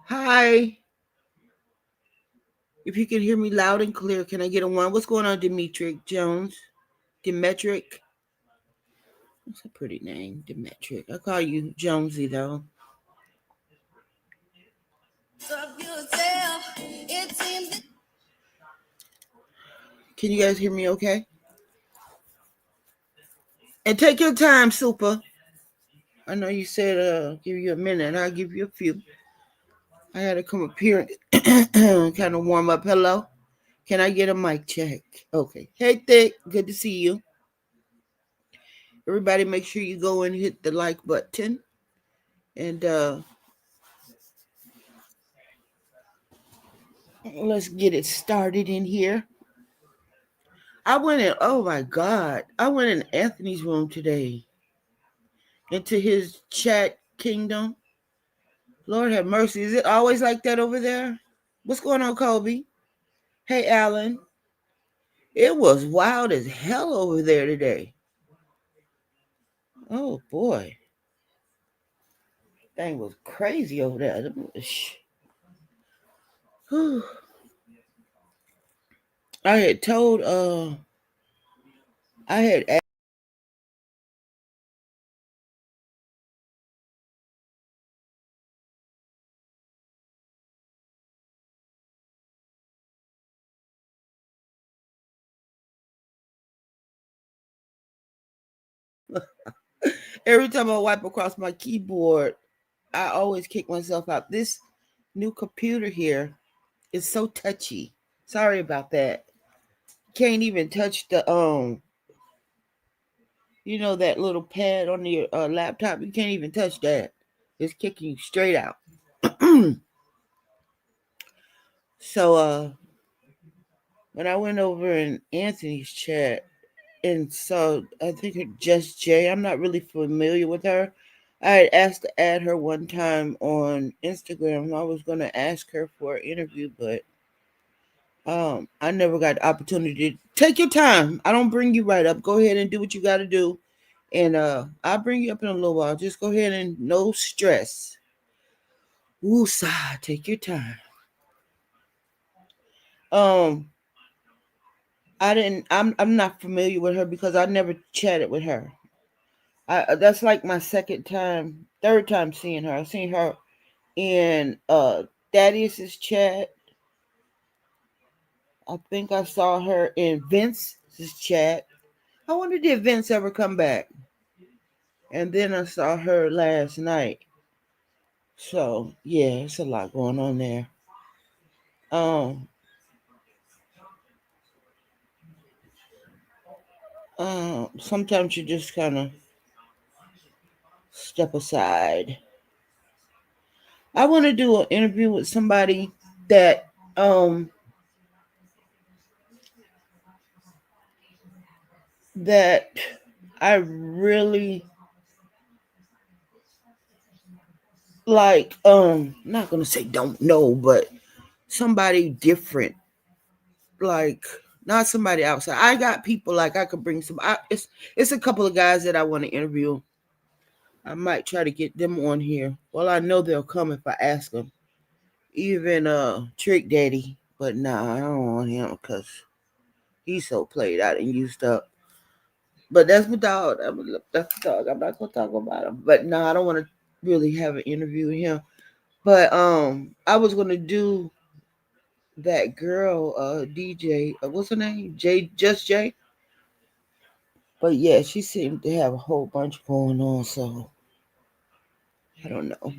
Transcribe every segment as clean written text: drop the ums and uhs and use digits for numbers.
Hi. If you can hear me loud and clear, can I get a one? What's going on, Demetric Jones? Demetric? That's a pretty name, Demetric. I call you Jonesy, though. Can you guys hear me okay? And take your time, Super. I know you said give you a minute. I'll give you a few. I had to come up here and kind of warm up. Hello? Can I get a mic check? Okay. Hey, Thick. Good to see you. Everybody make sure you go and hit the like button. And let's get it started in here. Oh my God, I went in Anthony's room today, into his chat kingdom. Lord have mercy. Is it always like that over there? What's going on, Kobe? Hey, Alan. It was wild as hell over there today. Oh boy. Thing was crazy over there. I had told, I had every time I wipe across my keyboard, I always kick myself out. This new computer here is so touchy. Sorry about that. Can't even touch the that little pad on your laptop. You can't even touch that. It's kicking you straight out. So when I went over in Anthony's chat and saw, I think it Just Jay. I'm not really familiar with her. I had asked to add her one time on Instagram. I was gonna ask her for an interview, but I never got the opportunity. To take your time. I don't bring you right up. Go ahead and do what you got to do, and I'll bring you up in a little while. Just go ahead and no stress. Woosah, take your time. Um, I'm not familiar with her because I never chatted with her. That's like my third time seeing her. I've seen her in Thaddeus's chat. I think I saw her in Vince's chat. I wonder did Vince ever come back? And then I saw her last night. So yeah, it's a lot going on there. Um, Sometimes you just kind of step aside. I want to do an interview with somebody that um that I really like. Not gonna say don't know, but somebody different. Like not somebody outside. I got people like I could bring some. It's a couple of guys that I want to interview. I might try to get them on here. Well, I know they'll come if I ask them. Even Trick Daddy, but nah, I don't want him because he's so played out and used up. But that's my dog. That's the dog. I'm not gonna talk about him. But nah, I don't want to really have an interview with him. But I was gonna do that girl, DJ. What's her name? Just J. But yeah, she seemed to have a whole bunch going on. So I don't know.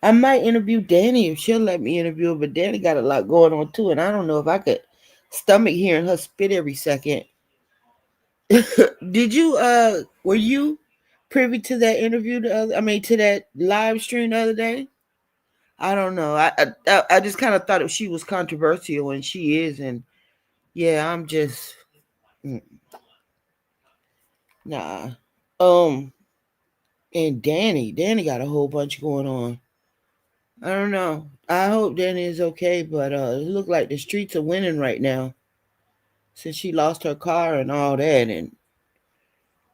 I might interview Danny if she'll let me interview her, but Danny got a lot going on too, and I don't know if I could stomach hearing her spit every second. Did you were you privy to that interview to that live stream the other day? I don't know. I just kind of thought she was controversial, and she is, and yeah, I'm just mm, nah. Um, and Danny got a whole bunch going on. I don't know. I hope Danny is okay, but it look like the streets are winning right now since she lost her car and all that, and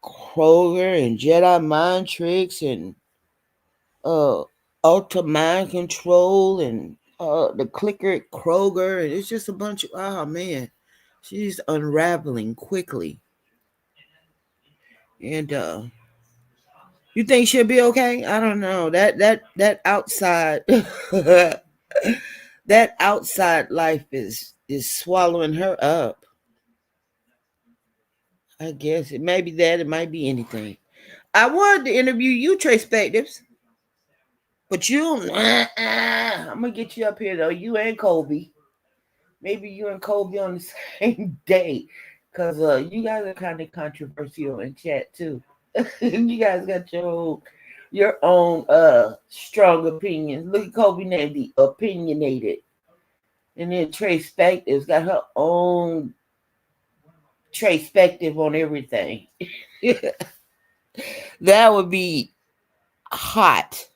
Kroger and Jedi Mind Tricks and uh Ultra Mind Control and the clicker at Kroger, and it's just a bunch of, oh man, she's unraveling quickly. And you think she'll be okay? I don't know. That outside that outside life is swallowing her up. I guess it may be that, it might be anything. I wanted to interview you, Trace Spectives, but you, I'm gonna get you up here though. You and Kobe, maybe you and Kobe on the same day, cause you guys are kind of controversial in chat too. You guys got your own strong opinions. Look at Kobe named the opinionated, and then Trace Spectives got her own Trace Spective on everything. That would be hot.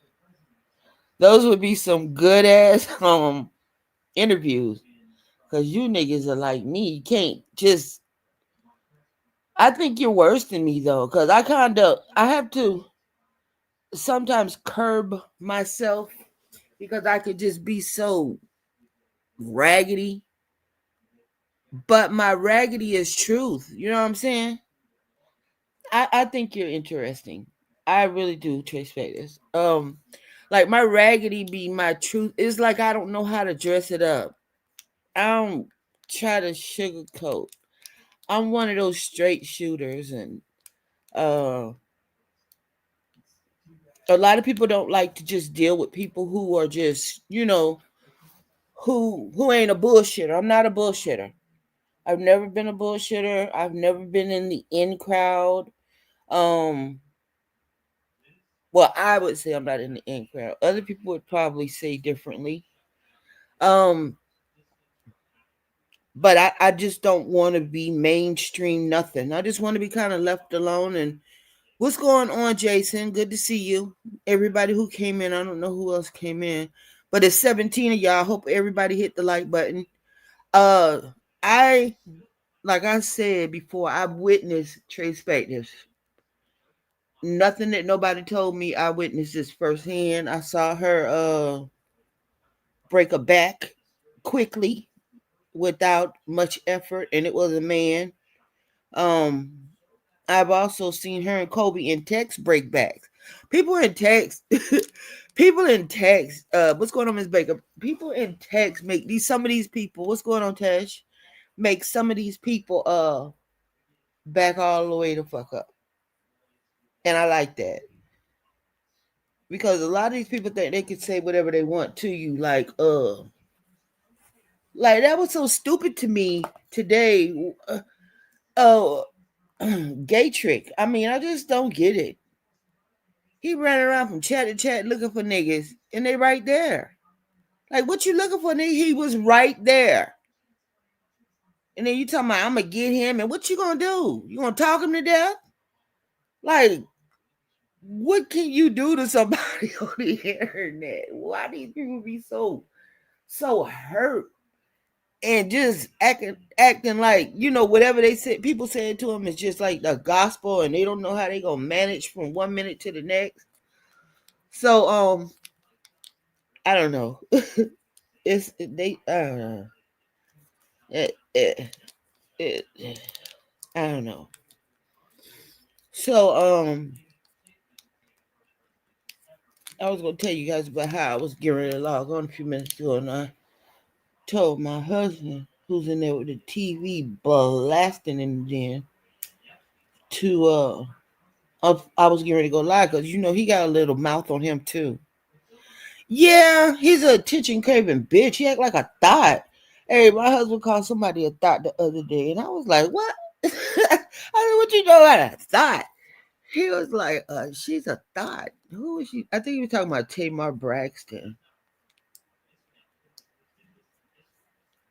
Those would be some good ass interviews. Cause you niggas are like me. You can't just, I think you're worse than me though. Cause I have to sometimes curb myself because I could just be so raggedy. But my raggedy is truth. You know what I'm saying? I think you're interesting. I really do, Trace Faders. Like my raggedy be my truth. It's like I don't know how to dress it up. I don't try to sugarcoat. I'm one of those straight shooters, and uh, a lot of people don't like to just deal with people who are just, who ain't a bullshitter. I'm not a bullshitter. I've never been a bullshitter. I've never been in the in crowd. Um, well, I would say I'm not in the in crowd. Other people would probably say differently. Um, but I just don't want to be mainstream nothing. I just want to be kind of left alone. And what's going on, Jason? Good to see you. Everybody who came in, I don't know who else came in, but it's 17 of y'all. Hope everybody hit the like button. Uh, I like I said before, I've witnessed Trace Spectors. Nothing that nobody told me. I witnessed this firsthand. I saw her break a back quickly without much effort, and it was a man. Um, I've also seen her and Kobe in text breakbacks. People in text, people in text. What's going on, Miss Baker? People in text make these some of these people. What's going on, Tash? Make some of these people back all the way the fuck up, and I like that because a lot of these people think they can say whatever they want to you, like that was so stupid to me today. Uh, Gay trick. I mean, I just don't get it. He ran around from chat to chat looking for niggas, and they right there. Like, what you looking for, nigga? He was right there. And then you talking about, I'm gonna get him, and what you gonna do? You gonna talk him to death? Like, what can you do to somebody on the internet? Why do these people be so hurt and just acting like, whatever they said, people said to them is just like the gospel, and they don't know how they gonna manage from 1 minute to the next. So I don't know. It's they I don't know. It, I don't know. So I was gonna tell you guys about how I was getting ready to log on a few minutes ago, and I told my husband, who's in there with the TV blasting in the den, to I was getting ready to go live because he got a little mouth on him too. Yeah, he's a attention craving bitch. He act like a thought. Hey, my husband called somebody a thought the other day, and I was like, "What?" I said, "What you know about a thought?" He was like, "She's a thought." Who is she? I think he was talking about Tamar Braxton.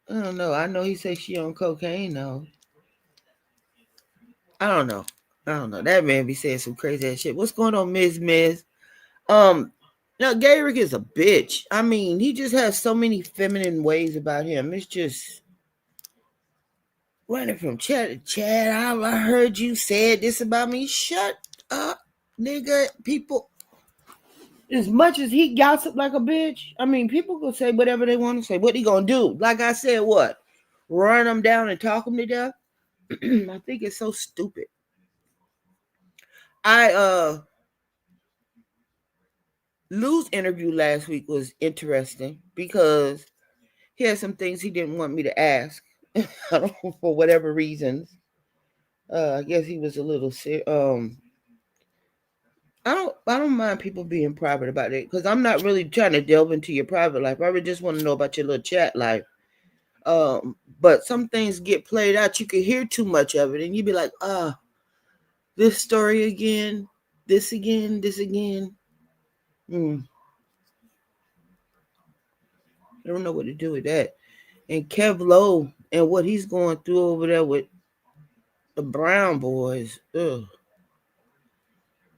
I don't know. I know he said she on cocaine though. I don't know. I don't know. That man be saying some crazy ass shit. What's going on, Miss? Um, now Garrick is a bitch. I mean, he just has so many feminine ways about him. It's just running from chat to chat. I heard you said this about me. Shut up, nigga. People, As much as he gossip like a bitch, I mean, people can say whatever they want to say. What he gonna do? Like I said, what? Run them down and talk them to death? I think it's so stupid. I Lou's interview last week was interesting because he had some things he didn't want me to ask. I don't know, for whatever reasons. I guess he was a little I don't mind people being private about it because I'm not really trying to delve into your private life. I really just want to know about your little chat life. But some things get played out. You can hear too much of it, and you be like, this story again, this again, this again. I don't know what to do with that. And Kev Lowe and what he's going through over there with the Brown boys. Ugh,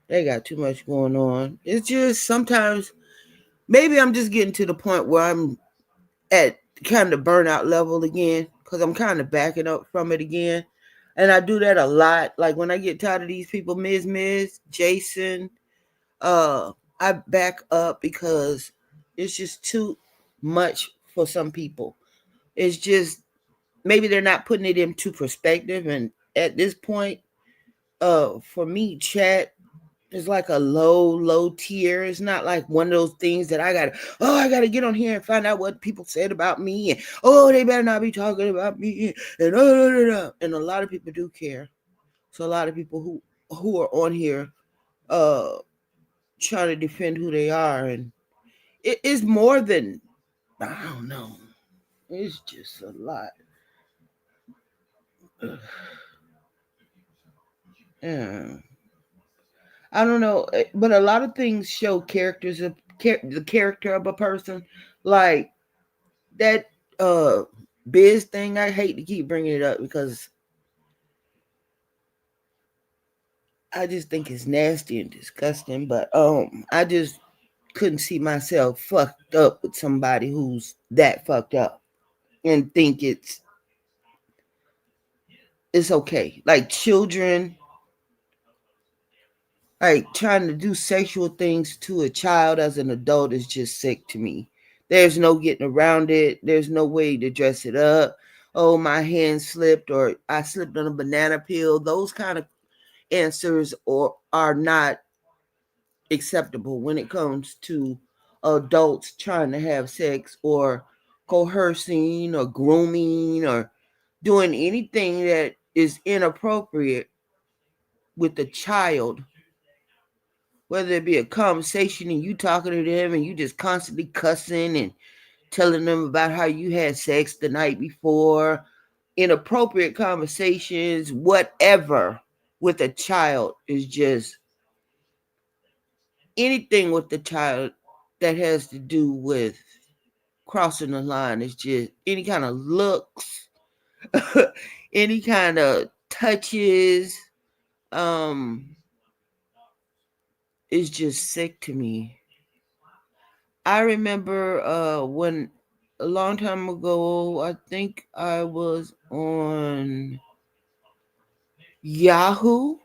they got too much going on. It's just sometimes maybe I'm just getting to the point where I'm at kind of burnout level again because I'm kind of backing up from it again. And I do that a lot. Like when I get tired of these people, Miz, Jason, I back up because it's just too much for some people. It's just maybe they're not putting it into perspective. And at this point, for me, chat is like a low tier. It's not like one of those things that I gotta get on here and find out what people said about me, and they better not be talking about me, and and a lot of people do care. So a lot of people who are on here uh trying to defend who they are, and it is more than, I don't know. It's just a lot. Yeah. I don't know, but a lot of things show the character of a person. Like that uh Biz thing. I hate to keep bringing it up because I just think it's nasty and disgusting. But I just couldn't see myself fucked up with somebody who's that fucked up and think it's okay. Like children, like trying to do sexual things to a child as an adult is just sick to me. There's no getting around it. There's no way to dress it up. Oh, my hand slipped, or I slipped on a banana peel. Those kind of answers are not acceptable when it comes to adults trying to have sex or coercing or grooming or doing anything that is inappropriate with a child, whether it be a conversation and you talking to them and you just constantly cussing and telling them about how you had sex the night before, inappropriate conversations, whatever, with a child is just anything with the child that has to do with crossing the line is just any kind of looks, any kind of touches, is just sick to me. I remember when a long time ago, I think I was on Yahoo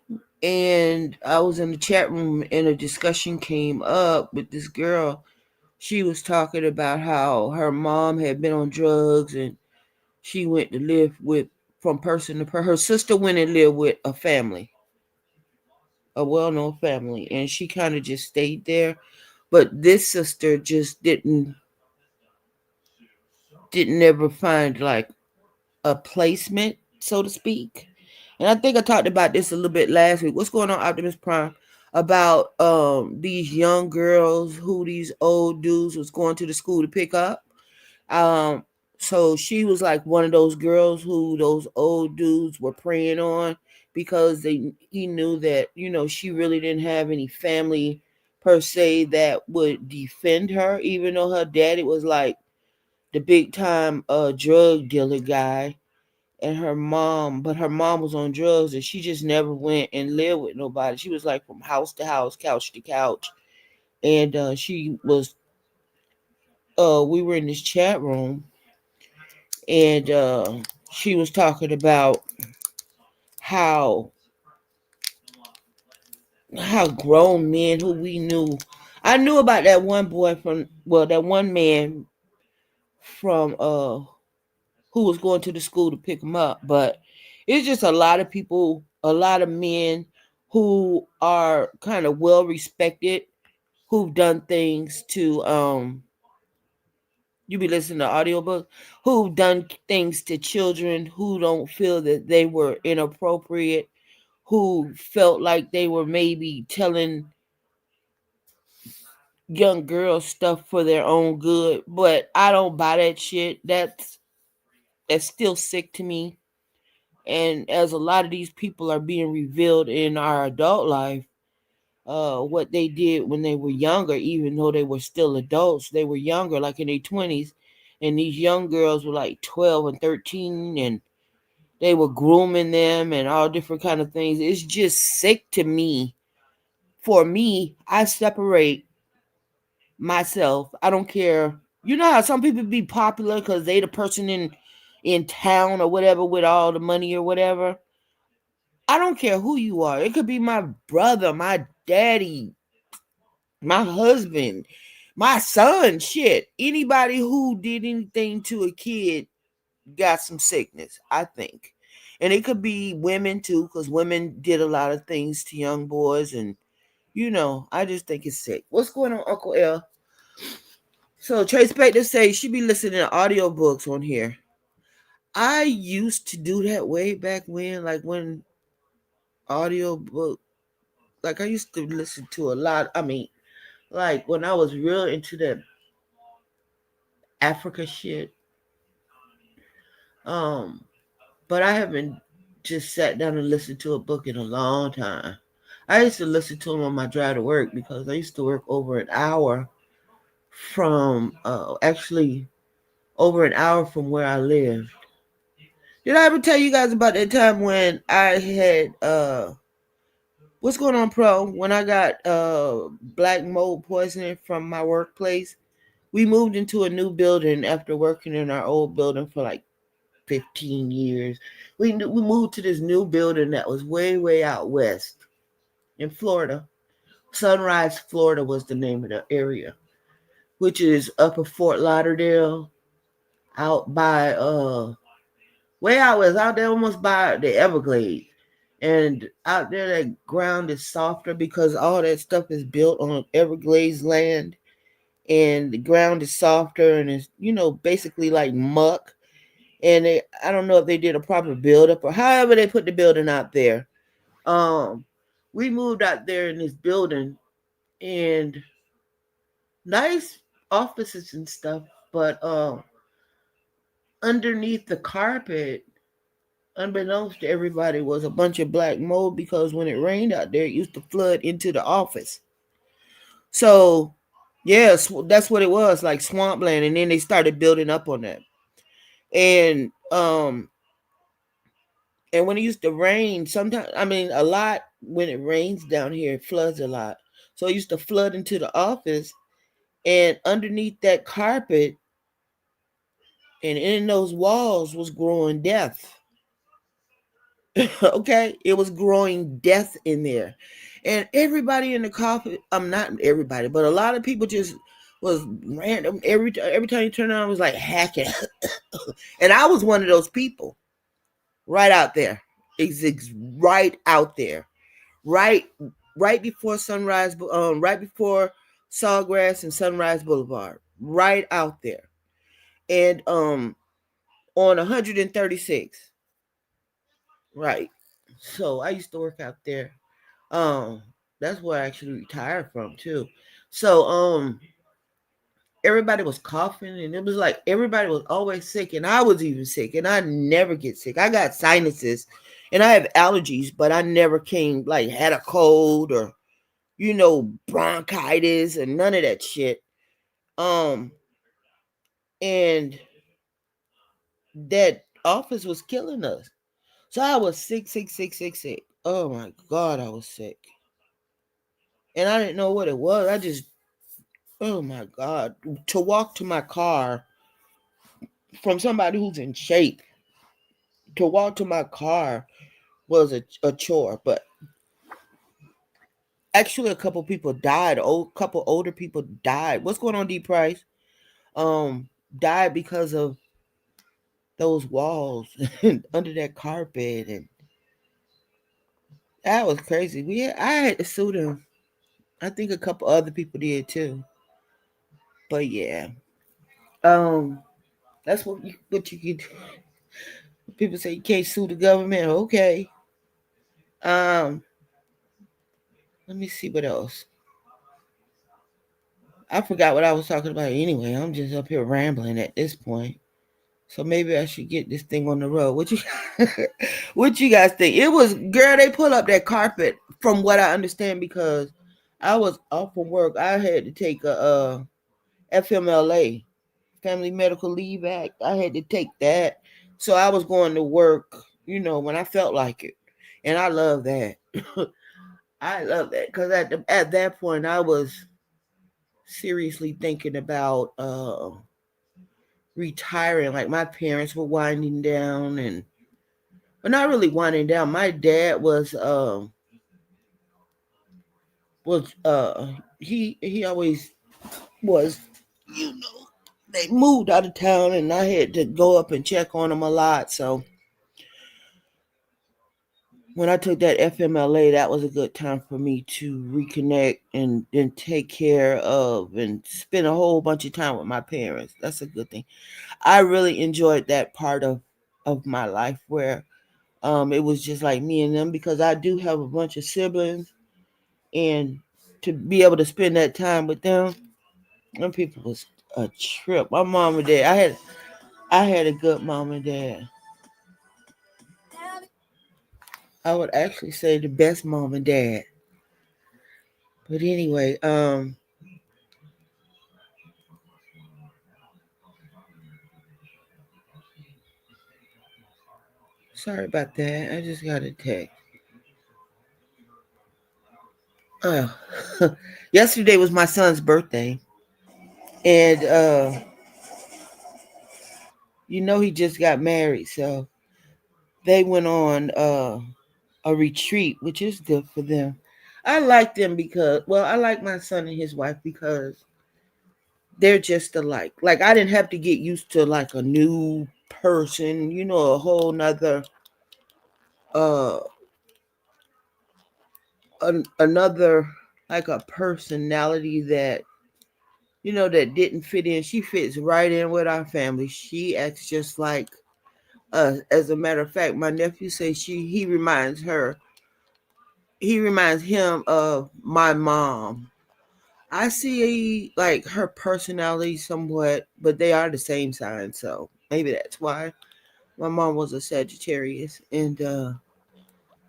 and I was in the chat room and a discussion came up with this girl. She was talking about how her mom had been on drugs and she went to live with from person to person. Her sister went and lived with a family, a well-known family, and she kind of just stayed there. But this sister just didn't ever find like a placement, so to speak. And I think I talked about this a little bit last week. What's going on, Optimus Prime? About these young girls who these old dudes was going to the school to pick up. Um, so she was like one of those girls who those old dudes were preying on because he knew that, she really didn't have any family per se that would defend her, even though her daddy was like the big time drug dealer guy, and her mom was on drugs and she just never went and lived with nobody. She was like from house to house, couch to couch. And she was we were in this chat room and she was talking about how grown men who we knew, I knew about that one boy that one man from who was going to the school to pick him up, but it's just a lot of people, a lot of men who are kind of well respected, who've done things to you be listening to audiobooks, who've done things to children who don't feel that they were inappropriate, who felt like they were maybe telling young girls stuff for their own good. But I don't buy that shit. That's still sick to me. And as a lot of these people are being revealed in our adult life, what they did when they were younger, even though they were still adults, they were younger, like in their 20s, and these young girls were like 12 and 13, and they were grooming them and all different kind of things. It's just sick to me. For me, I separate myself. I don't care. You know how some people be popular because they the person in town or whatever with all the money or whatever. I don't care who you are. It could be my brother, my daddy, my husband, my son, shit. Anybody who did anything to a kid got some sickness, I think. And it could be women too, because women did a lot of things to young boys. And, I just think it's sick. What's going on, Uncle L? So Trace Baker say she be listening to audiobooks on here. I used to do that way back when, like when audiobook, like I used to listen to a lot. I mean, like when I was real into that Africa shit. Um, but I haven't just sat down and listened to a book in a long time. I used to listen to them on my drive to work because I used to work over an hour from, actually over an hour from where I lived. Did I ever tell you guys about that time when I had, what's going on, Pro? When I got black mold poisoning from my workplace, we moved into a new building after working in our old building for like 15 years. We moved to this new building that was way, way out west in Florida. Sunrise, Florida was the name of the area, which is upper Fort Lauderdale, out by way out west, out there almost by the Everglades. And out there that ground is softer because all that stuff is built on Everglades land, and the ground is softer and it's, basically like muck. And I don't know if they did a proper build up or however they put the building out there. Um, we moved out there in this building, and nice offices and stuff, but underneath the carpet, unbeknownst to everybody, was a bunch of black mold because when it rained out there, it used to flood into the office. So, yes, that's what it was, like swampland, and then they started building up on that. And and when it used to rain, sometimes, I mean, a lot, when it rains down here, it floods a lot. So it used to flood into the office, and underneath that carpet and in those walls was growing death. Okay, it was growing death in there, and everybody in the coffee, I'm not everybody, but a lot of people just was random. Every time you turn around, it was like hacking, and I was one of those people, right out there, right out there, right right before Sunrise, right before Sawgrass and Sunrise Boulevard, right out there, and on 136, right. So I used to work out there. Um, that's where I actually retired from too. So everybody was coughing, and it was like everybody was always sick, and I was even sick, and I never get sick. I got sinuses and I have allergies, but I never came like had a cold or bronchitis and none of that shit. Um and that office was killing us. So I was sick, sick, sick, sick, sick. Oh my God, I was sick. And I didn't know what it was. Oh my God. To walk to my car from somebody who's in shape, to walk to my car was a chore. But Actually, a couple people died. Old couple older people died. What's going on, D Price? Died because of those walls under that carpet, and that was crazy. I had to sue them. I think a couple other people did too. But yeah, um, that's what you can do. People say you can't sue the government. Okay. Um, let me see what else. I forgot what I was talking about anyway. I'm just up here rambling at this point. So maybe I should get this thing on the road. What you guys think? It was girl. They pull up that carpet, from what I understand, because I was off from work. I had to take a FMLA, Family Medical Leave Act. I had to take that, so I was going to work. When I felt like it, and I love that. I love that because at that point I was seriously thinking about retiring. Like my parents were winding down, and but not really winding down. My dad was he always was, you know they moved out of town, and I had to go up and check on him a lot. So when I took that FMLA, that was a good time for me to reconnect and take care of and spend a whole bunch of time with my parents. That's a good thing. I really enjoyed that part of my life where it was just like me and them, because I do have a bunch of siblings, and to be able to spend that time with them people was a trip. My mom and dad, I had a good mom and dad. I would actually say the best mom and dad. But anyway, sorry about that. I just got a text. Oh, yesterday was my son's birthday, and he just got married, so they went on a retreat, which is good for them. I like them because, well, I like my son and his wife because they're just alike. Like I didn't have to get used to like a new person, a whole nother uh another, like a personality that didn't fit in. She fits right in with our family. She acts just like us. As a matter of fact, my nephew says he reminds him of my mom. I see like her personality somewhat, but they are the same sign, so maybe that's why. My mom was a Sagittarius, and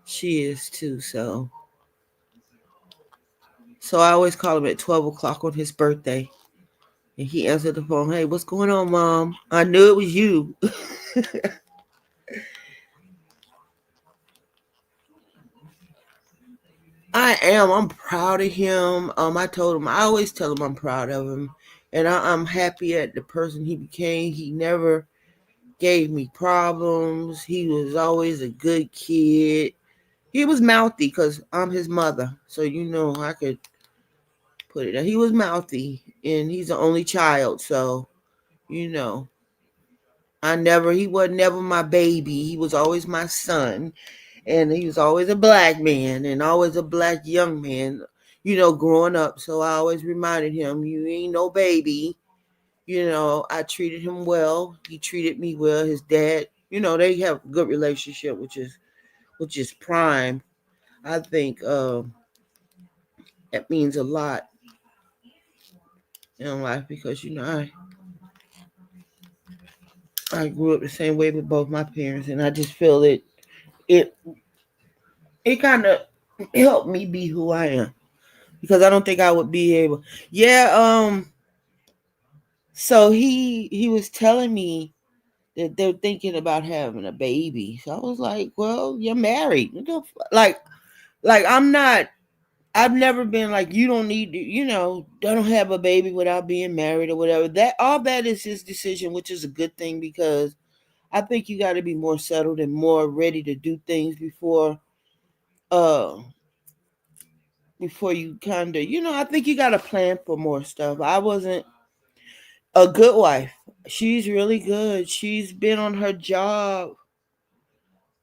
she is too. So I always call him at 12 o'clock on his birthday, and he answered the phone. Hey, what's going on, Mom? I knew it was you. I am. I'm proud of him. I told him. I always tell him I'm proud of him, and I'm happy at the person he became. He never gave me problems. He was always a good kid. He was mouthy because I'm his mother, so I could put it. He was mouthy, and he's the only child, so you know. He was never my baby. He was always my son, and he was always a black man and always a black young man, growing up. So I always reminded him, you ain't no baby. I treated him well. He treated me well. His dad, they have a good relationship, which is prime. I think that means a lot in life because I grew up the same way with both my parents, and I just feel it it kind of helped me be who I am, because I don't think I would be able. Yeah. So he was telling me that they're thinking about having a baby. So I was like, well, you're married. Like I'm not. I've never been like, you don't need to, don't have a baby without being married or whatever. That all that is his decision, which is a good thing, because I think you got to be more settled and more ready to do things before uh before you kind of, I think you got to plan for more stuff. I wasn't a good wife. She's really good. She's been on her job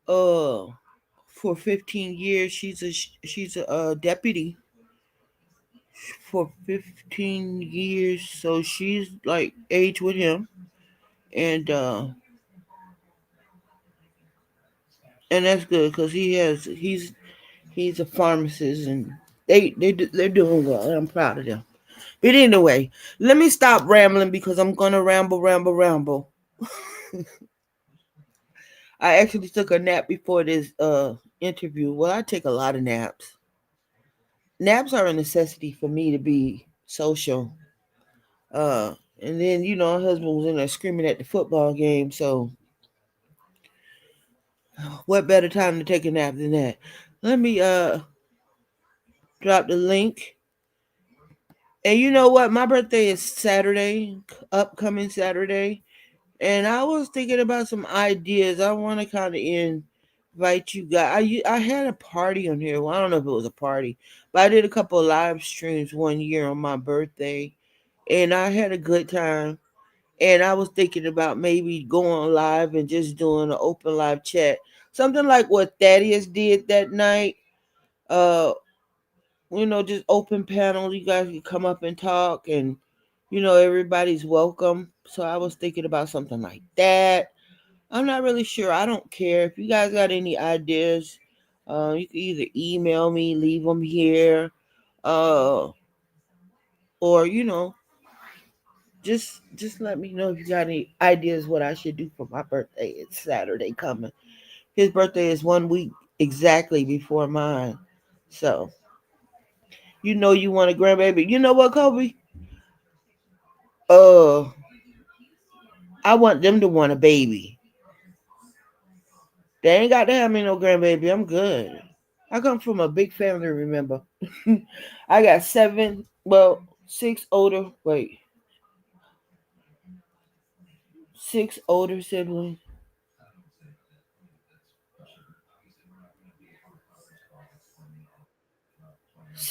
uh for 15 years. She's a deputy for 15 years, so she's like age with him, and that's good because he's a pharmacist, and they're doing well. And I'm proud of them. But anyway, let me stop rambling because I'm gonna ramble. I actually took a nap before this interview. Well, I take a lot of naps. Naps are a necessity for me to be social. And then my husband was in there screaming at the football game. So, what better time to take a nap than that? Let me drop the link. And you know what? My birthday is Saturday, upcoming Saturday. And I was thinking about some ideas. I want to kind of invite you guys. I had a party on here. Well, I don't know if it was a party, but I did a couple of live streams one year on my birthday, and I had a good time. And I was thinking about maybe going live and just doing an open live chat, something like what Thaddeus did that night. Uh, just open panel. You guys can come up and talk, and everybody's welcome. So I was thinking about something like that. I'm not really sure. I don't care. If you guys got any ideas, you can either email me, leave them here, uh, or just let me know if you got any ideas what I should do for my birthday. It's Saturday coming. His birthday is 1 week exactly before mine, so you want a grandbaby. You know what, Kobe? Uh, I want them to want a baby. They ain't got to have me no grandbaby. I'm good. I come from a big family, remember. I got six older, wait, six older siblings.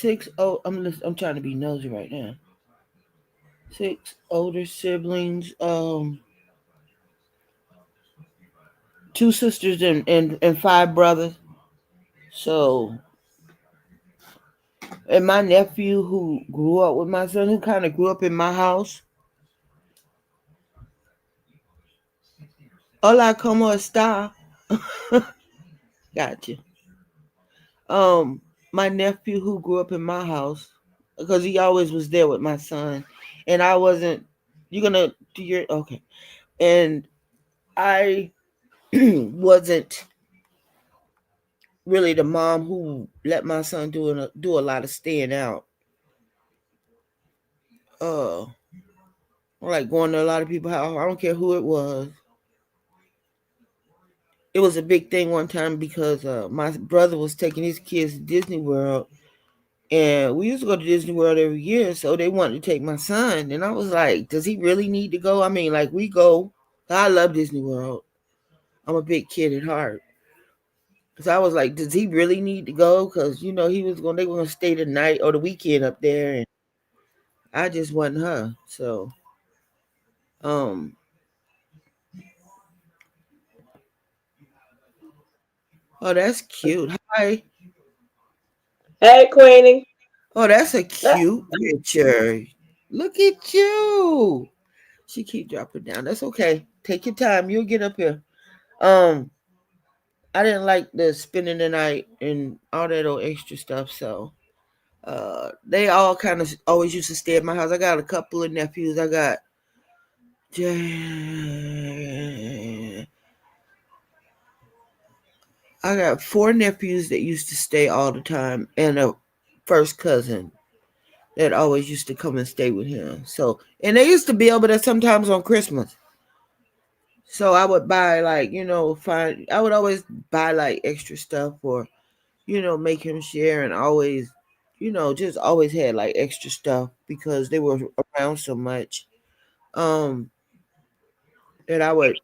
I'm trying to be nosy right now. Six older siblings, two sisters and five brothers. So, and my nephew who grew up with my son, who kind of grew up in my house. Hola, como está? Gotcha. Um, my nephew who grew up in my house, because he always was there with my son, and I wasn't. You're gonna do your okay, and I wasn't really the mom who let my son do a lot of staying out. Uh, like going to a lot of people's house. I don't care who it was. It was a big thing one time because my brother was taking his kids to Disney World, and we used to go to Disney World every year, so they wanted to take my son. And I was like, does he really need to go? I mean, like, we go. I love Disney World. I'm a big kid at heart. So I was like, does he really need to go? Because, they were going to stay the night or the weekend up there. And I just wasn't her. So, um, oh, that's cute. Hi. Hey, Queeny. Oh, that's a Ah, cute picture. Look at you. She keep dropping down. That's okay. Take your time. You'll get up here. Um, I didn't like the spending the night and all that old extra stuff, so they all kind of always used to stay at my house. I got a couple of nephews. I got four nephews that used to stay all the time, and a first cousin that always used to come and stay with him. So, and they used to be over there sometimes on Christmas. So I would buy like I would always buy like extra stuff or make him share, and always, just always had like extra stuff because they were around so much. Um, that I would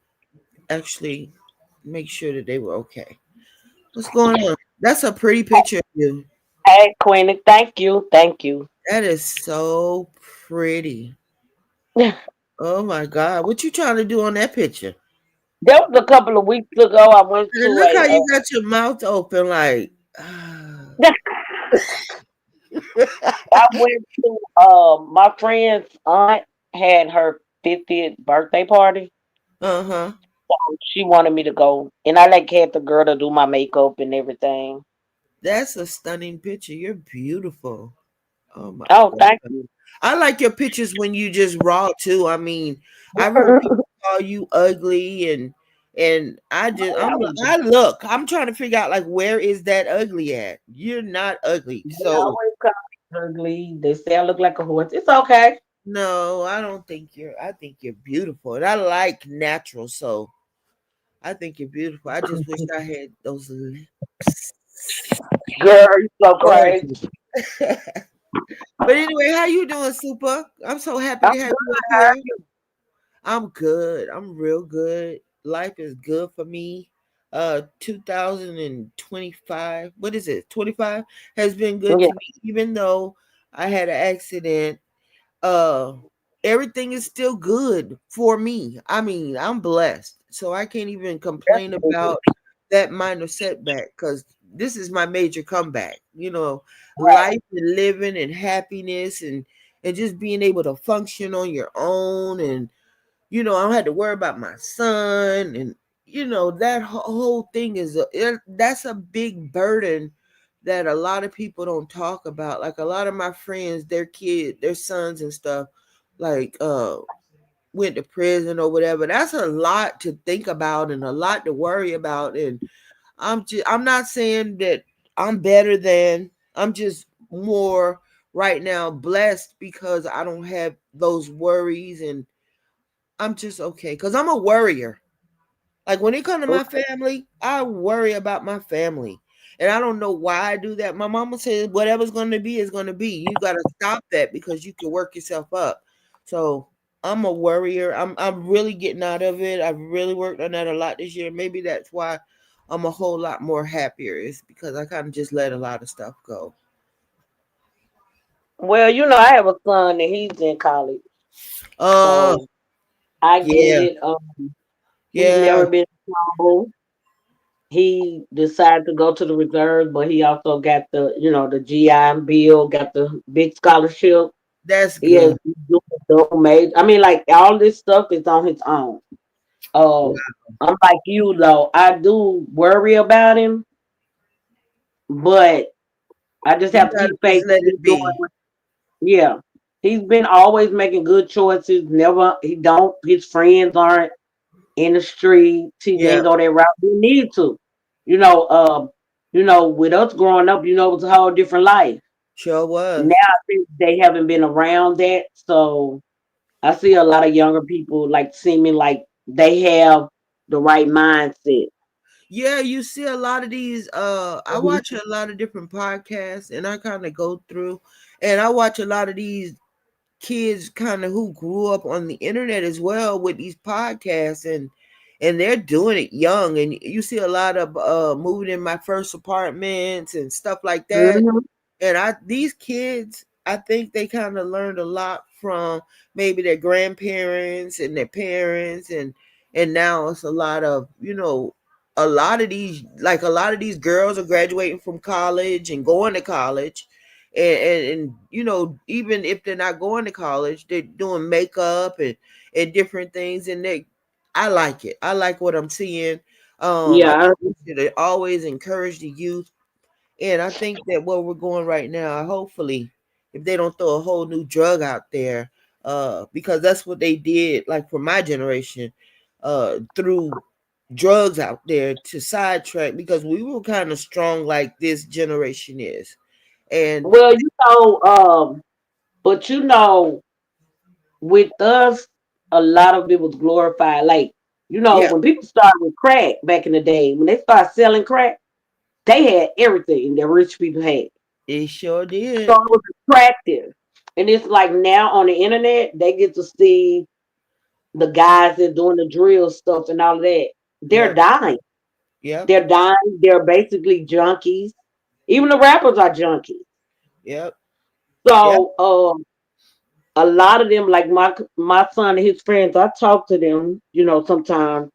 actually make sure that they were okay. What's going on? That's a pretty picture of you. Hey, Queenie. Thank you. Thank you. That is so pretty. That Oh my God. What you trying to do on that picture? was a couple of weeks ago. I went And to look how a. you got your mouth open like I went to my friend's aunt had her 50th birthday party. uh-huh. She wanted me to go, and I like had the girl to do my makeup and everything. That's a stunning picture. You're beautiful. Oh my Oh, thank God. you. I like your pictures when you just raw too. I mean, I've heard people call you ugly and I look, I'm trying to figure out like where is that ugly at? You're not ugly. They So always call me ugly. They say I look like a horse. It's okay. no, I don't think I think you're beautiful. And I like natural, so I think you're beautiful. I just wish I had those lips. Girl, you so crazy. Gorgeous. But anyway, how you doing, Super? I'm so happy I'm to have you up good. here. I'm good. I'm real good. Life is good for me. 2025. What is it? 25 has been good Yeah. to me, even though I had an accident. Uh, Everything is still good for me. I mean, I'm blessed, so I can't even complain about that minor setback because this is my major comeback. Life and living and happiness and just being able to function on your own and I don't have to worry about my son and that whole thing that's a big burden that a lot of people don't talk about. Like a lot of my friends, their sons and stuff, like went to prison or whatever. That's a lot to think about and a lot to worry about. And I'm not saying that I'm better than. I'm just more right now blessed because I don't have those worries and I'm just okay because I'm a worrier. Like when it comes to my family, I worry about my family. And I don't know why I do that. My mama says whatever's going to be is going to be. You got to stop that because you can work yourself up. So I'm a worrier. I'm really getting out of it. I've really worked on that a lot this year. Maybe that's why I'm a whole lot more happier. Is because I kind of just let a lot of stuff go. Well, I have a son and he's in college, Uh, so I get yeah, it. He's yeah, never been in trouble. He decided to go to the reserves, but he also got the GI Bill, got the big scholarship. that's He has good. he's doing a double major. I mean, like all this stuff is on his own. Wow. I'm like you though. I do worry about him, but I just You have to got to keep faith just let that he's it doing be. yeah. He's been always making good choices. Never he don't his friends aren't in the street. He Yeah, didn't go that route. We need to. You know, um, with us growing up, it was a whole different life. sure Now was. I think they haven't been around that. So I see a lot of younger people like seeming like they have the right mindset. Yeah, you see a lot of these I Mhm. watch a lot of different podcasts and I kind of go through and I watch a lot of these kids kind of who grew up on the internet as well with these podcasts and they're doing it young and you see a lot of moving in my first apartments and stuff like that. Mhm. And these kids, I think they kind of learned a lot from maybe their grandparents and their parents and now it's a lot of, a lot of these girls are graduating from college and going to college. And even if they're not going to college, they're doing makeup and different things and I like it. I like what I'm seeing. I Yeah. think we should always encourage the youth and I think that where we're going right now, hopefully, if they don't throw a whole new drug out there, because that's what they did, like for my generation, threw drugs out there to sidetrack because we were kind of strong like this generation is. And Well, but with us, a lot of it was glorified. Like, yeah, when people started with crack back in the day, when they started selling crack, they had everything that rich people had. it sure So did. it was attractive. And it's like now on the internet, they get to see the guys that doing the drill stuff and all of that. They're Yep, dying. yep, They're dying. They're basically junkies. Even the rappers are junkies. Yep. Yep. So a lot of them, like my son and his friends, I talk to them, sometimes,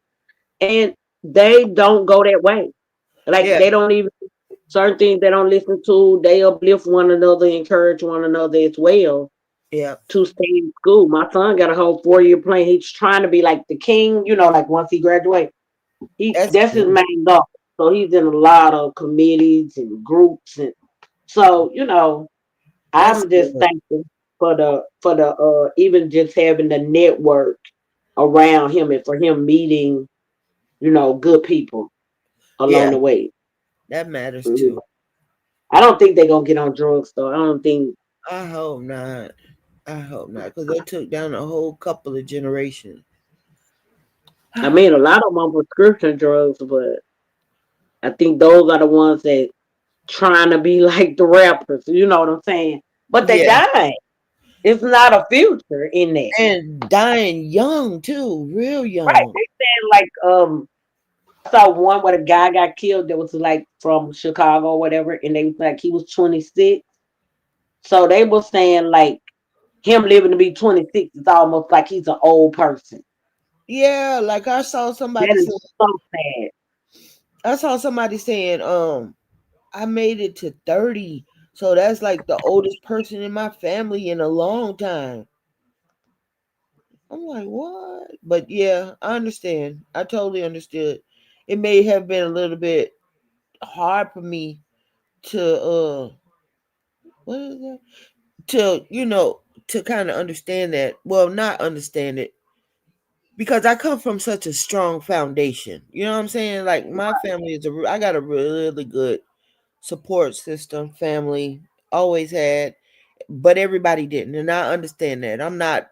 and they don't go that way. Like Yeah. they don't even certain things they don't listen to. They uplift one another, encourage one another as well Yep. to stay in school. My son got a whole 4-year plan. He's trying to be like the king, like once he graduates. That's That's his good. main goal. So he's in a lot of committees and groups, and so That's I'm just good. thankful for the even just having the network around him and for him meeting, good people along Yeah. the way. That matters Mhm. too. I don't think they're gonna get on drugs though. I don't think. I hope not. I hope not, because they took down a whole couple of generations. I mean, a lot of them on prescription drugs, but I think those are the ones that trying to be like the rappers. You know what I'm saying? But they Yeah. dying. It's not a future in that. And dying young too, real Right. young. They saying like I saw one where the guy got killed that was like from Chicago or whatever, and they was like he was 26. So they were saying like him living to be 26 is almost like he's an old person. Yeah, like I saw somebody That is say, so sad. I made it to 30. So that's like the oldest person in my family in a long time. I'm like, what? But yeah, I understand. I totally understood. It may have been a little bit hard for me to what is that? To, to kind of understand that. Well, not understand it, because I come from such a strong foundation. You know what I'm saying? Like my family I got a really good support system, family, always had, but everybody didn't. And I understand that. I'm not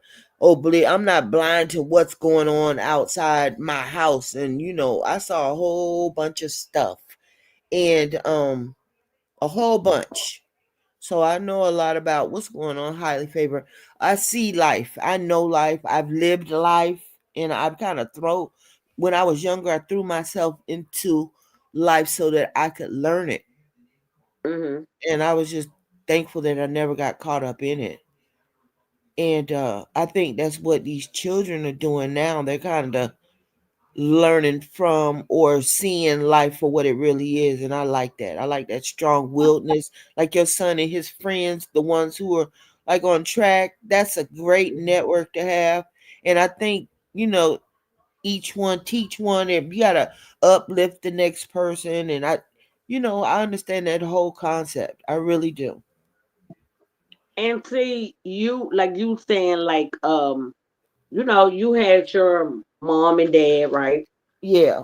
blind to what's going on outside my house. And I saw a whole bunch of stuff, and a whole bunch. So I know a lot about what's going on, highly favored. I see life. I know life. I've lived life, and I've kind of when I was younger, I threw myself into life so that I could learn it. Hmm. And I was just thankful that I never got caught up in it. And I think that's what these children are doing now. They're kind of learning from or seeing life for what it really is. And I like that. I like that strong willedness, like your son and his friends, the ones who are like on track. That's a great network to have. And I think, each one teach one, and you gotta uplift the next person. And I understand that whole concept. I really do. And see, you saying like you had your mom and dad, right? Yeah.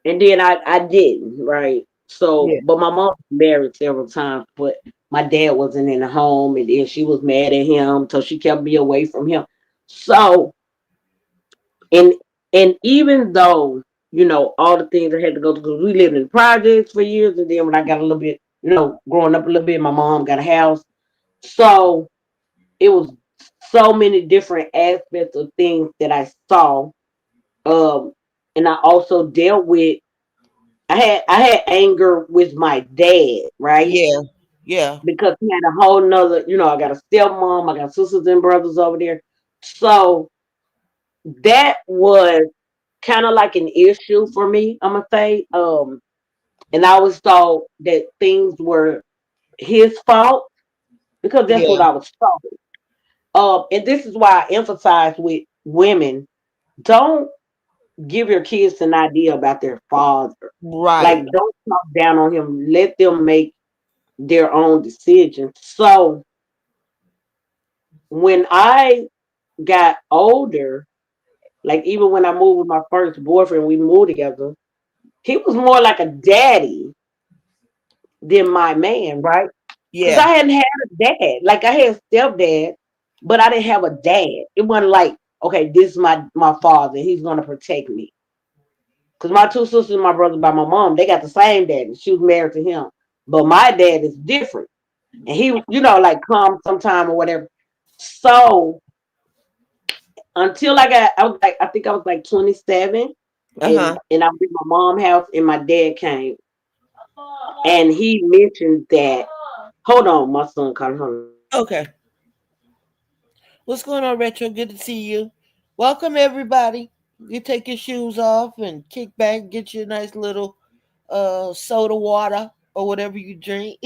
And then I didn't, right? So, Yeah. but my mom was married several times, but my dad wasn't in the home, and then she was mad at him, so she kept me away from him. So, and and even though all the things I had to go through, 'cause we lived in projects for years, and then when I got a little bit, growing up a little bit, my mom got a house, so it was so many different aspects of things that I saw. Um, and I also dealt with I had anger with my dad, right? Yeah. Yeah. Because he had a whole nother, I got a stepmom, I got sisters and brothers over there. So that was kind of like an issue for me, I'm gonna say. And I always thought that things were his fault because that's what Yeah. I was taught. And this is why I emphasize with women, don't give your kids an idea about their father. Right. Like, don't talk down on him. Let them make their own decisions. So when I got older, like even when I moved with my first boyfriend, we moved together. He was more like a daddy than my man, right? Because Yeah. I hadn't had a dad. Like I had stepdad, but I didn't have a dad. It wasn't like, okay, this is my father. He's gonna protect me. Because my two sisters and my brother by my mom, they got the same daddy. She was married to him, but my dad is different, and he, like come sometime or whatever. So until I was like, I think I was like 27, Uh and huh. I was in my mom's house, and my dad came. and he mentioned that. Hold on, my son calling. Hold on. Okay. What's going on, Retro? Good to see you. Welcome, everybody. You take your shoes off and kick back, get you a nice little soda water or whatever you drink.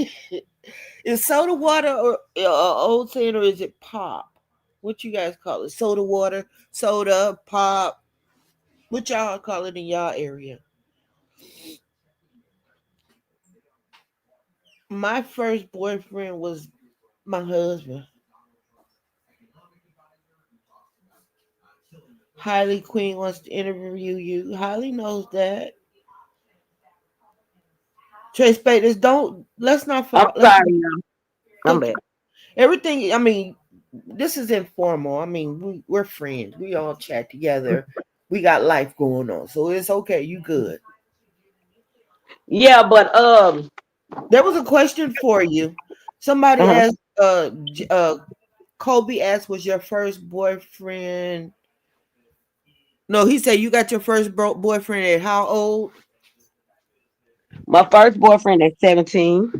Is soda water or old saying, or is it pop? What you guys call it? Soda water, soda, pop. What y'all call it in y'all area? My first boyfriend was my husband. Highly Queen wants to interview you. Highly knows that. Trace Spades, don't let's not I'm fall. Let's sorry, not, y'all. I'm okay. back. Everything. I mean, this is informal. I mean, we're friends. We all chat together. We got life going on, so it's okay. You good? Yeah, but There was a question for you. Somebody uh-huh. asked. Kobe asked, "Was your first boyfriend?" No, he said you got your first boyfriend at how old? My first boyfriend at 17,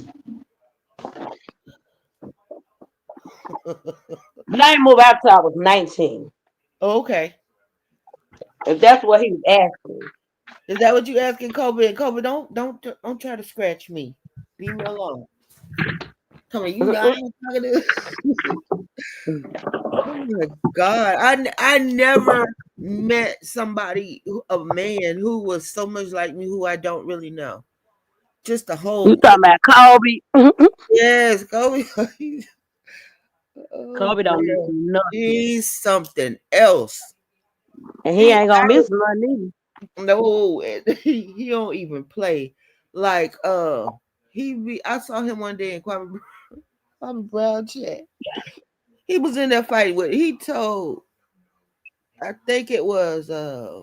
but I didn't move out till I was 19. Okay. If that's what he was asking. Is that what you asking, Kobe? And Kobe, don't try to scratch me. Leave me alone. Come on, you know I ain't talking to. Oh my God, I never met somebody, a man who was so much like me, who I don't really know. Just a You whole talking about Kobe? yes, Kobe. Oh Kobe don't miss girl, nothing, he's something else. and he He ain't gonna miss nothing no, he don't even play. Like I saw him one day in Kwame Brown chat. He was in that fight with. He told. I think it was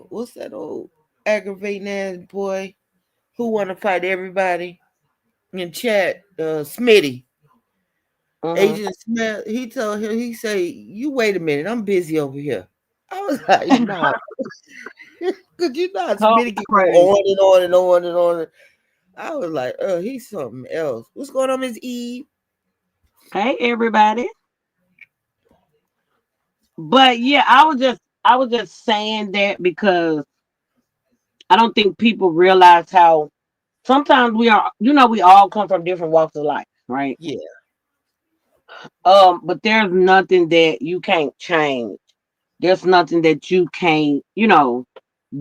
what's that old aggravating ass boy who want to fight everybody in chat? Smitty, either. Agent Smith. He told him. He say, "You wait a minute. I'm busy over here." I was like, "Nah," because you know how Kobe Smitty can go crazy. on and on and on and on. I was like, "Oh, he's something else." What's going on, Miss Eve? Hey everybody. But yeah, I was just saying that because I don't think people realize how sometimes we all come from different walks of life, right? Yeah. But there's nothing that you can't change. There's nothing that you can't,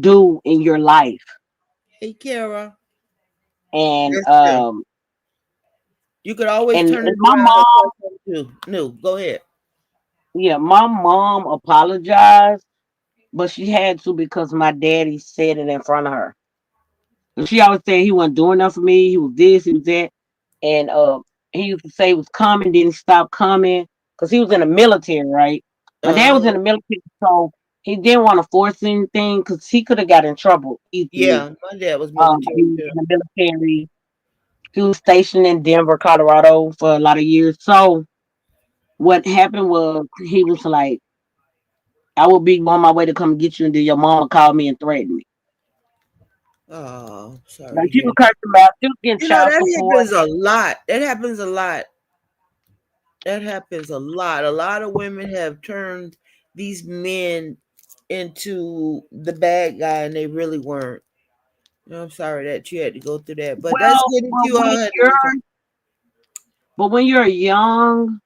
do in your life. Hey, Kara. And Listen, you could always turn and it my around and mom, start something new. No, go ahead. yeah, my mom apologized, but she had to because my daddy said it in front of her. And she always said he wasn't doing enough for me. He was this, he was that. And he used to say he was coming, then he stopped coming because he was in the military, right? My dad was in Uh the military, so he didn't want to force anything because he could have got in trouble easily. yeah, my dad was military Being too. in the military, he was stationed in Denver, Colorado for a lot of years. So what happened was he was like, "I will be on my way to come get you," and then your mama called me and threatened me. Oh, sorry Like to she hear was that. cursing about, she was getting child That support. happens a lot. That happens a lot. That happens a lot. A lot of women have turned these men into the bad guy, and they really weren't. I'm sorry that you had to go through that, but that's Well, good that but you all had to work out. when you're young,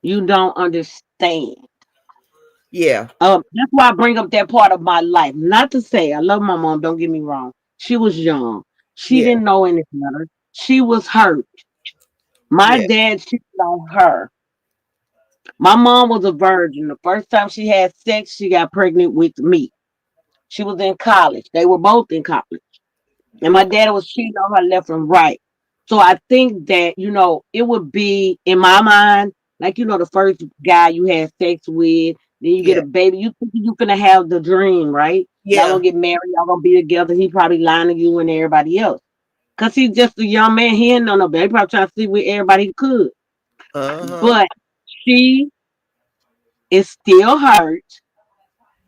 you don't understand. Yeah, That's why I bring up that part of my life. Not to say I love my mom. Don't get me wrong. She was young. She yeah, didn't know any better. She was hurt. My yeah, dad cheated on her. My mom was a virgin. The first time she had sex, she got pregnant with me. She was in college. They were both in college. And my okay, dad was cheating on her left and right. So I think that, it would be in my mind, like, the first guy you had sex with, then you get yeah, a baby, you think you gonna have the dream, right? Y'all yeah, gonna get married, y'all gonna be together. He probably lying to you and everybody else. Cause he's just a young man, he ain't no baby. He probably trying to see with everybody he could. uh-huh. But she is still hurt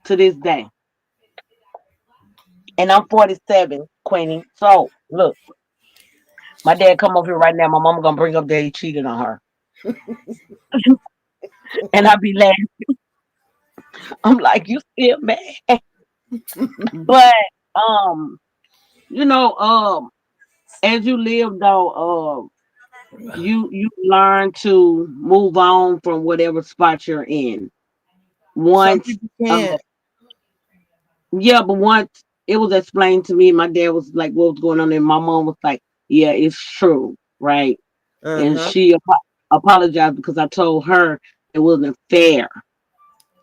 to this day. And I'm 47, Queenie. So look. My dad come over here right now. My mama gonna bring up that he cheated on her, and I be laughing. I'm like, you still mad? But um, you know, as you live though, you learn to move on from whatever spot you're in. Some Once, people uh, can't. yeah, but once it was explained to me, my dad was like, "What was going on?" And my mom was like, "Yeah, it's true, right?" And Uh-huh. she apologized because I told her it wasn't fair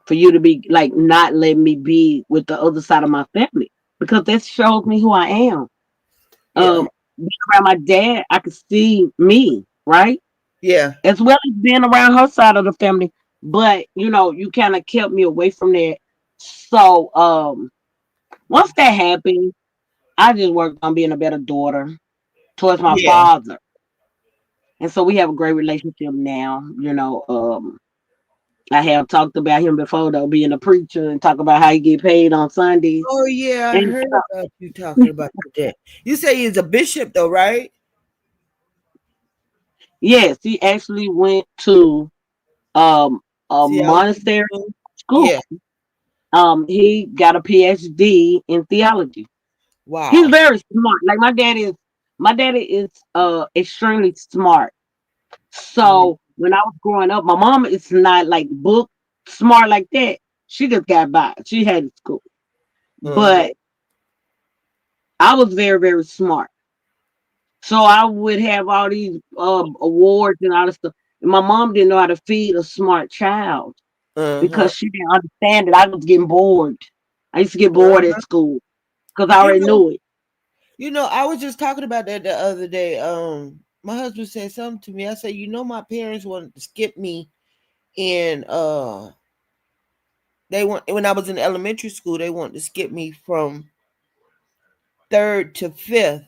for you to be like not letting me be with the other side of my family because that shows me who I am. Yeah. Being around my dad, I could see me, right? Yeah. As well as being around her side of the family. But you kind of kept me away from that. So once that happened, I just worked on being a better daughter towards my Yeah. father. And so we have a great relationship now. I have talked about him before though, being a preacher and talk about how he get paid on Sundays. Oh yeah, I And heard about you talking about that. You say he's a bishop though, right? yes, he actually went to um a Theology monastery school? school. Yeah. He got a PhD in theology. He's Wow. very smart. Like my daddy is extremely smart. Mm, So when I was growing up, my mom is not like book smart like that. She just got by. She had school. uh-huh. But I was very, very smart. So I would have all these awards and all this stuff. And my mom didn't know how to feed a smart child Uh-huh. because she didn't understand it. I was getting bored. I used to get bored at Uh-huh. school because I You already know, knew it. I was just talking about that the other day. My husband said something to me. I said, my parents wanted to skip me in they want when I was in elementary school, they wanted to skip me from third to fifth,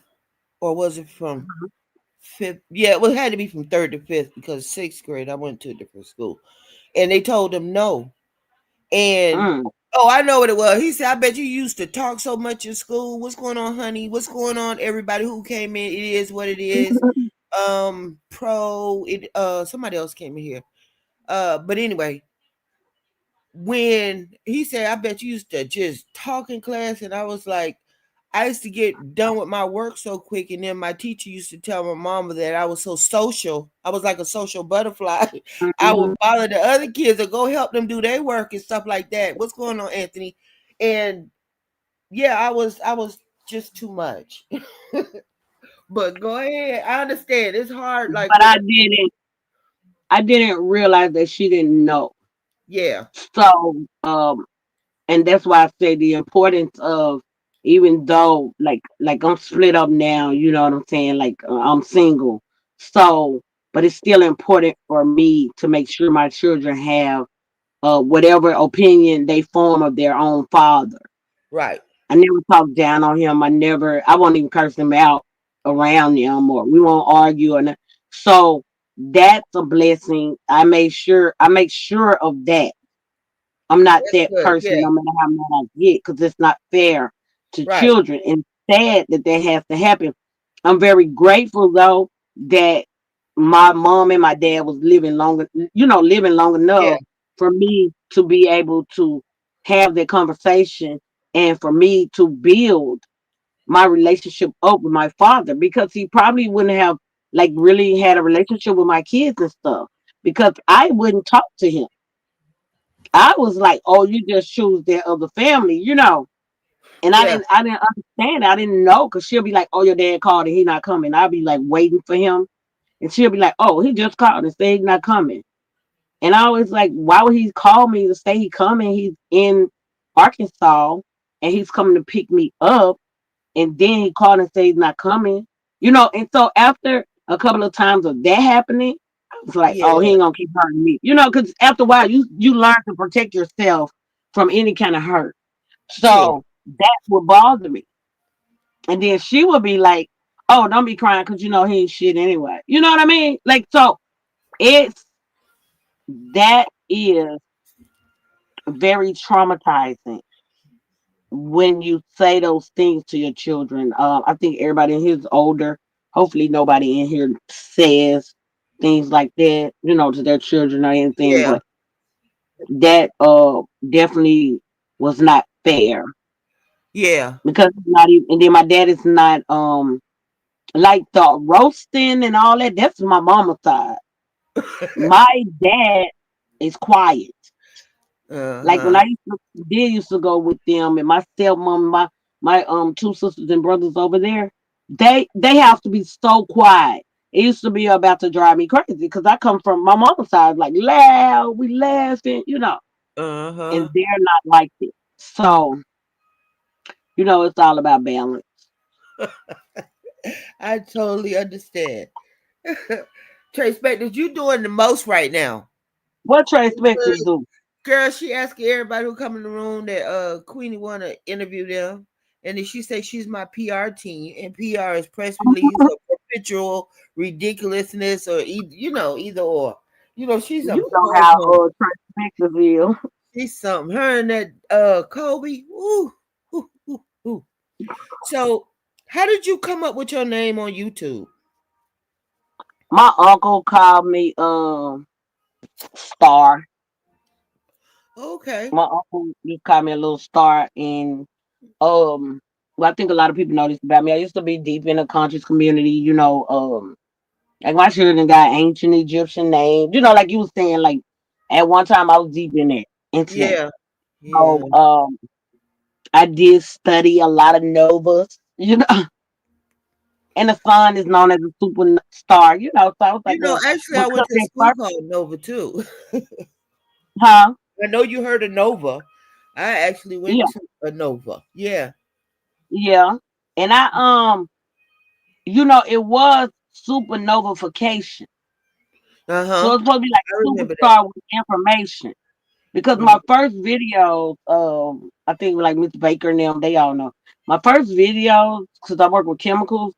or was it from fifth? Yeah, well, it had to be from third to fifth because sixth grade I went to a different school, and they told him no. And Mm. oh, I know what it was. He said, "I bet you used to talk so much in school. What's going on, honey? What's going on? Everybody who came in, it is what it is. Pro, it somebody else came in here. But anyway, when he said, I bet you used to just talk in class, and I was like, I used to get done with my work so quick, and then my teacher used to tell my mama that I was so social. I was like a social butterfly. I would Mhm. bother the other kids or go help them do their work and stuff like that. What's going on, Anthony? And yeah, I was just too much. But go ahead. I understand. It's hard, like But with I didn't realize that she didn't know. yeah, So and that's why I say the importance of, even though like I'm split up now, you know what I'm saying? Like I'm single. So but it's still important for me to make sure my children have whatever opinion they form of their own father. right. I never talk down on him. I won't even curse him out around them, or we won't argue or not. So that's a blessing. I make sure of that. I'm not That's that good. person Yeah, no matter how mad I get, because it's not fair to right. children. And sad that that has to happen. I'm very grateful though that my mom and my dad was living long Yeah, enough for me to be able to have that conversation and for me to build my relationship up with my father, because he probably wouldn't have like really had a relationship with my kids and stuff, because I wouldn't talk to him. I was like, "Oh, you just choose that other family." And I yeah, didn't, I didn't understand. I didn't know, because she'll be like, "Oh, your dad called and he not coming." I'll be like waiting for him, and she'll be like, "Oh, he just called and said he's not coming." And I was like, "Why would he call me to say he coming? He's in Arkansas and he's coming to pick me up." And then he called and said he's not coming. And so after a couple of times of that happening, I was like, "Oh, he yeah, ain't gonna keep hurting me." Because after a while, you learn to protect yourself from any kind of hurt. yeah. So that's what bothered me. And then she would be like, "Oh, don't be crying, because he ain't shit anyway." You know what I mean? Like, so it's that is very traumatizing when you say those things to your children. I think everybody in here is older. hopefully nobody in here says things like that, to their children or anything, Yeah. but that definitely was not fair Yeah. because it's not even, and then my dad is not like the roasting and all that. That's my mama's side. My dad is quiet. Like when Uh-huh. I used to go with them and my stepmom, my two sisters and brothers over there, they have to be so quiet. It used to be about to drive me crazy because I come from my mama's side, like loud, we laughing, and Uh-huh. they're not like it. So, it's all about balance. I totally understand. Trace Spectors, you doing the most right now. What Trey Spectors do? Girl, she asking everybody who come in the room that Queenie wanna interview them. And then she say she's my PR team, and PR is press release or perpetual ridiculousness or either or. She's a You know boss how woman. Trey Spectors feel. She's something. Her and that Kobe. Ooh, ooh, ooh, ooh. So how did you come up with your name on YouTube? My uncle called me Star. Okay. My uncle he called me a little star, and well, I think a lot of people know this about me. I used to be deep in the conscious community, like my children got ancient Egyptian names, like you was saying, like at one time I was deep in it into that. Yeah. Yeah. So I did study a lot of novas, and the sun is known as a superstar, so I was like, well, Actually, I because went to at school first, called Nova too. huh? I know you heard of Nova. I actually went Yeah, to a Nova. Yeah. yeah. And it was supernovification. So Uh-huh. it's supposed to be like I remember that. superstar with information. Because Mm. my first video, I think like Miss Baker and them, they all know. My first video, because I work with chemicals,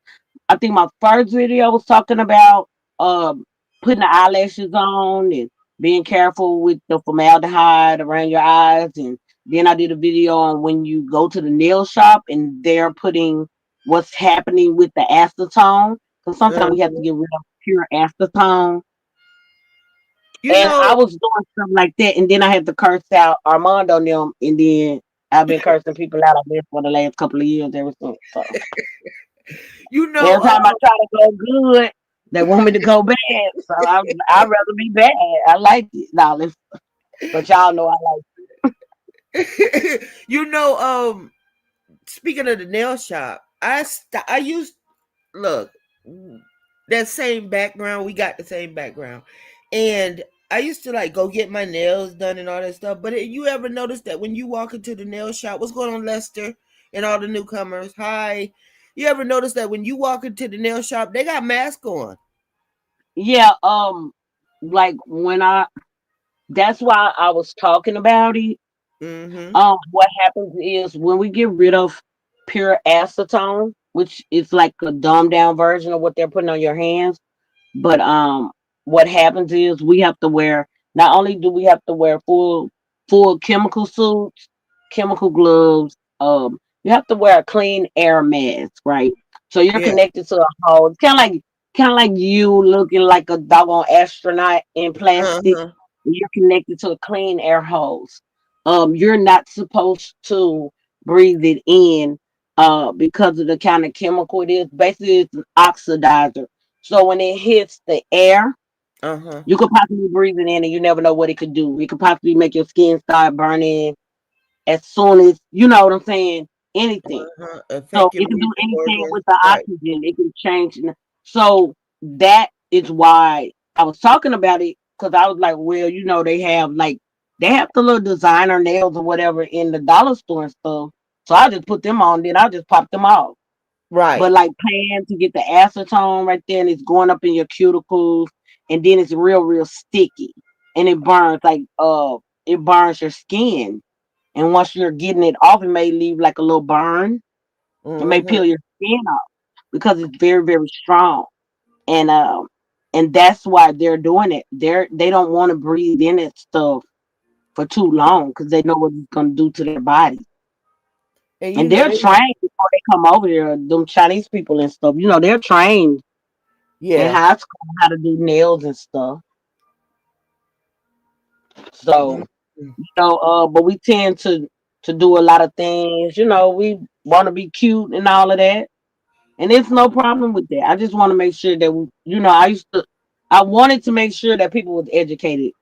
I think my first video was talking about putting the eyelashes on and being careful with the formaldehyde around your eyes. And then I did a video on when you go to the nail shop and they're putting what's happening with the acetone. Because sometimes we have to Uh-huh. get rid of pure acetone. You And I know, was doing something like that, and then I had to curse out Armando and them, and then I've been cursing people out, I guess, for the last couple of years ever since. So you know, every time I try to go good, they want me to go bad. So I'd rather be bad. I like it. Now, but y'all know I like you know, speaking of the nail shop, I used look that same background. We got the same background, and I used to like go get my nails done and all that stuff. But you ever notice that when you walk into the nail shop, what's going on, Lester, and all the newcomers? Hi. You ever notice that when you walk into the nail shop, they got masks on? yeah, like when that's why I was talking about it. Mm-hmm. What happens is when we get rid of pure acetone, which is like a dumbed down version of what they're putting on your hands. But what happens is we have to wear, not only do we have to wear full chemical suits, chemical gloves, you have to wear a clean air mask, right? So you're Yeah. connected to a hose, kind of like you looking like a doggone astronaut in plastic. Uh-huh. You're connected to a clean air hose. You're not supposed to breathe it in because of the kind of chemical it is. Basically, it's an oxidizer. So when it hits the air, Uh-huh. you could possibly breathe it in and you never know what it could do. It could possibly make your skin start burning as soon as, you know what I'm saying, anything. Uh-huh. So Affect your it can do breathing anything organs. with the Right. oxygen. It can change. So that is why I was talking about it because I was like, well, they have the little designer nails or whatever in the dollar store and stuff. So I just put them on, then I just pop them off. But Right. like paying to get the acetone right there, and it's going up in your cuticles, and then it's real, real sticky, and it burns your skin. And once you're getting it off, it may leave like a little burn. It may Mm-hmm. peel your skin off because it's very, very strong. And that's why they're doing it. They don't want to breathe in that stuff for too long because they know what it's gonna do to their body. And And they're trained before they come over here. Them Chinese people and stuff, they're trained. in Yeah. high school how to do nails and stuff. So, Mhm. but we tend to do a lot of things. We want to be cute and all of that, and it's no problem with that. I just want to make sure that I wanted to make sure that people was educated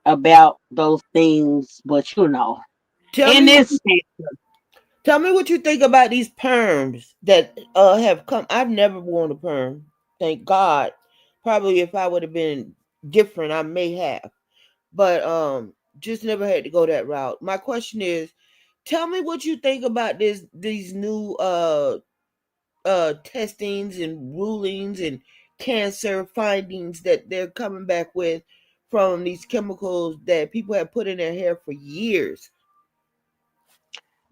about those things, but Tell in me what this Tell me what you think about these perms that have come. I've never worn a perm. Thank God. Probably if I would have been different, I may have. But just never had to go that route. My question is, tell me what you think about these new testings and rulings and cancer findings that they're coming back with from these chemicals that people have put in their hair for years.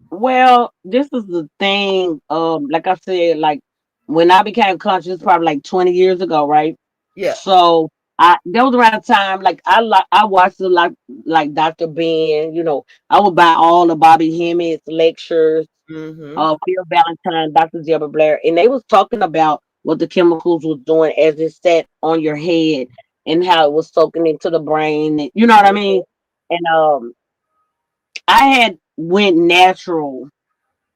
Well, this is the thing. Like I said, like when I became conscious, probably like 20 years ago, right? Yeah. So there was around the time like I watched a lot like Dr. Ben. I would buy all the Bobby Hemmitt's lectures, Mm-hmm. Phil Valentine, Dr. Zebra Blair, and they was talking about what the chemicals was doing as it sat on your head and how it was soaking into the brain. And, you know what I mean? And I had went natural.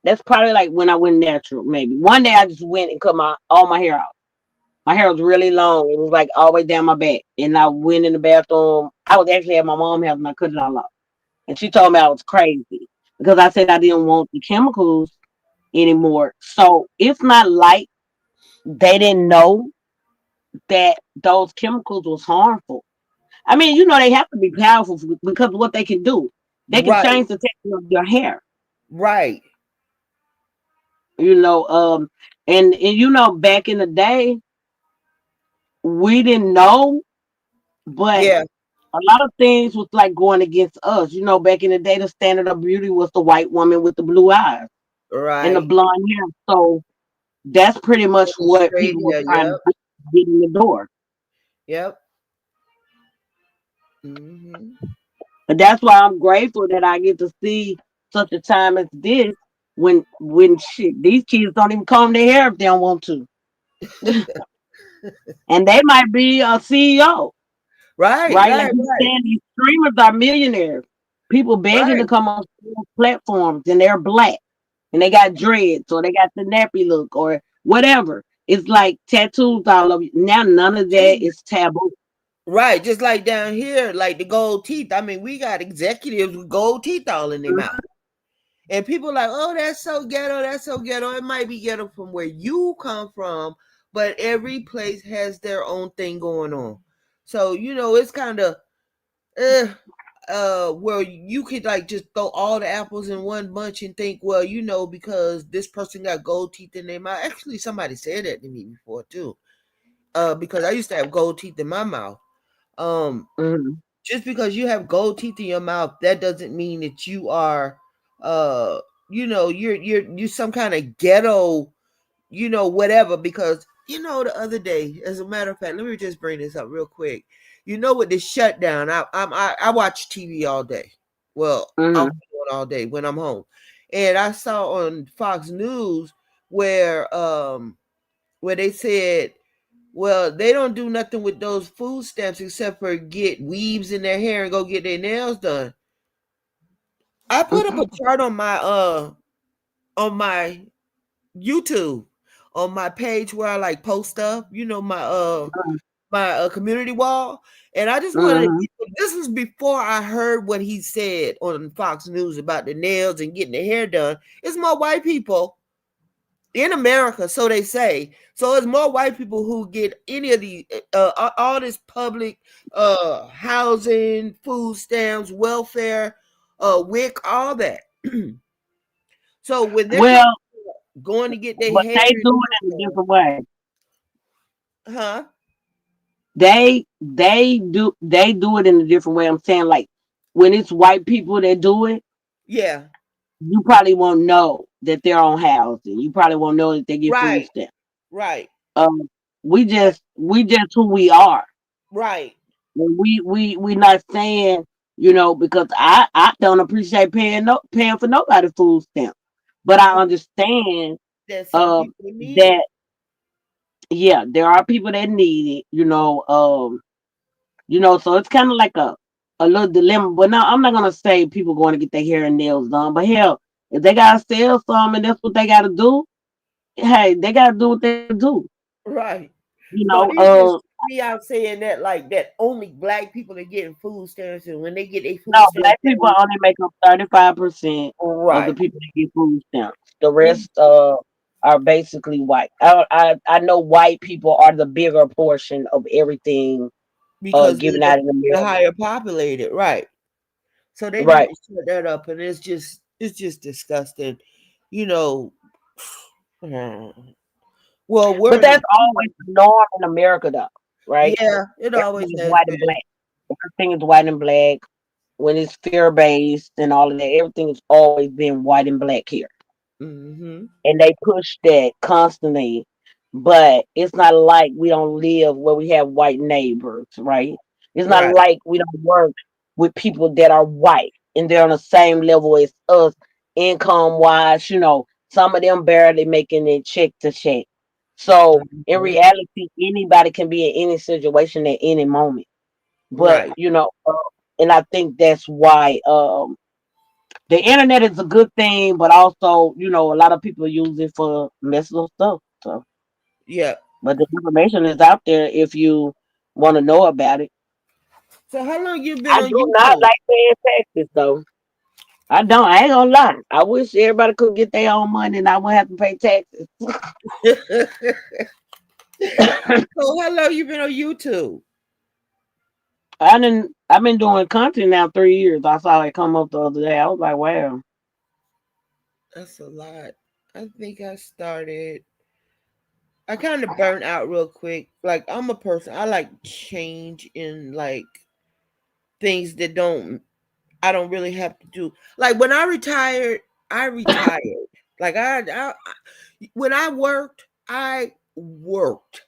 That's probably like when I went natural. Maybe one day I just went and cut all my hair out. My hair was really long. It was like all the way down my back. And I went in the bathroom. I was actually at my mom's house and I cut it all off. And she told me I was crazy because I said I didn't want the chemicals anymore. So it's not like they didn't know that those chemicals was harmful. I mean, they have to be powerful because of what they can do. They can Right. change the texture of your hair. Right. You know, um, and back in the day, we didn't know, but Yeah. a lot of things was like going against us. Back in the day, the standard of beauty was the white woman with the blue eyes and the Right. blonde hair. So that's pretty much With the what straight people were hair. trying to Yep. do to get in the door. Yep. Mm-hmm. But that's why I'm grateful that I get to see such a time as this when shit these kids don't even comb their hair if they don't want to. And they might be a CEO, Right. right? Like Right. you Right. saying, these streamers are millionaires. People begging to Right. come on platforms and they're black and they got dreads or they got the nappy look or whatever. It's like tattoos all over. Now none of that is taboo. Right. Just like down here, like the gold teeth. I mean, we got executives with gold teeth all in their mouth. And people are like, oh, that's so ghetto. That's so ghetto. It might be ghetto from where you come from, but every place has their own thing going on. So, it's kind of uh, where you could like just throw all the apples in one bunch and think, well, because this person got gold teeth in their mouth. Actually, somebody said that to me before too. Because I used to have gold teeth in my mouth. Um, Mm-hmm. just because you have gold teeth in your mouth, that doesn't mean that you are, uh, you're some kind of ghetto, whatever. Because the other day, as a matter of fact, let me just bring this up real quick. With this shutdown, I watch TV all day. Well, I'll Mm-hmm. be on all day when I'm home, and I saw on Fox News where where they said, well, they don't do nothing with those food stamps except for get weaves in their hair and go get their nails done. I put up a chart on my YouTube, on my page where I like post stuff, my community wall. And I just wanted to Mm-hmm. this was before I heard what he said on Fox News about the nails and getting the hair done. It's more white people in America, so they say. So it's more white people who get any of the all this public housing, food stamps, welfare, WIC, all that. So when they're Well, talking going to get their but hair they and do nails it in a done, different way. huh? They do it in a different way. I'm saying like when it's white people that do it, Yeah, you probably won't know that they're on housing. You probably won't know that they get food right, stamps. right, Um, we that, just we just who we are. right. And we not saying because I don't appreciate paying for nobody food stamp, but I But understand that some um people need it. that Yeah, there are people that need it, so it's kind of like a little dilemma. But now I'm not gonna say people going to get their hair and nails done. But hell, if they gotta sell some and that's what they gotta do, hey, they gotta do what they gotta do. Right. You But know, it just me out saying that like that only black people are getting food stamps, and when they get their no, food stamps, black people only make up 35% of the right. people that get food stamps. The Ex- rest are basically white. I know white people are the bigger portion of everything because given they're out in the America. higher populated, right? So they need Right. to shut that up, and it's just disgusting, you know. Well, we're But in a that's always the norm in America though, right? yeah, it always Everything is has white and been. black. Everything is white and black. When it's fear based and all of that, everything has always been white and black here. Hmm. And they push that constantly. But it's not like we don't live where we have white neighbors, right? It's not Right, like we don't work with people that are white and they're on the same level as us, income wise. Some of them barely making it check to check. So in mhm, reality, anybody can be in any situation at any moment. But right. and I think that's why the internet is a good thing, but also, a lot of people use it for messing up stuff. So, Yeah. but the information is out there if you want to know about it. So how long you been I on do not YouTube? like paying taxes though. I don't. I ain't gonna lie. I wish everybody could get their own money and I wouldn't have to pay taxes. So how long you been on YouTube? I've been doing content now 3 years. I saw it come up the other day. I was like, wow. That's a lot. I think I started. I kind of burnt out real quick. Like I'm a person. I like change in like things that I don't really have to do. Like when I retired, I retired. Like when I worked, I worked.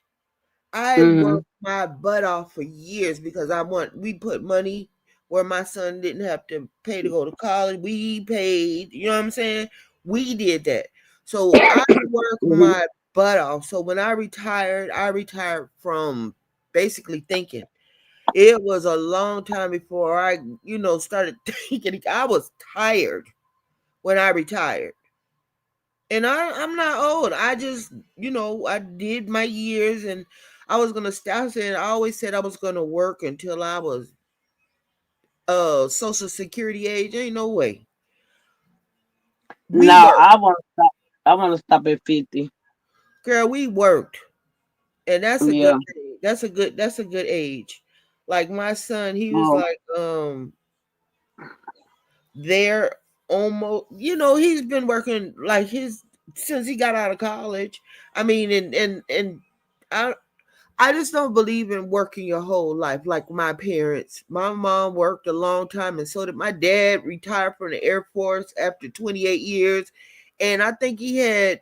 I Hmm. worked my butt off for years because we put money where my son didn't have to pay to go to college. We paid, you know what I'm saying? We did that. So I worked Hmm. my butt off. So when I retired from basically thinking. It was a long time before I started thinking. I was tired when I retired. And I'm not old. I did my years and I was gonna stop saying I always said I was gonna work until I was social security age. Ain't no way. We Now worked. I want to stop. I want to stop at 50. Girl, we worked. And that's a good Yeah. thing. That's a good age. Like my son, he was Um, like there almost he's been working like his since he got out of college. I mean, and I I just don't believe in working your whole life like my parents. My mom worked a long time, and so did my dad. Retired from the Air Force after 28 years, and I think he had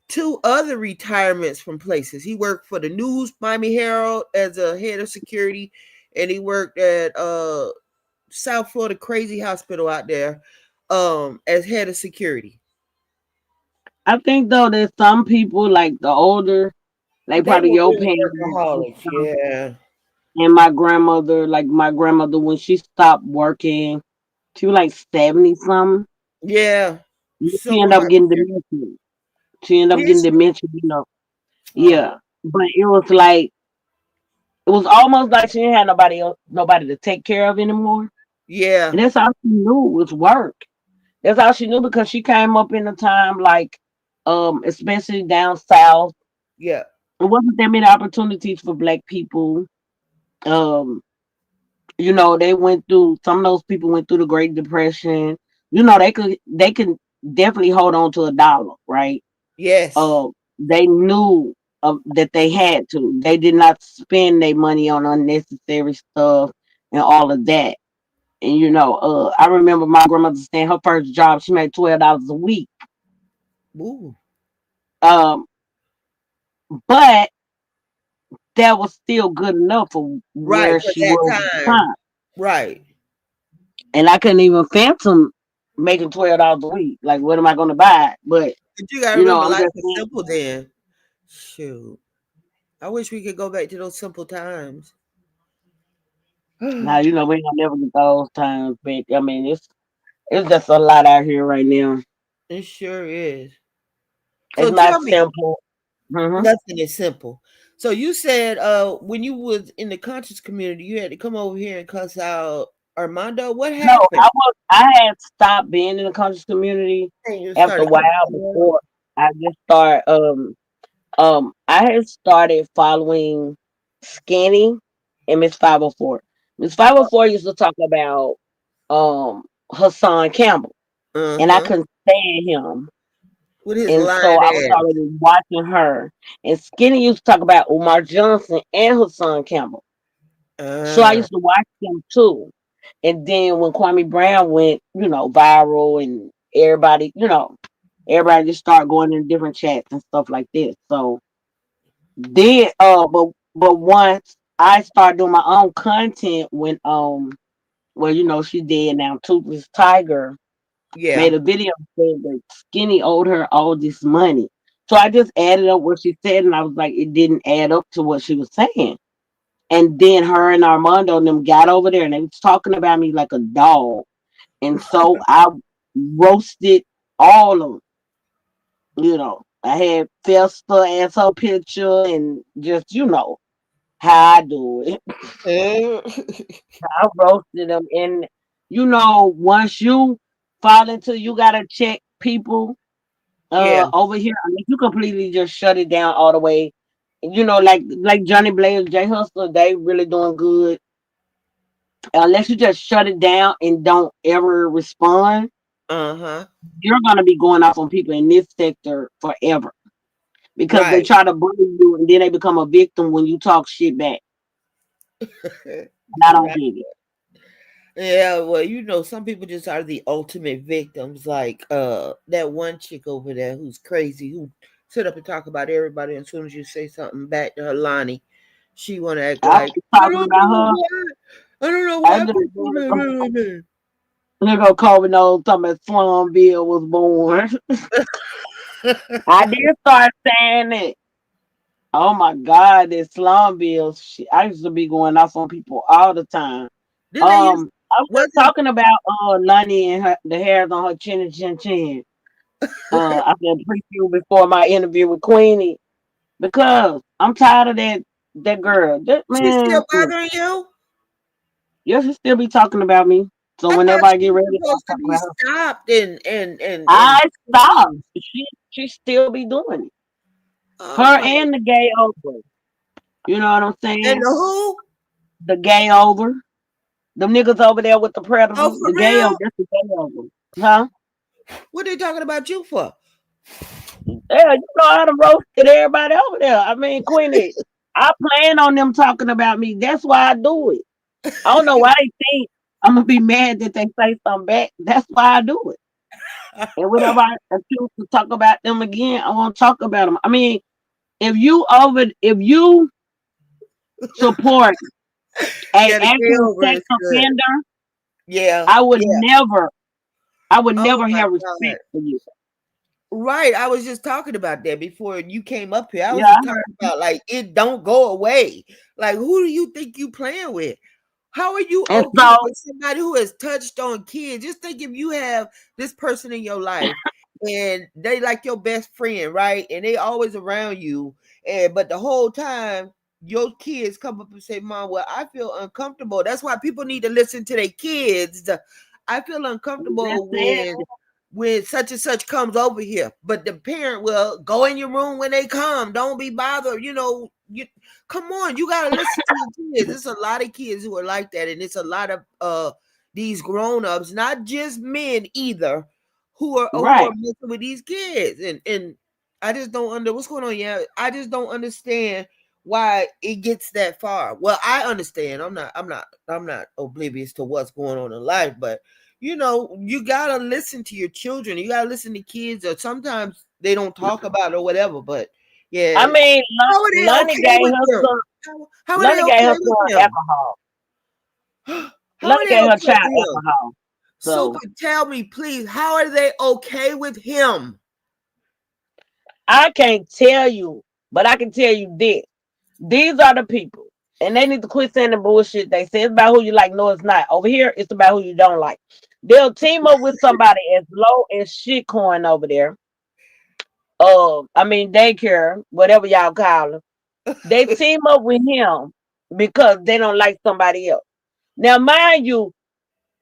two other retirements from places. He worked for the News Miami Herald as a head of security, and he worked at South Florida Crazy Hospital out there as head of security. I think though that some people like the older, like They probably were your really parents and workaholics. stuff, Yeah. and my grandmother when she stopped working, she was like 70 something. Yeah. She So were ended my up getting parents. dementia. She ended up Did getting she? dementia. Oh, Yeah. But it was almost like she didn't have nobody to take care of anymore. yeah. And that's all she knew was work. That's all she knew because she came up in a time like especially down south. Yeah. There wasn't that many opportunities for black people. Um, they went through some of those people went through the Great Depression. They can definitely hold on to a dollar, right? Yes. They knew that they had to. They did not spend their money on unnecessary stuff and all of that. And I remember my grandmother saying her first job, she made $12 a week. Ooh. Um, but that was still good enough for Right where for she that was at the time. time. Right. And I couldn't even phantom making $12 a week. Like, what am I going to buy? But But you gotta remember I'm life just was saying. simple then. Shoot. I wish we could go back to those simple times. Now It you know we ain't gonna never get those times back. I mean, it's just a lot out here right now. sure is. It's So not tell me, simple. Hmm. nothing is simple. So you said when you was in the conscious community, you had to come over here and cuss out Armando. What No, happened? I had stopped being in the conscious community And you after started a while cussing before I just started I had started following Skinny and Miss 504. Miss 504 used to talk about Hassan Campbell, and I uh-huh. couldn't stand him. With his And so lying I was ass. already watching her. And Skinny used to talk about Umar Johnson and Hassan Campbell. So I Uh, used to watch them too. And then when Kwame Brown went, viral and everybody just started going in different chats and stuff like this. So then but once I started doing my own content when well, she dead now, Toothless Tiger yeah. made a video saying that Skinny owed her all this money. So I just added up what she said, and I was like, it didn't add up to what she was saying. And then her and Armando and them got over there, and they was talking about me like a dog. And so I roasted all of them. I had Festa as her picture, and just how I do it. Uh, I roasted them, and once you fall into, you gotta check people yeah. over here. I mean, you completely just shut it down all the way. Like Johnny Blaze, Jay Hustler, they really doing good. Unless you just shut it down and don't ever respond, Uh-huh. you're gonna be going off on people in this sector forever because they Right. try to bully you and then they become a victim when you talk shit back. And I don't Right. get it. Yeah, well, some people just are the ultimate victims. Like that one chick over there who's crazy, who sit up and talk about everybody, and as soon as you say something back to her, Lonnie, she wanna act I like keep I talking don't about know her. why. I don't know I why just people blah, blah, they go Kobe knows talking about Slumville was born. I blah. did start saying it. Oh my God, this Slumville shit. I used to be going off on people all the time. Didn't they use I was just wasn't talking about Lonnie and the hairs on her chin and chin chin. I said preview before my interview with Kweeny because I'm tired of that girl. That she still man, bothering you? you should still be talking about me. So I whenever thought I she get was ready, I'll supposed to talk be about her. stopped and I stopped. please. She still be doing it. Oh Her my, and the gay over. You know what I'm and saying? the who? The gay over. Them niggas over there with the Oh, predator. for The gay over. real? That's the gay over. Huh? What they talking about you for? Yeah, I done roasted everybody over there. I mean, Queenie, I plan on them talking about me. That's why I do it. I don't know why they think I'm gonna be mad that they say something back. That's why I do it. And whenever I choose to talk about them again, I won't talk about them. I mean, if you support a Yeah, the gay actual over sex is good. offender, Yeah, I would yeah. never, I would Oh never my have god. respect for you. Right. I was just talking about that before you came up here. I was Yeah, just talking about like it don't go away. Like who do you think you playing with? How are you and okay so with somebody who has touched on kids? Just think if you have this person in your life and they like your best friend, right? And they always around you, and but the whole time your kids come up and say, "Mom, well, I feel uncomfortable." That's why people need to listen to their kids. I feel that's uncomfortable it. when such and such comes over here. But the parent will go in your room when they come. Don't be bothered. You come on, you gotta listen to your kids. There's a lot of kids who are like that, and it's a lot of these grown-ups, not just men either, who are Right. messing with these kids. And I just don't what's going on. Yeah, I just don't understand why it gets that far. Well, I understand. I'm not oblivious to what's going on in life, but you gotta listen to your children. You gotta listen to kids, or sometimes they don't talk about it or whatever. But I yeah, mean, how are they Lonnie okay gave with her them? son. How are they Lonnie gave okay her with son him? alcohol. How are Lonnie they gave her okay child with him? alcohol. Super, So tell me, please, how are they okay with him? I can't tell you, but I can tell you this. These are the people. And they need to quit saying the bullshit. They say it's about who you like. No, it's not. Over here, it's about who you don't like. They'll team up with somebody as low as shitcoin over there. I mean daycare, whatever y'all call them. They team up with him because they don't like somebody else. Now, mind you,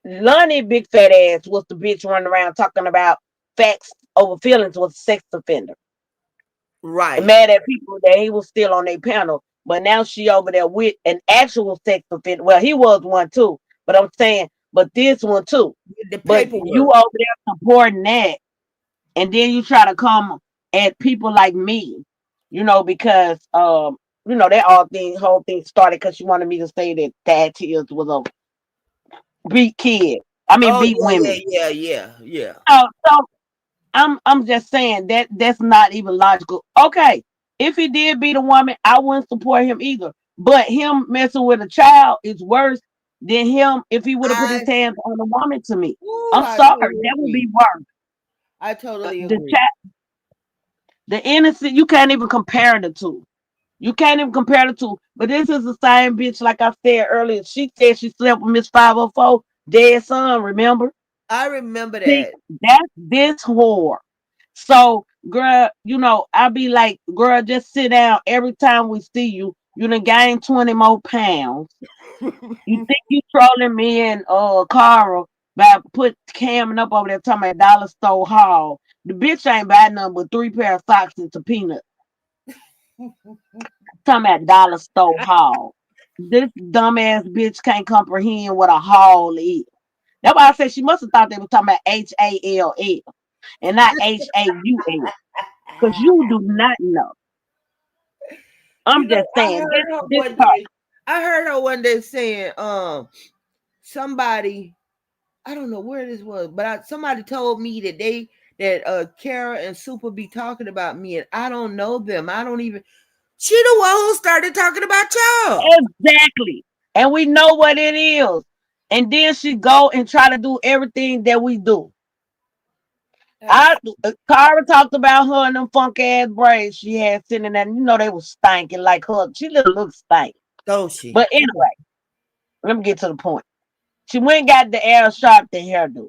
Lonnie big fat ass was the bitch running around talking about facts over feelings was a sex offender. And Right. mad at people that he was still on their panel. But now she over there with an actual sex offender. Well, he was one too. But I'm saying, but this one too. The But you paperwork. over there supporting that. And then you try to come at people like me, because that whole thing started because she wanted me to say that Thad Tears was a beat kid. I mean Oh beat yeah, yeah, women. yeah, yeah, yeah. So I'm just saying that's not even logical. Okay, if he did beat a woman, I wouldn't support him either. But him messing with a child is worse than him if he would have put his I hands on a woman to me. ooh, I'm I sorry, totally that would agree. be worse. I totally The agree. child, the innocent, you can't even compare the two. You can't even compare the two. But this is the same bitch, like I said earlier. She said she slept with Miss 504, dead son, remember? I remember See, that. that's this whore. So, girl, I be like, girl, just sit down. Every time we see you, you done gained 20 more pounds. You think you trolling me and Cara by put camming up over there talking about dollar store haul. The bitch ain't buy nothing but 3 pair of socks and some peanuts. Talking about dollar store haul. This dumbass bitch can't comprehend what a haul is. That's why I said she must have thought they were talking about HALL and not HAUL. Because you do not know. You I'm know, just I saying heard her this one part. day. I heard her one day saying, somebody, I don't know where this was, but somebody told me that Kara and Super be talking about me, and I don't know them. I don't even. She the one who started talking about y'all. Exactly. And we know what it is. And then she go and try to do everything that we do. That's Cara talked about her and them funk ass braids she had sitting there. They was stinking like her. She look stank. don't she? But anyway, let me get to the point. She went and got the Al Sharpton hairdo.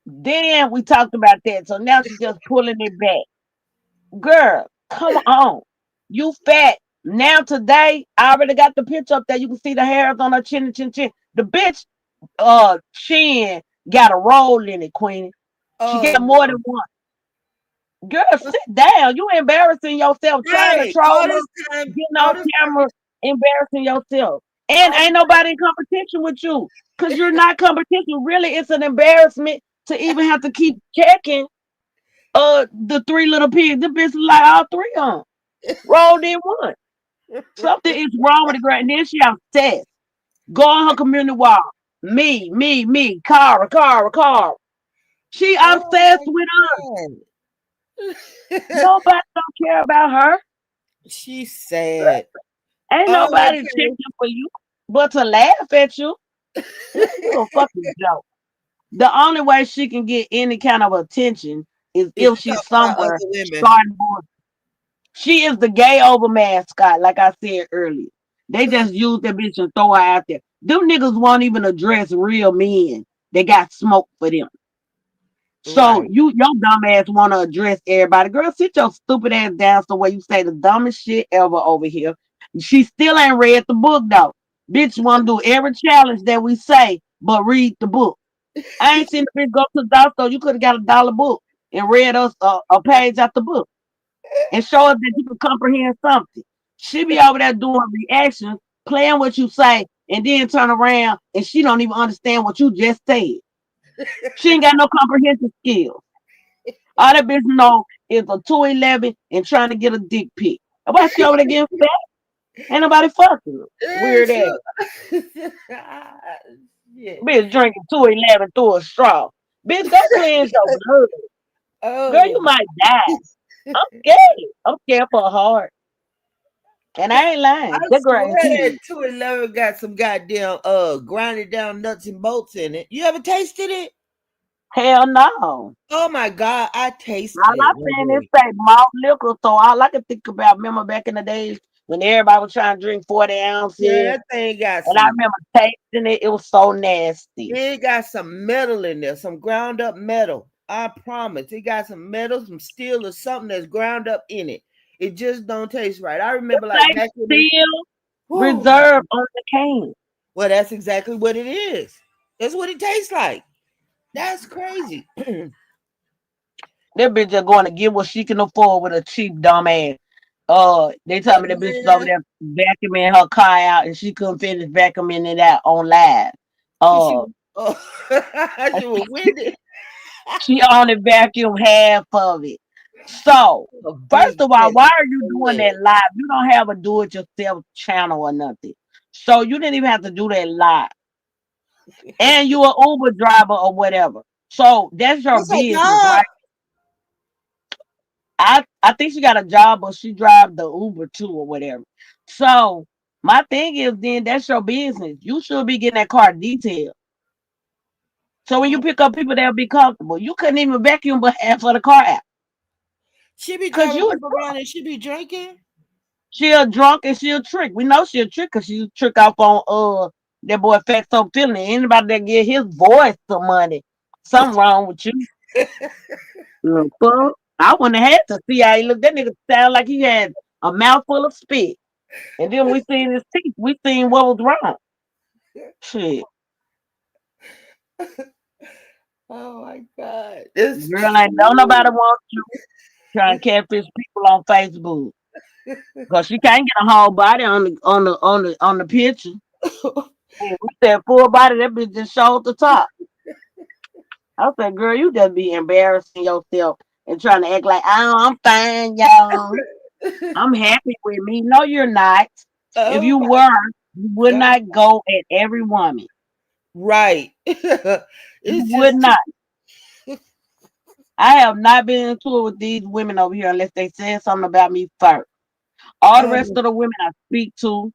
Then we talked about that. So now she just pulling it back. Girl, come on. You fat. Now today, I already got the picture up there. You can see the hairs on her chin and chin chin. The bitch chin got a roll in it, Queenie. She Oh got more than no! one. Girl, sit down. You embarrassing yourself trying to Right, troll all her, this time, getting all on this time, camera, embarrassing yourself. And all ain't this nobody in competition with you. Because you're not competition. Really, it's an embarrassment to even have to keep checking the three little pigs. The bitch like all three of them. Rolled in one. Something is wrong with the girl. And then she obsessed. Go on her community wall. Me, Cara. She oh obsessed my with us. god! Nobody don't care about her. She's sad. Ain't Oh, nobody okay. checking for you but to laugh at you. You a fucking joke. The only way she can get any kind of attention is If if you talk she's about other somewhere women, starting. She is the gay over mascot, like I said earlier. They just use that bitch and throw her out there. Them niggas won't even address real men. They got smoke for them. So right? your dumb ass want to address everybody. Girl, sit your stupid ass down somewhere you say the dumbest shit ever over here. She still ain't read the book though. Bitch want to do every challenge that we say, but read the book. I ain't seen the bitch go to the doctor. You could have got $1 book and read us a page out the book and show us that you can comprehend something. She be over there doing reactions, playing what you say, and then turn around and she don't even understand what you just said. She ain't got no comprehensive skills. All that bitch know is a 211 and trying to get a dick pic. Why she over there getting fat? Ain't nobody fucking her. Weird ass. So, yeah. Bitch drinking 211 through a straw. Bitch, go cleanse your blood. Girl, Oh, you might die. I'm scared. I'm scared for a heart. And I ain't I lying. That girl swear ain't that serious. 211 got some goddamn grinded down nuts and bolts in it. You ever tasted it? Hell no. Oh my god, I All tasted I it one saying is day. say malt liquor, so all I can think about, remember back in the days when everybody was trying to drink 40 Yeah, ounces. that thing got And I some. remember tasting it. It was so nasty. It got some metal in there, some ground up metal. I promise. It got some metal, some steel, or something that's ground up in it. It just don't taste right. I It remember like say back in the. still Whew, reserved on the can. well, that's exactly what it is. That's what it tastes like. That's crazy. That bitch just going to get what she can afford with a cheap dumb ass. They told me that bitch was over Man, there vacuuming her car out and she couldn't finish vacuuming it out on live. she, Uh, oh, she was windy. she only vacuumed half of it. So, A first big of all, chest. why are you doing Leg. that live? You don't have a do it yourself channel or nothing. So, you didn't even have to do that live. And you an Uber driver or whatever. So, that's your That's her business, job. right? I think she got a job, but she drive the Uber too or whatever. So my thing is, then that's your business. You should be getting that car detailed. So when you pick up people, they'll be comfortable. You couldn't even vacuum but half of the car out She be because driving you people around and she be drinking. she'll drunk and she'll trick. We know she'll trick because she'll trick off on that boy Fat So Feeling. Anybody that get his voice some money, something wrong with you. Fuck. I wouldn't have had to see how he looked. That nigga sound like he had a mouthful of spit. And then we seen his teeth. We seen what was wrong. Shit. Oh my God. This Girl, ain't no nobody want you trying to catfish people on Facebook. Cause she can't get a whole body on the picture. And we said full body, that bitch just showed the top. I said, girl, you just be embarrassing yourself and trying to act like, oh, I'm fine, y'all. I'm happy with me. No, you're not. If oh you my were, you would God. not go at every woman. Right. You It's would just too not. I have not been into it with these women over here unless they said something about me first. All the rest um, of the women I speak to,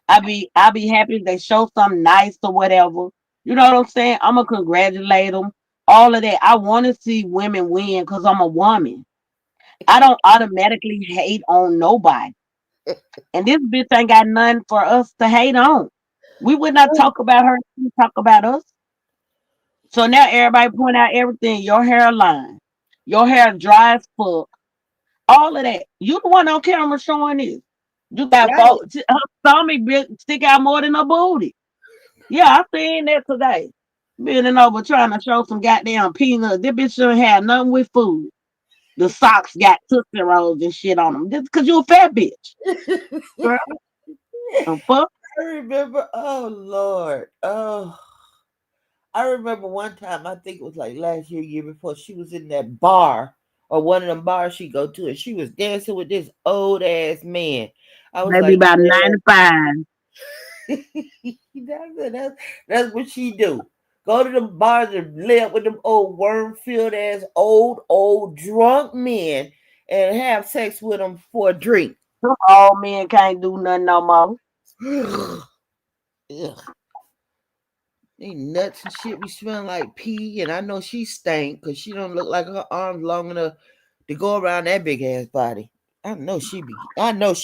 I be happy if they show something nice or whatever. You know what I'm saying? I'm gonna congratulate them. All of that. I want to see women win because I'm a woman. I don't automatically hate on nobody. And this bitch ain't got nothing for us to hate on. We would not talk about her. She talk about us. So now everybody point out everything. Your hairline, your hair dry as fuck. All of that. You the one on camera showing this. You got right. her stomach stick out more than her booty. Yeah, I seen that today. Bending over trying to show some goddamn peanuts. This bitch shouldn't have nothing with food. The socks got Tootsie Rolls and shit on them. Just because you a fat bitch. Girl, the fuck? I remember, oh Lord. Oh, I remember one time, I think it was like last year, year before, she was in that bar or one of them bars she go to, and she was dancing with this old ass man. I was Maybe like, about man, 95. that's what she do. Go to the bars and lay up with them old worm filled ass old drunk men and have sex with them for a drink. Them old men can't do nothing no more. Ugh. They nuts and shit be smelling like pee, and I know she stank because she don't look like her arms long enough to go around that big ass body. I know she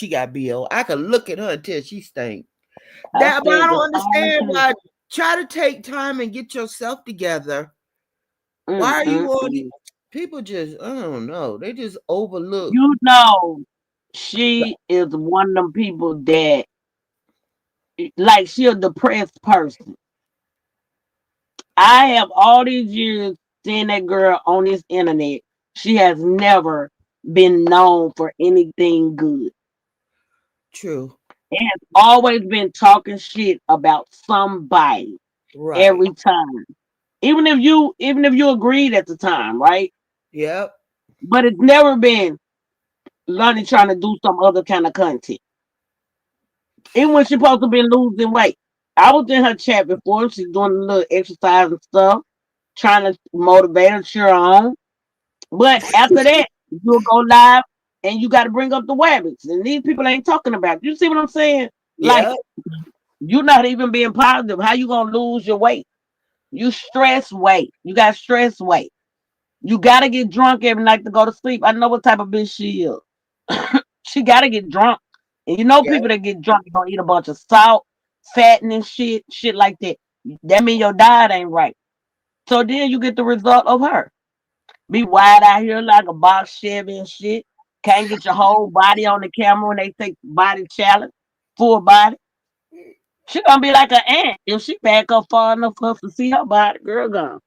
got BO. I could look at her and tell she stank. I That, but I said the don't same understand thing. why. Try to take time and get yourself together. Why are you all these Mm. people just, I don't know. They just overlook. You know, she is one of them people that, like, she a depressed person. I have all these years seeing that girl on this internet. She has never been known for anything good. True. It has always been talking shit about somebody Right. every time. Even if you agreed at the time, right? Yep. But it's never been Lonnie trying to do some other kind of content. Even when she supposed to be losing weight. I was in her chat before. She's doing a little exercise and stuff, trying to motivate her, cheer her on. But after that, you'll go live and you got to bring up the rabbits. And these people ain't talking about it. You see what I'm saying? Like, Yep. you're not even being positive. How you going to lose your weight? You stress weight. You got stress weight. You got to get drunk every night to go to sleep. I know what type of bitch she is. She got to get drunk And you know Yeah. people that get drunk don't eat a bunch of salt, fattening shit like that. That mean your diet ain't right. So then you get the result of her. Be wide out here like a box Chevy and shit. Can't get your whole body on the camera when they take body challenge, full body. She gonna be like an ant if she back up far enough for us to see her body. Girl gone.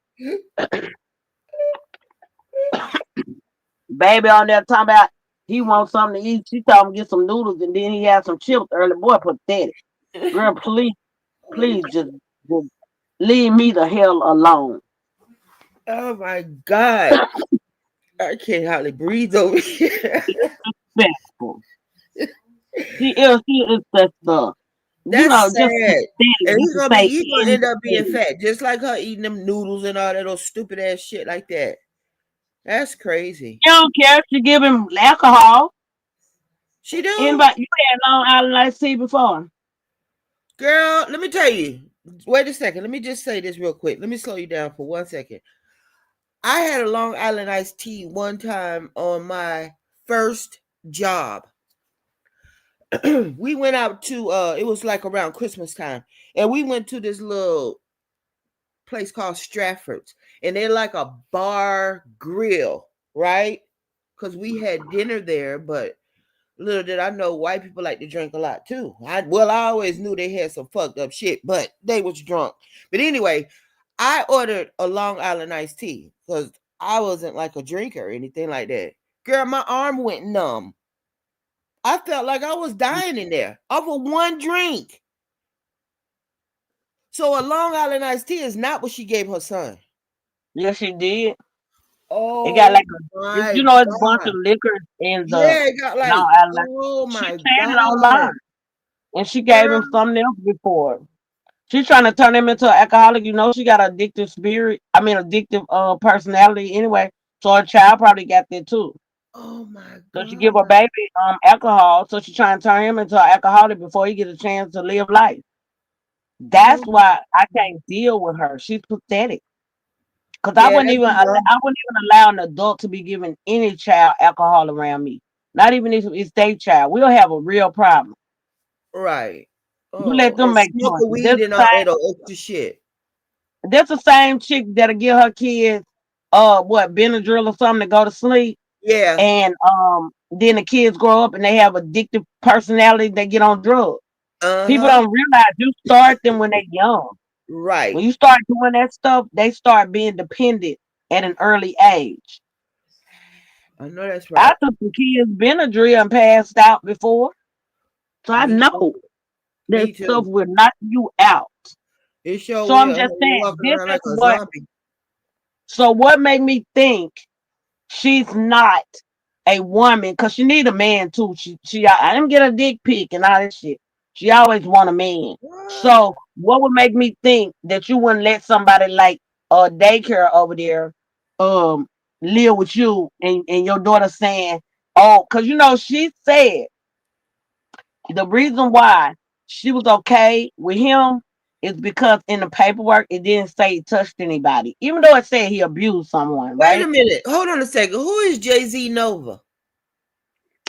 Baby on there talking about he wants something to eat. She told him to get some noodles and then he had some chips early. Boy, pathetic. Girl, please just leave me the hell alone. Oh my God. I can't hardly breathe over here. Disrespectful. She is that stuff. You That's know, just sad. pathetic And just to say he's gonna end up being anything. fat, just like her eating them noodles and all that old stupid ass shit like that. That's crazy. You don't care if you give him alcohol. She do? Anybody you had Long Island iced tea before? Girl, let me tell you. Wait a second. Let me just say this real quick. Let me slow you down for 1 second. I had a Long Island iced tea one time on my first job. We went out to it was like around Christmas time. And we went to this little place called Stratford's. And they're like a bar grill, right? Because we had dinner there, but little did I know white people like to drink a lot too. I always knew they had some fucked up shit, but they was drunk. But anyway, I ordered a Long Island iced tea because I wasn't like a drinker or anything like that. Girl, my arm went numb. I felt like I was dying in there over one drink. So a Long Island iced tea is not what she gave her son. Yes, she did. It got Oh like my it's a bunch of God. liquor in the Yeah, it got Long like, Island. oh She my said it God. online, and she gave him Girl. something else before. She's trying to turn him into an alcoholic. You know, she got addictive spirit. I mean, addictive personality anyway. So her child probably got that too. Oh my So she God. give her baby alcohol. So she trying to turn him into an alcoholic before he get a chance to live life. That's Oh, why I can't deal with her. She's pathetic. Cause yeah, that's dumb. I wouldn't even allow an adult to be giving any child alcohol around me. Not even if it's their child. We'll have a real problem. Right. You let Oh, them and make smoking choices. weed and all that old extra shit. That's the same chick that'll give her kids what Benadryl or something to go to sleep. Yeah. And then the kids grow up and they have addictive personality, they get on drugs. People Uh-huh. don't realize you start them when they're young. When Right. you start doing that stuff, they start being dependent at an early age. I know that's I right. took some kids Benadryl and passed out before. So I Me too. know that Me stuff too. will knock you out. It sure So I'm will. just You're saying, walking around like a zombie. what made me think she's not a woman because she need a man too. I didn't get a dick pic and all that shit. She always want a man. What? So what would make me think that you wouldn't let somebody like daycare over there um live with you and your daughter saying, oh, because you know she said the reason why she was okay with him is because in the paperwork it didn't say he touched anybody, even though it said he abused someone, Wait a right? minute. Hold on a second. Who is Jay-Z Nova?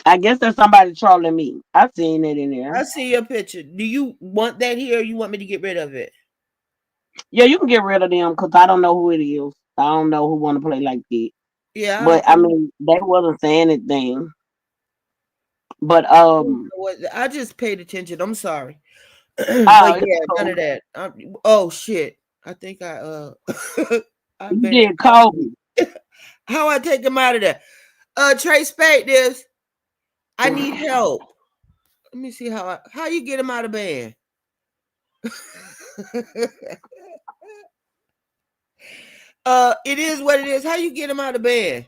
I guess there's somebody trolling me. I seen it in there. I see your picture. Do you want that here or you want me to get rid of it? Yeah, you can get rid of them because I don't know who it is. I don't know who want to play like that. Yeah, But I mean, they wasn't saying anything. But I just paid attention. I'm sorry. oh, But it's yeah, none cool. of that. Oh shit. I think I I You better did call Kobe. you. How I take him out of there? Trey Spade this. I need help. Let me see how you get him out of band. It is what it is. How you get him out of band?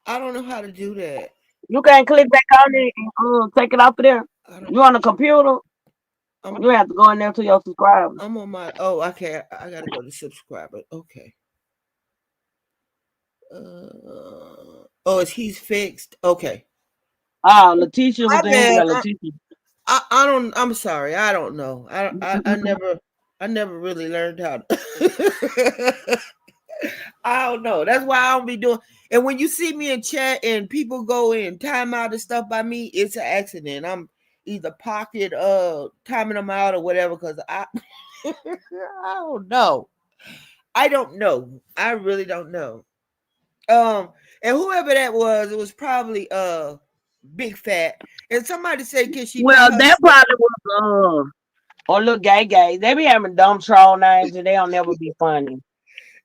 I don't know how to do that. You can't click back on it and take it off of there. I don't You on the computer? I'm You have to go in there to your subscribers. I'm on my okay. I gotta go to subscriber. Okay. Oh, is he's fixed? Okay. Oh, Letitia My was in bad. here. Letitia. I don't. I'm sorry. I don't know. I never really learned how to. I don't know. That's why I don't be doing. And when you see me in chat and people go in time out and stuff by me, it's an accident. I'm either pocket timing them out or whatever because I I don't know. I don't know. I really don't know. And whoever that was, it was probably big fat. And somebody said, can she tie Well, her that shoe? probably was or little gay. They be having dumb troll names and they'll never be funny.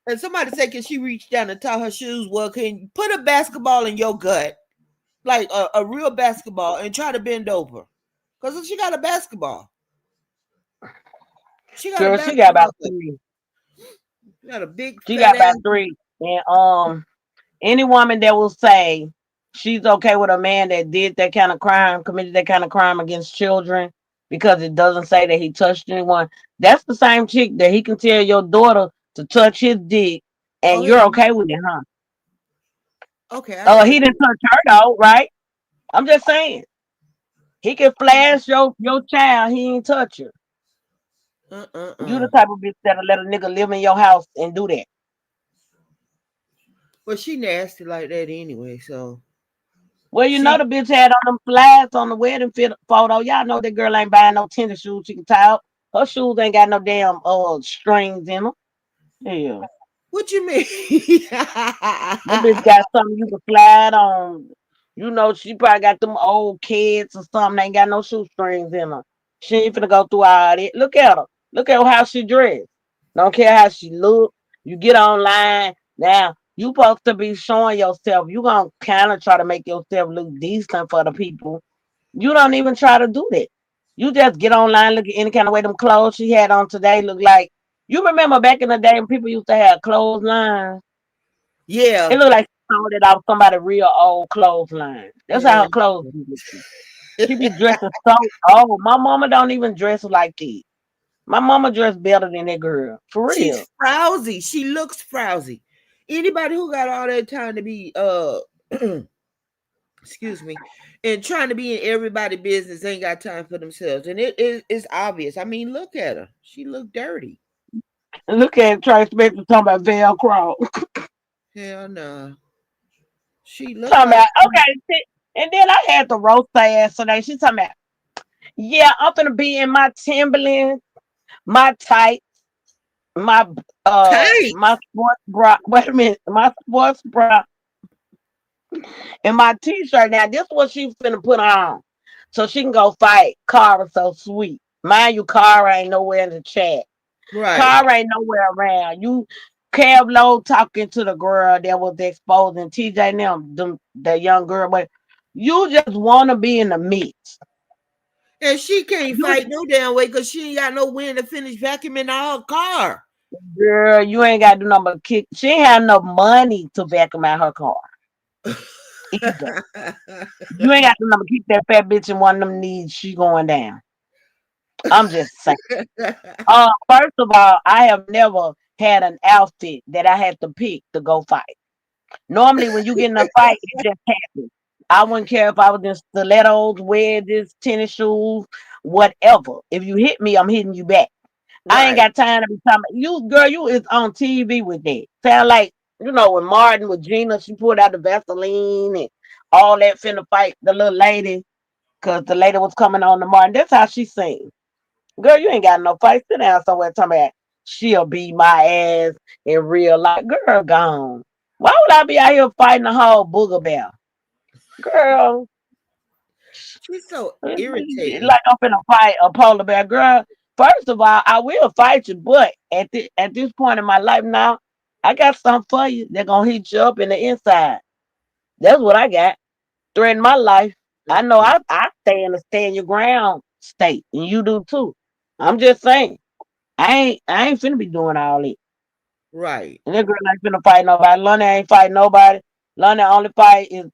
And somebody said, can she reach down and tie her shoes? Well, can you put a basketball in your gut, like a real basketball, and try to bend over? Because she got a basketball. She got a Girl, she got about basketball gut. three. She got a big She fat got about ass. three. And any woman that will say she's okay with a man that did that kind of crime, committed that kind of crime against children because it doesn't say that he touched anyone, that's the same chick that he can tell your daughter to touch his dick Oh, and you're okay with it, huh? okay, I got He it. didn't touch her though, right? I'm just saying. He can flash your child, he ain't touch her. You the Uh. type of bitch that'll let a nigga live in your house and do that. Well, she nasty like that anyway. So Well, you know she, the bitch had on them slides on the wedding photo. Y'all know that girl ain't buying no tennis shoes she can tie up. Her shoes ain't got no damn strings in them. Yeah. what you mean? That bitch got something you can slide on. You know, she probably got them old kids or something. They ain't got no shoestrings in her. She ain't finna go through all that. Look at her. Look at how she dressed. Don't care how she look. You get online. Now, you supposed to be showing yourself. You gonna kind of try to make yourself look decent for the people. You don't even try to do that. You just get online, look at any kind of way them clothes she had on today look like. You remember back in the day when people used to have clotheslines? It Yeah, looked like she sold it off somebody real old clothesline. That's how man. her clothes be looking. She be dressing so old. My mama don't even dress like that. My mama dress better than that girl. For real. She's frowsy. She looks frowsy. Anybody who got all that time to be excuse me, and trying to be in everybody's business ain't got time for themselves. And it's obvious. I mean, look at her. She look dirty. Look at Trace Spencer talking about Velcro. Hell no. She look Talking like about, okay, and then I had to roast her ass today. She talking about, yeah, I'm gonna be in my Timberland, my tight, tight. my sports bra. Wait a minute, my sports bra and my t-shirt. Now this is what she's finna put on, so she can go fight. Cara so sweet. Mind you, Cara ain't nowhere in the chat. Right. Cara ain't nowhere around. You, Kev Lowe talking to the girl that was exposing TJ and them, the young girl, but you just want to be in the mix. And she can't You fight no damn way because she ain't got no wind to finish vacuuming out her car. girl, you ain't got to do nothing but kick. She ain't have enough money to vacuum out her car either. You ain't got to do nothing but kick that fat bitch in one of them knees. She going down. I'm just saying. First of all, I have never had an outfit that I had to pick to go fight. Normally, when you get in a fight, it just happens. I wouldn't care if I was in stilettos, wedges, tennis shoes, whatever. If you hit me, I'm hitting you back. I ain't Right. got time to be talking. You, girl, you is on TV with that. Sound like, when Martin with Gina, she pulled out the Vaseline and all that finna fight the little lady because the lady was coming on the Martin. That's how she sings. Girl, you ain't got no fight. Sit down somewhere talking about she'll beat my ass in real life. Girl, gone. Why would I be out here fighting a whole booger bear? Girl, She's so irritating. like I'm finna fight a polar bear. Girl, first of all, I will fight you, but at this point in my life now, I got something for you. They're gonna hit you up in the inside. That's what I got. Threaten my life. I know Mm-mm. I stay in the stand your ground state, and you do too. I'm just saying. I ain't finna be doing all that. Right. And that girl ain't finna fight nobody. London ain't fighting nobody. London only fight is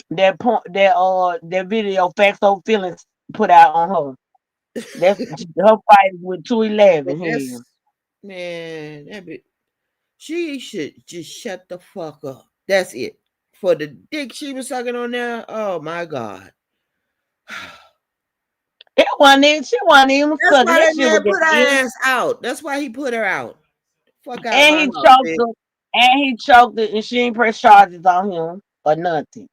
that video facts over feelings put out on her. That's her fight with But 211 here. that's man, she should just shut the fuck up. That's it. For the dick she was sucking on there, oh my god. She wasn't even That's sucking. why That that shit was man just put her in. ass out. That's why he put her out. Fuck out And my he house, choked bitch. her. And he choked her, and she ain't press charges on him or nothing.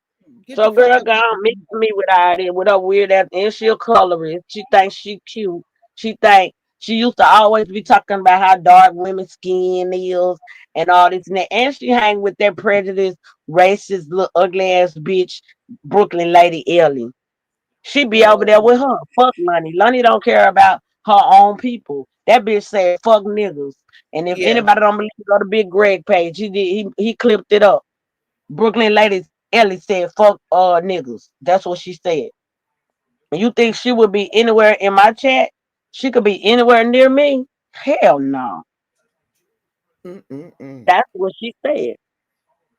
Get the So fuck girl out gone mix my me with all that, with her weird ass, and she a colorist. She thinks she cute. She think she used to always be talking about how dark women's skin is and all this and that. And she hang with that prejudiced, racist, little ugly ass bitch, Brooklyn lady Ellie. She be over there house. with her. Fuck Lonnie. Lonnie don't care about her own people. That bitch said fuck niggas. And if Yeah. anybody don't believe, go to Big Greg page. He clipped it up. Brooklyn ladies Ellie said fuck niggas. That's what she said. And you think she would be anywhere in my chat? She could be anywhere near me? Hell no. Mm-mm-mm. That's what she said.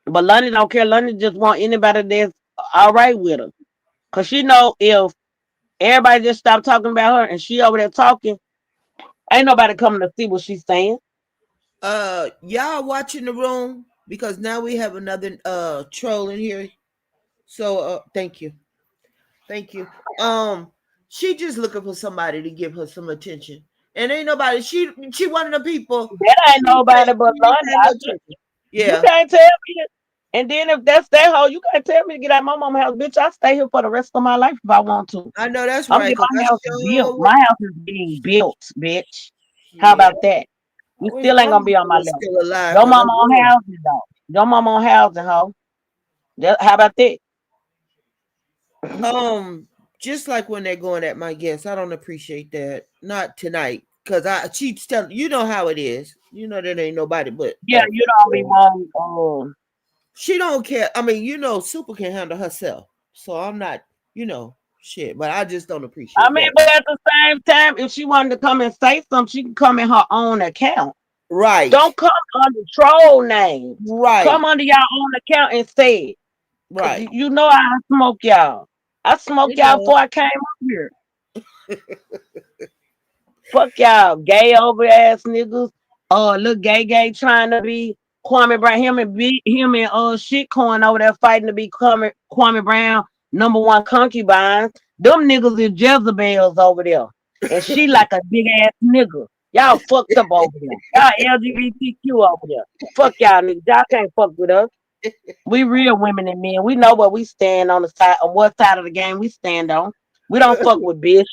But Lonnie don't care. Lonnie just want anybody that's all right with her. Cause she know if everybody just stop talking about her and she over there talking, ain't nobody coming to see what she's saying. Y'all watching the room because now we have another troll in here. So thank you. Thank you. Um, she just looking for somebody to give her some attention. And ain't nobody she one of the people That ain't nobody but she ain't Lonnie. paying no attention. You Yeah. can't tell me that. And then if that's that hoe, you can't tell me to get out my mama house, bitch. I stay here for the rest of my life if I want to. I know that's I'm right, get because I my house built. sure would. My house is being built, bitch. How Yeah. about that? I You wish still my ain't gonna mama be on my was level. still alive Your because I mama on would. housing though. Your mama on housing, hoe. How about that? Um, just like when they're going at my guests, I don't appreciate that. Not tonight, cause I she's telling you know how it is. You know that ain't nobody but Yeah, you don't be girl. want. She don't care. I mean, Super can handle herself, so I'm not, shit. But I just don't I appreciate mean, that. but at the same time, if she wanted to come and say something, she can come in her own account. Right, Don't come under troll names. Come right, under your own account and say it. Cause right. you know I smoke y'all. I smoked You y'all know, before I came up here. Fuck y'all, gay over ass niggas. Look, gay trying to be Kwame Brown. Him and shitcoin over there fighting to be Kwame Brown #1 concubines. Them niggas is Jezebels over there, and she like a big ass nigga. Y'all fucked up over there. Y'all LGBTQ over there. Fuck y'all niggas. Y'all can't fuck with us. We real women and men. We know what we stand on what side of the game we stand on. We don't fuck with Bishop.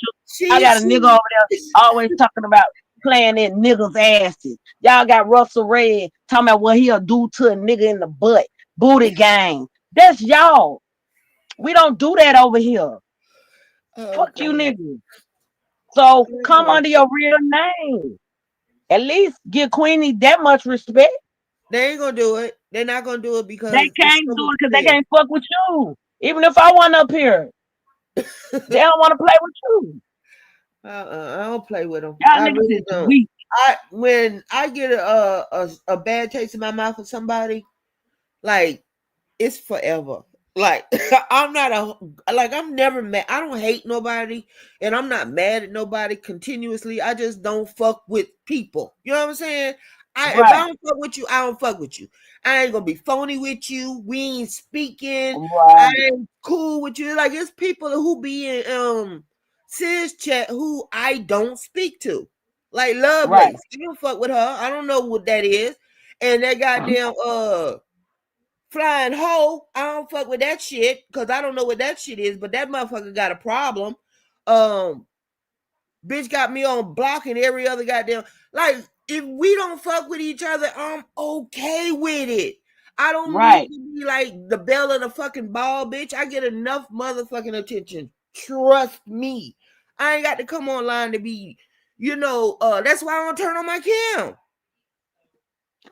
I got a nigga over she. there always talking about playing in niggas' asses. Y'all got Russell Red talking about what he'll do to a nigga in the butt. Booty gang. That's y'all. We don't do that over here. Oh Fuck you God. niggas. So come Okay. under your real name. At least give Queenie that much respect. They ain't gonna do it. They're not gonna do it They because it's can't do so it because they clear. can't fuck with you. Even if I want up here, they don't want to play with you. I don't play with them. Y'all I niggas really is don't. weak. I when I get a bad taste in my mouth of somebody, like it's forever. Like I'm not I'm never mad. I don't hate nobody, and I'm not mad at nobody continuously. I just don't fuck with people. You know what I'm saying? If I Right, don't fuck with you, I don't fuck with you. I ain't gonna be phony with you. We ain't speaking. I right, ain't cool with you. Like it's people who be in sis chat who I don't speak to. Like right. Lovelace. I don't fuck with her. I don't know what that is. And that goddamn flying hoe, I don't fuck with that shit because I don't know what that shit is, but that motherfucker got a problem. Um, bitch got me on block and every other goddamn. Like, if we don't fuck with each other, I'm okay with it. I don't need Right. to be like the belle of the fucking ball, bitch. I get enough motherfucking attention. Trust me. I ain't got to come online to be, that's why I don't turn on my cam.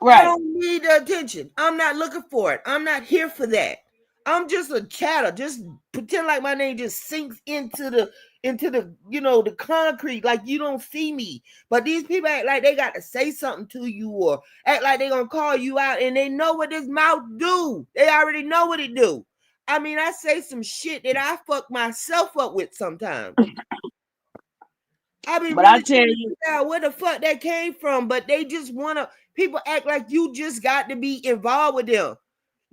I Right. don't need the attention. I'm not looking for it. I'm not here for that. I'm just a chatter. Just pretend like my name just sinks into the the concrete like you don't see me. But these people act like they got to say something to you or act like they gonna call you out and they know what this mouth do. They already know what it do. I mean, I say some shit that I fuck myself up with sometimes. I be But I really tell trying to you, figure out where the fuck that came from, but they just wanna people act like you just got to be involved with them.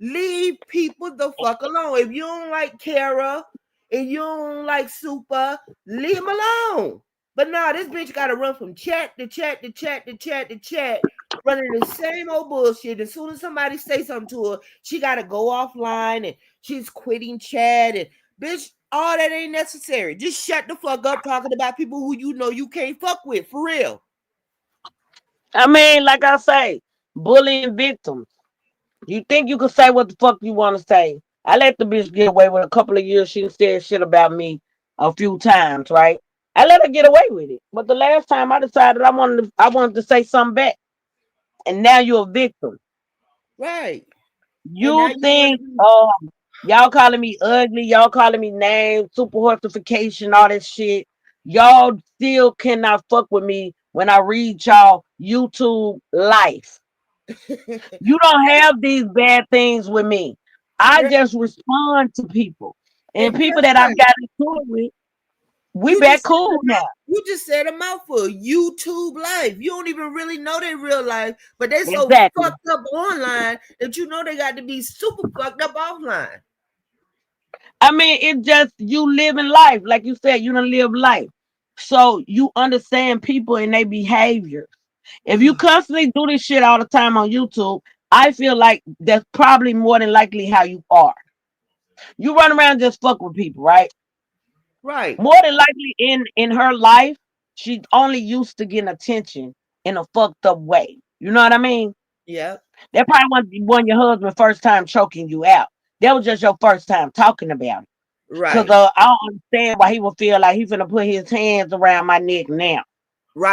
Leave people the fuck alone. If you don't like Kara and you don't like Super, leave them alone. But nah, this bitch gotta run from chat to chat to chat to chat to chat running the same old bullshit. As soon as somebody say something to her, she got to go offline and she's quitting chat. And bitch, all that ain't necessary. Just shut the fuck up talking about people who you know you can't fuck with, for real. I mean, like I say, bullying victims. You think you could say what the fuck you want to say? I let the bitch get away with a couple of years. She said shit about me a few times, right? I let her get away with it. But the last time I decided I wanted to say something back. And now you're a victim. Right. And now You you want to think be y'all calling me ugly, y'all calling me names, super hortification, all that shit. Y'all still cannot fuck with me when I read y'all YouTube life. You don't have these bad things with me. I right. just respond to people. And And people guess that I've what? got into it with, we You back just said cool a now. you just said a mouthful. YouTube life. You don't even really know their real life, but they so Exactly. fucked up online that you know they got to be super fucked up offline. I mean, it just you living life. Like you said, you don't live life. So you understand people and their behavior. If you constantly do this shit all the time on YouTube, I feel like that's probably more than likely how you are. You run around just fuck with people, right? Right. More than likely in her life, she only used to getting attention in a fucked up way. You know what I mean? Yeah. That probably wasn't your husband's first time choking you out. That was just your first time talking about it. Cause Right. I don't understand why he would feel like he's gonna put his hands around my neck now.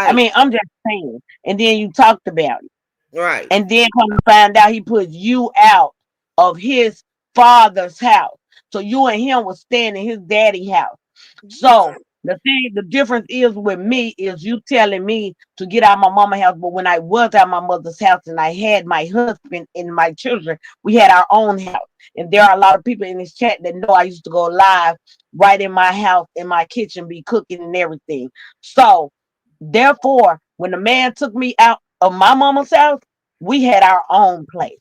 I Right. mean, I'm just saying. And then you talked about it. Right. And then come to find out he put you out of his father's house. So you and him was staying in his daddy house. So the difference is with me is you telling me to get out of my mama's house, but when I was at my mother's house and I had my husband and my children, we had our own house. And there are a lot of people in this chat that know I used to go live right in my house, in my kitchen, be cooking and everything. So therefore, when the man took me out of my mama's house, we had our own place.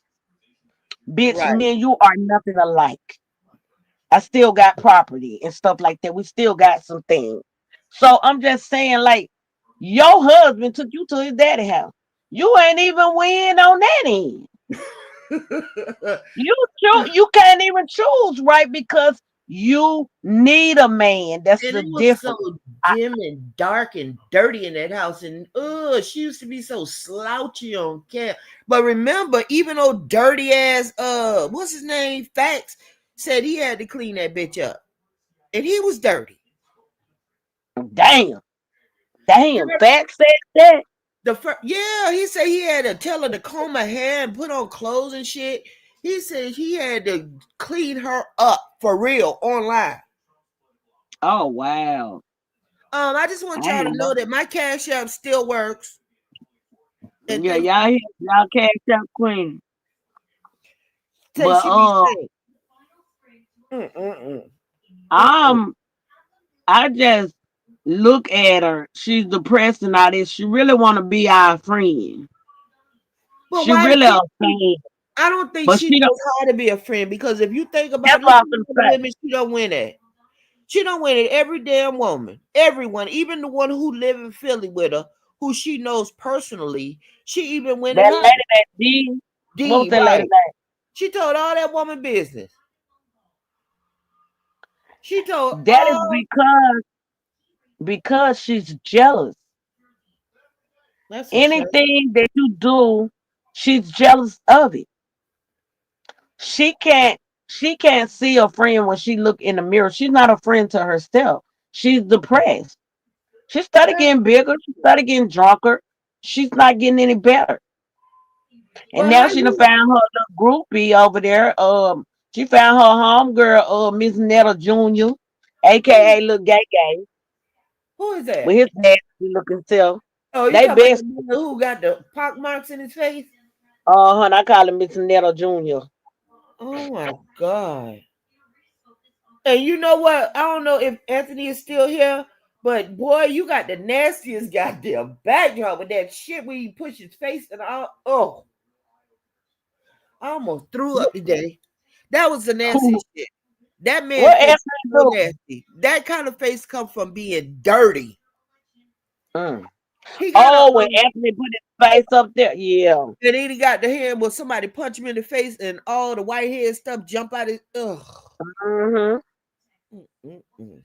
Bitch, Right. me and you are nothing alike. I still got property and stuff like that. We still got some things. So I'm just saying, like, your husband took you to his daddy house. You ain't even win on that end. You can't even choose right because you need a man. That's And the it was so difference. dim and dark and dirty in that house. And she used to be so slouchy on camp. But remember, even though dirty ass what's his name? Facts said he had to clean that bitch up. And he was dirty. Damn, damn. Remember Fact said that. the first, yeah, he said he had to tell her to comb her hair and put on clothes and shit. He said he had to clean her up for real online. Oh wow, I just want I y'all to ain't know. know that my cash app still works. And Yeah, thank y'all cash out Queen, say but she be saying. Mm-mm-mm. Mm-mm. I'm I just look at her. She's depressed and all this. She really want to be our friend. But She why did really a she? fan, I don't think but she she don't. knows how to be a friend because if you think about That's it, look what at I'm all gonna the say. women she don't win at. She don't win at every damn woman. Everyone, even the one who live in Philly with her, who she knows personally, she even went at That her. lady that D, what was D, that lady right. name? She told all that woman business. She told That is all because she's jealous. that's a shame. Anything that you do, she's jealous of it. She can't she can't see a friend when she look in the mirror. She's not a friend to herself. She's depressed. She started Yeah. getting bigger. She started getting drunker. She's not getting any better. And Well, now how she done you? found her little groupie over there. She found her homegirl, Miss Netta Jr., Who, aka Little Gay Gay, who is that? with his nasty looking self. Oh, you They talking about the best. man who got the pock marks in his face? And I call him Miss Netta Jr. Oh my god! And you know what? I don't know if Anthony is still here, but boy, you got the nastiest goddamn backdrop with that shit where you push his face and all. Oh, I almost threw up today. That was the Who? nastiest shit. That man What face is Anthony so do? nasty. That kind of face come from being dirty. Mm. He got a Oh, when Anthony put his face up there, yeah. and then he got the hand where somebody punch him in the face and all the white hair stuff jump out his ugh. Mm-hmm. Mm-mm-mm.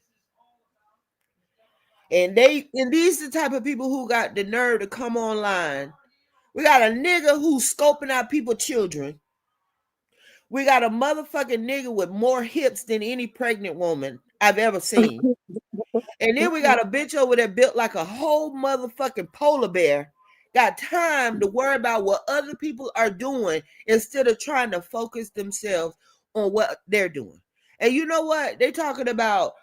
And these the type of people who got the nerve to come online. We got a nigga who's scoping out people children. We got a motherfucking nigga with more hips than any pregnant woman I've ever seen. And then we got a bitch over there built like a whole motherfucking polar bear. Got time to worry about what other people are doing instead of trying to focus themselves on what they're doing. And you know what? They talking about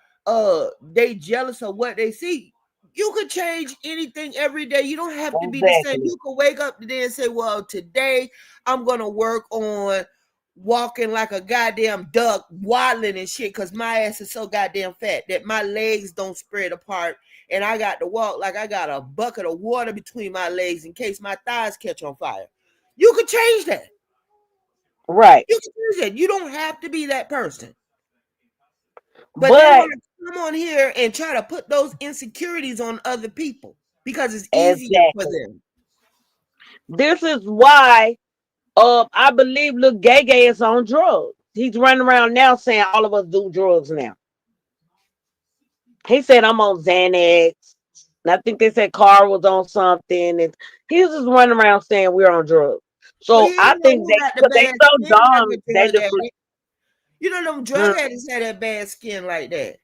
they jealous of what they see. You could change anything every day. You don't have to be the same. Exactly. You could wake up today and say, well, today I'm gonna work on walking like a goddamn duck, waddling and shit, because my ass is so goddamn fat that my legs don't spread apart. And I got to walk like I got a bucket of water between my legs in case my thighs catch on fire. You could change that. Right. You can change that. You don't have to be that person. But they But want to come on here and try to put those insecurities on other people because it's easier for exactly. them. This is why I believe little Gay Gay is on drugs. He's running around now saying all of us do drugs now. He said I'm on Xanax. And I think they said Carl was on something. And he was just running around saying we're on drugs. Well, So you I know think who they, got the cause they bad so skin like dumb, a they drug just, addict? You know them drug mm, addicts have that bad skin like that.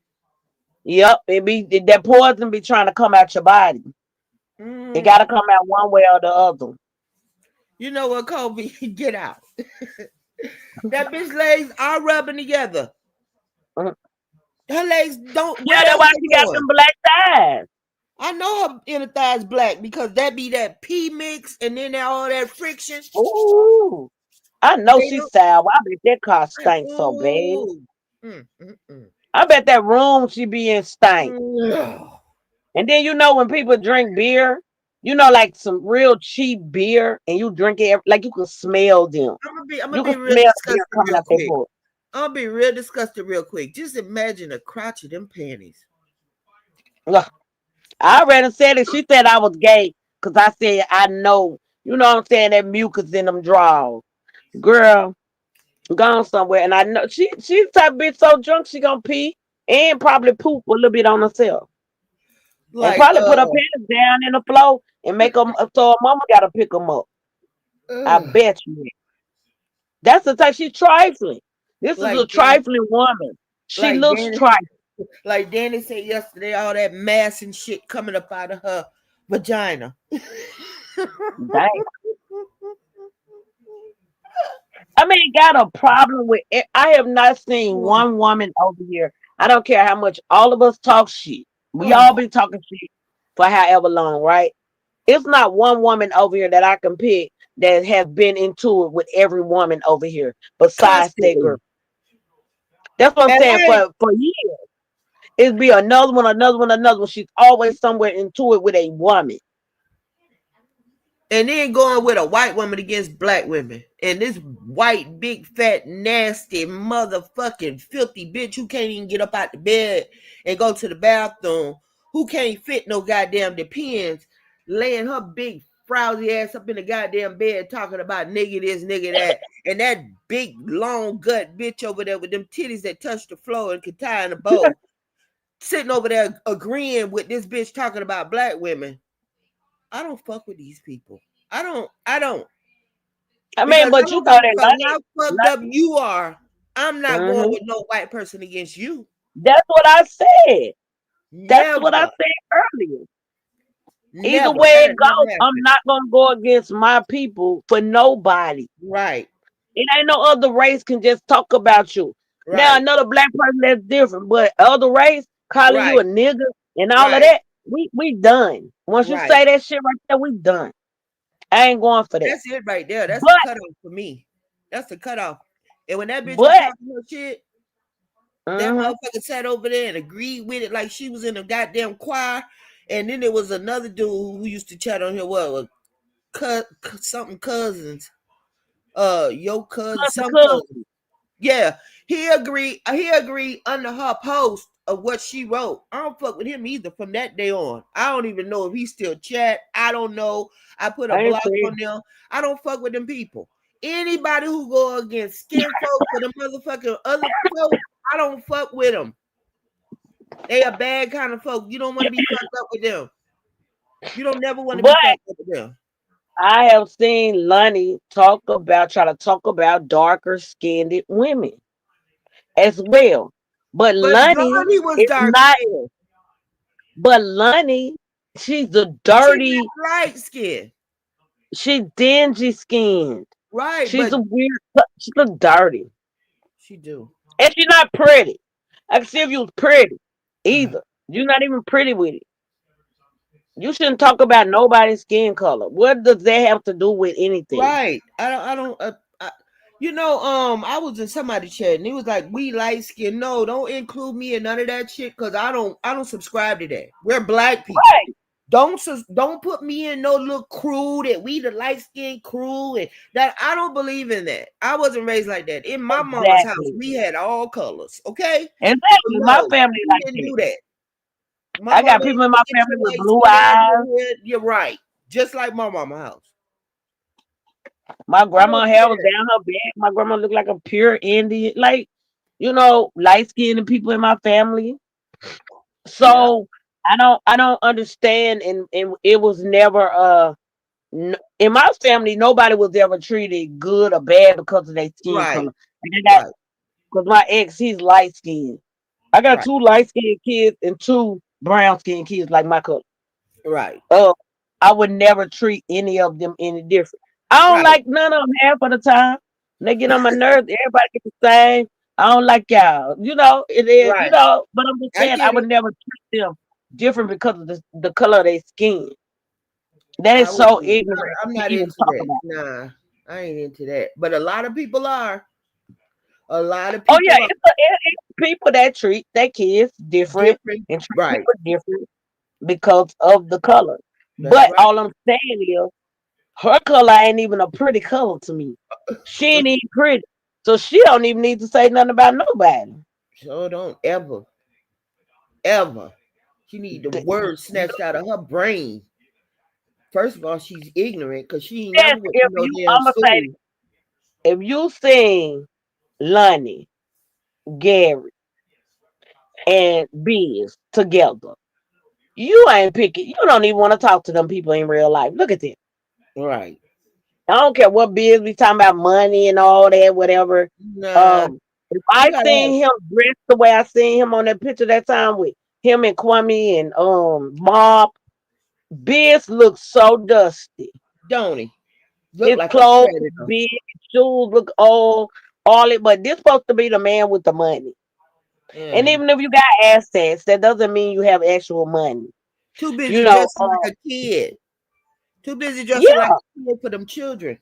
yep, that poison be trying to come out your body. It got to Mm. come out one way or the other. You know what, Kobe? Get out. That bitch legs are rubbing together. Mm. Her legs don't. Yeah, Where that's else why they she got going? them black thighs. I know her inner thighs black because that be that P mix and then all that friction. Ooh, I know They she's don't. sour. I bet that car stinks so bad. Ooh. Mm, mm, mm. I bet that room she be in stink. Mm. And then when people drink beer, like some real cheap beer, and you drink it like you can smell them. I'm gonna You be can real smell beer disgusted coming real out their quick. port. I'm gonna be real disgusted real quick. Just imagine the crotch of them panties. Ugh. I already said it. She said I was gay because I said I know. You know what I'm saying? That mucus in them drawers. Girl, gone somewhere. And I know she's type of bitch so drunk she gonna pee and probably poop a little bit on herself. And Like probably put her pants down in the floor and make them so her mama gotta pick them up. I uh, bet you. That's the type she's trifling. This is a like Dan, trifling woman. She like looks Danny, trifling. like Danny said yesterday, all that mass and shit coming up out of her vagina. Dang. I mean, got a problem with it. I have not seen one woman over here. I don't care how much all of us talk shit. We all Oh, been talking shit for however long, right? It's not one woman over here that I can pick that has been into it with every woman over here besides that girl. constantly. That's what I'm And saying. I ain't, For years, it'd be another one, another one, another one. She's always somewhere into it with a woman. and then going with a white woman against black women. And this white, big, fat, nasty, motherfucking filthy bitch who can't even get up out the bed and go to the bathroom, who can't fit no goddamn depends, laying her big, frowsy ass up in the goddamn bed talking about nigga this, nigga that. And that big, long gut bitch over there with them titties that touch the floor and can tie in a bow, sitting over there agreeing with this bitch talking about black women. I don't fuck with these people. I don't. I mean, Because I but you don't know give a that fuck how fucked up Lonnie, you are. I'm not going hmm with no white person against you. that's what I said. That's what I Never. said earlier. Either Never. way That'll it never goes, I'm happen. not gonna go against my people for nobody. Right. It ain't no other race can just talk about you. Now Right. another black person that's different, but other race calling you Right. a nigga and all of Right. that, we done. Once you Right. say that shit right there, we done. I ain't going for that. That's it right there. That's the But cutoff for me. That's the cutoff. And when that bitch was but talking her shit, that hmm motherfucker sat over there and agreed with it like she was in a goddamn choir. And then there was another dude who used to chat on here. What? Something cousins. Your cousin, cousin some cousin. cousin. Yeah, he agreed. He agreed under her post of what she wrote. I don't fuck with him either from that day on. I don't even know if he still chat. I don't know. I put a I ain't block saying. on them. I don't fuck with them people. Anybody who go against skin folks or the motherfucking other folk, I don't fuck with them. They a bad kind of folk. You don't want to be fucked up with them. You don't never want to be But fucked up with them. I have seen Lonnie try to talk about darker skinned women as well. But But Lonnie Johnny was is dark not. skinned. But Lonnie, she's a She dirty. not light skinned. She's dingy skinned. Right, She's but a weird. She look dirty, she do. and she's not pretty. I can see if you was pretty either. You're not even pretty with it. You shouldn't talk about nobody's skin color. What does that have to do with anything? Right. I was in somebody chat and he was like, "We light skin. No, don't include me in none of that shit because I don't subscribe to that. We're black people. Right. Don't put me in no little crew that we the light skin crew and that I don't believe in that. I wasn't raised like that. In my mama's house, Exactly. we had all colors. Okay, so Exactly. My no, family we like didn't that. do that. My I mama got ain't people in my gonna get family your with light blue skin out eyes. your head. You're right, just like my mama house. My I don't grandma hair was care. down her back. My grandma looked like a pure Indian, like light skinned people in my family. Yeah, So I don't understand, and it was never in my family nobody was ever treated good or bad because of their skin right, color. And I got right, because my ex he's light skinned. I got right, two light skinned kids and two brown skinned kids like my color. right, Uh, I would never treat any of them any different. I don't right, like none of them half of the time. They get on my nerves. Everybody get the same. I don't like y'all. It is. right. But I'm just I saying I get would it. never treat them different because of the color of their skin. That I is wouldn't. so ignorant I'm to not even into talk that. about. Nah, I ain't into that. But a lot of people are. A lot of Oh yeah, people are it's people that treat their kids different different. and treat Right. people different because of the color. That's But right. all I'm saying is her color ain't even a pretty color to me. She ain't even pretty. So she don't even need to say nothing about nobody. So don't ever. She need the Th- word snatched out of her brain. First of all, she's ignorant because she ain't Yes, never went to if no you damn I'ma say school. if you sing Lonnie, Gary, and Biz together, you ain't picking. You don't even want to talk to them people in real life. Look at them. Right. I don't care what Biz be talking about money and all that, whatever. Nah, If you I gotta have seen him dressed the way I seen him on that picture that time with him and Kwame and Mob, Biz looks so dusty. Donnie. Look His like a clothes predator. big, his shoes look old, all it. But this supposed to be the man with the money. And Uh-huh. even if you got assets, that doesn't mean you have actual money. Too You busy know, dressing like a kid. Too busy dressing like yeah, a kid for them children.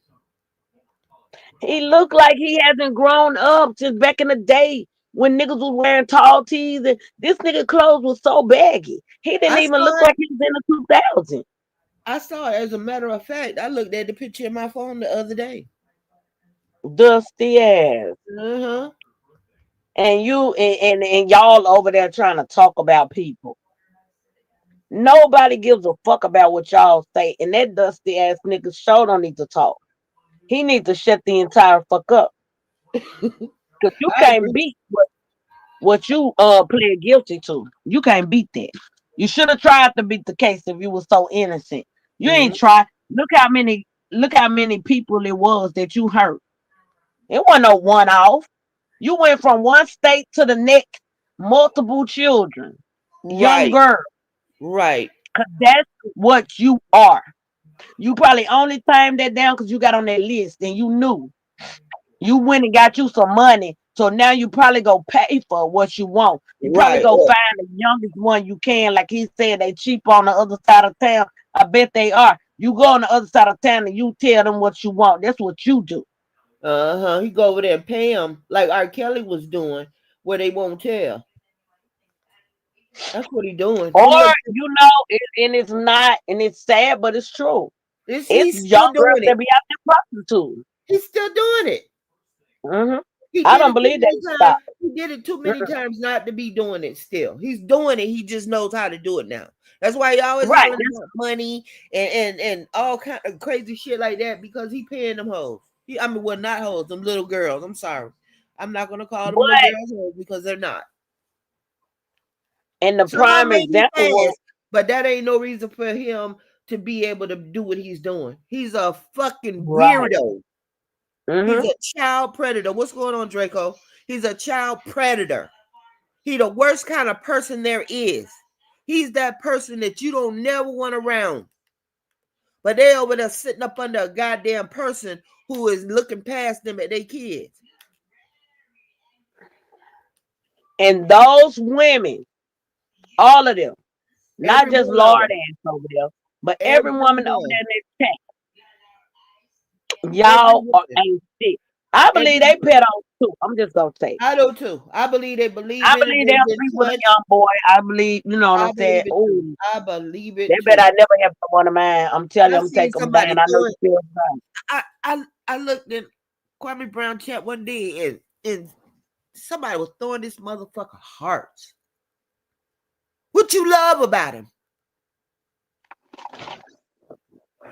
he looked like he hasn't grown up since back in the day when niggas was wearing tall tees and this nigga clothes was so baggy. He didn't I even saw look it. like he was in the 2000s. I saw it. As a matter of fact, I looked at the picture in my phone the other day. Dusty ass. Uh-huh. And and y'all over there trying to talk about people. Nobody gives a fuck about what y'all say. And that dusty ass nigga sure don't need to talk. He needs to shut the entire fuck up. Cause you I can't agree. beat what you plead guilty to. You can't beat that. You should have tried to beat the case if you were so innocent. You ain't Mhm. try. Look how many people it was that you hurt. It wasn't no one off. You went from one state to the next, multiple children, young Right. girl. Right. Cause that's what you are. You probably only timed that down because you got on that list and you knew. You went and got you some money. So now you probably go pay for what you want. You probably Right. go find the youngest one you can. Like he said, they cheap on the other side of town. I bet they are. You go on the other side of town and you tell them what you want. That's what you do. Uh-huh. He go over there and pay him like R. Kelly was doing, where they won't tell. That's what he doing. Or, Them little, and it's not, and it's sad, but it's true. this It's he's still young girls doing it. that be out there prostituting. He's still doing it. Mm-hmm. He I did don't it too believe many they stop. times. He did it too many Mm-mm. times not to be doing it still. He's doing it. He just knows how to do it now. That's why he always Right. hollering about money and all kind of crazy shit like that because he paying them hoes. I mean, well, not hoes, them little girls. I'm sorry. I'm not gonna call them little But girls hoes because they're not. and the Some of them prime may be example was fast, but that ain't no reason for him to be able to do what he's doing. He's a fucking right. weirdo. He's Mm-hmm. a child predator. What's going on, Draco? He's a child predator. He the worst kind of person there is. He's that person that you don't never want around. But they over there sitting up under a goddamn person who is looking past them at their kids. And those women, all of them, not Every just one of Lord them. ass over there, but Every every one woman of over them. there in this chat, Every y'all woman. ain't shit. I Every believe they one. pet on too. I'm just gonna say. I do too. I believe they believe I in it. believe They've they'll been sleep with a touched. young boy. I believe, you know what I I'm saying? believe it too. Oh, I believe they it bet too. I never have one of mine. I'm telling I you, I'm seen taking them down. somebody I know do you it. feel right. I looked in Kwame Brown chat one day and somebody was throwing this motherfucker hearts. What you love about him?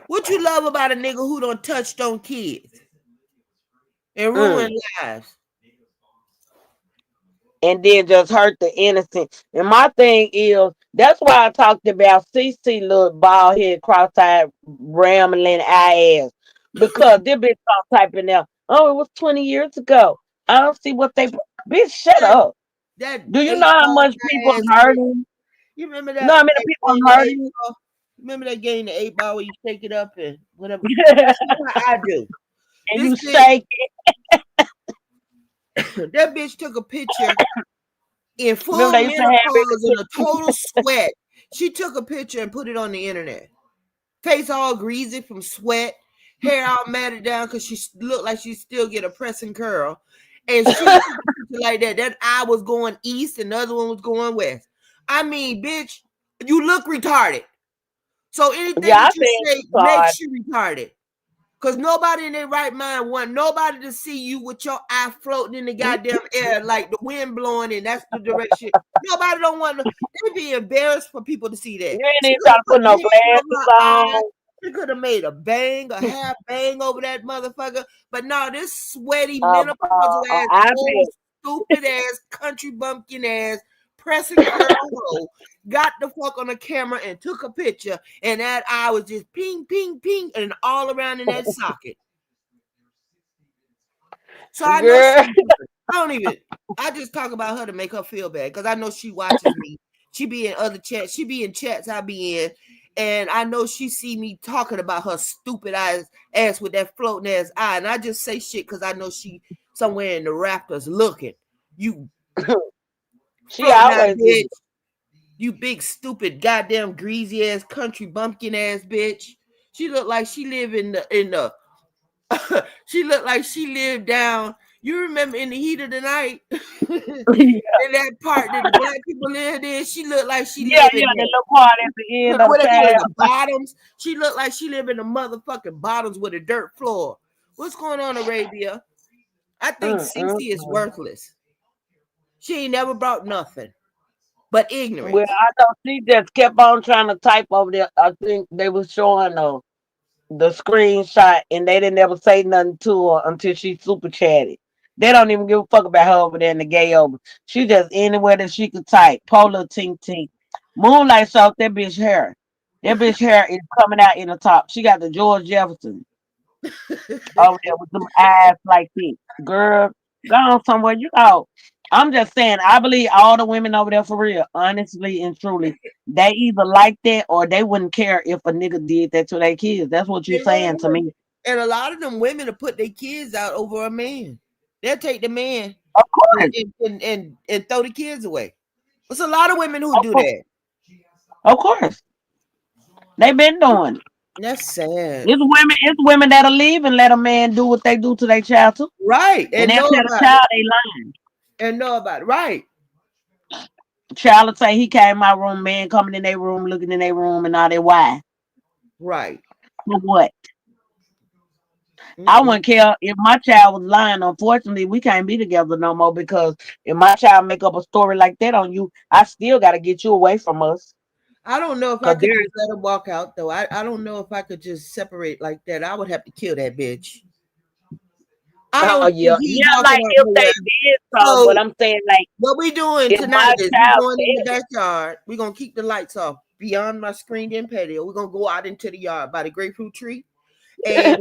What you love about a nigga who don't touched on kids and Mm. ruin lives? And then just hurt the innocent. And my thing is, that's why I talked about CC little bald head, cross-eyed, rambling eye ass. Because this bitch start typing out, oh, it was 20 years ago. I don't see what they. Bitch, shut That up. that Do you know eight how ball much people ass bitch. hurting? You remember You know that, how many that people game, the eight hurting? ball? Remember that game, the eight ball, where you shake it up and whatever? That's what I do. And This you bitch, shake it. that bitch took a picture in Remember full they used to have it menopause in a total sweat. She took a picture and put it on the internet. Face all greasy from sweat, hair all matted down because she looked like she still get a pressing curl. And she took a picture like that. That eye was going east and the other one was going west. I mean, bitch, you look retarded. So anything Yeah, I that you think say God. makes you retarded. Cause nobody in their right mind want nobody to see you with your eye floating in the goddamn air like the wind blowing and that's the direction. Nobody don't want to. They be embarrassed for people to see that. You ain't She even could trying to have put put a no hand over glasses her eye. on. She could have made a bang, a half bang over that motherfucker. But no, this sweaty Um, menopausal ass, old iPad. stupid ass, country bumpkin ass, pressing curl hoe got the fuck on the camera and took a picture, and that eye was just ping, ping, ping, and all around in that socket. So I know Girl. she. I don't even. I just talk about her to make her feel bad because I know she watches me. She be in other chats. She be in chats I be in, and I know she see me talking about her stupid ass with that floating ass eye, and I just say shit because I know she somewhere in the rafters looking. You She floating out always is. bitch. You big stupid goddamn greasy ass country bumpkin ass bitch. She looked like she live in the she looked like she lived down. You remember in the heat of the night, in that part that the black people lived in. She looked like she Yeah, lived in yeah, the there. little part at the end of What the they call it, tab. the bottoms. She looked like she lived in the motherfucking bottoms with a dirt floor. What's going on, Arabia? I think Mm, mm, Cece is mm. worthless. She ain't never brought nothing but Well, ignorance. I know she just kept on trying to type over there. I think they was showing the screenshot and they didn't ever say nothing to her until she super chatted. They don't even give a fuck about her over there in the gay over. She just anywhere that she could type. Polar tink tink. Moonlight showed that bitch hair. That bitch hair is coming out in the top. She got the George Jefferson over there with them eyes like this. Girl, go on somewhere. You know. I'm just saying, I believe all the women over there for real, honestly and truly, they either like that or they wouldn't care if a nigga did that to their kids. That's what you They really saying to would. me. And a lot of them women will put their kids out over a man. They'll take the man Of course. and throw the kids away. There's a lot of women who Of do course. that. Of course. They've been doing it. That's sad. It's women that'll leave and let a man do what they do to their child too. Right. And And they'll know tell the about it. child they lying. And know about it. Right. Child will say he came in my room, man coming in their room, looking in their room and all that. Why? Right. For what? I wouldn't care if my child was lying. Unfortunately, we can't be together no more because if my child make up a story like that on you, I still got to get you away from us. I don't know if I Cause could there's, just let him walk out though. I don't know if I could just separate like that. I would have to kill that bitch. I oh don't yeah, think he's yeah, walking like out if they nowhere. did so, but So I'm saying like what we doing if tonight my is we child going in the said it, backyard. We're gonna keep the lights off beyond my screened in patio. We're gonna go out into the yard by the grapefruit tree and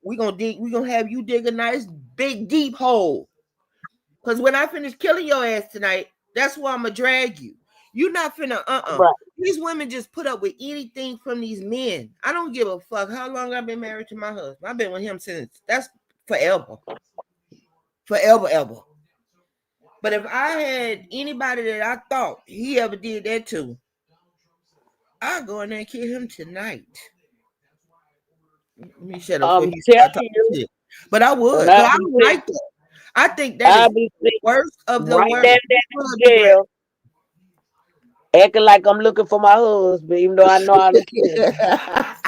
we're gonna have you dig a nice big deep hole. Cause when I finish killing your ass tonight, that's where I'm gonna drag you. You not finna right? These women just put up with anything from these men. I don't give a fuck how long I've been married to my husband. I've been with him since that's forever. Forever, ever. But if I had anybody that I thought he ever did that to, I'd go in there and kill him tonight. Let me shut up before I'm he start telling talking you, shit. But I and would, cause I'll I be don't sitting, like that. I think that I'll is be the sitting worst of the right worst. down there People in are the great. jail, acting like I'm looking for my husband, even though I know I done killed him.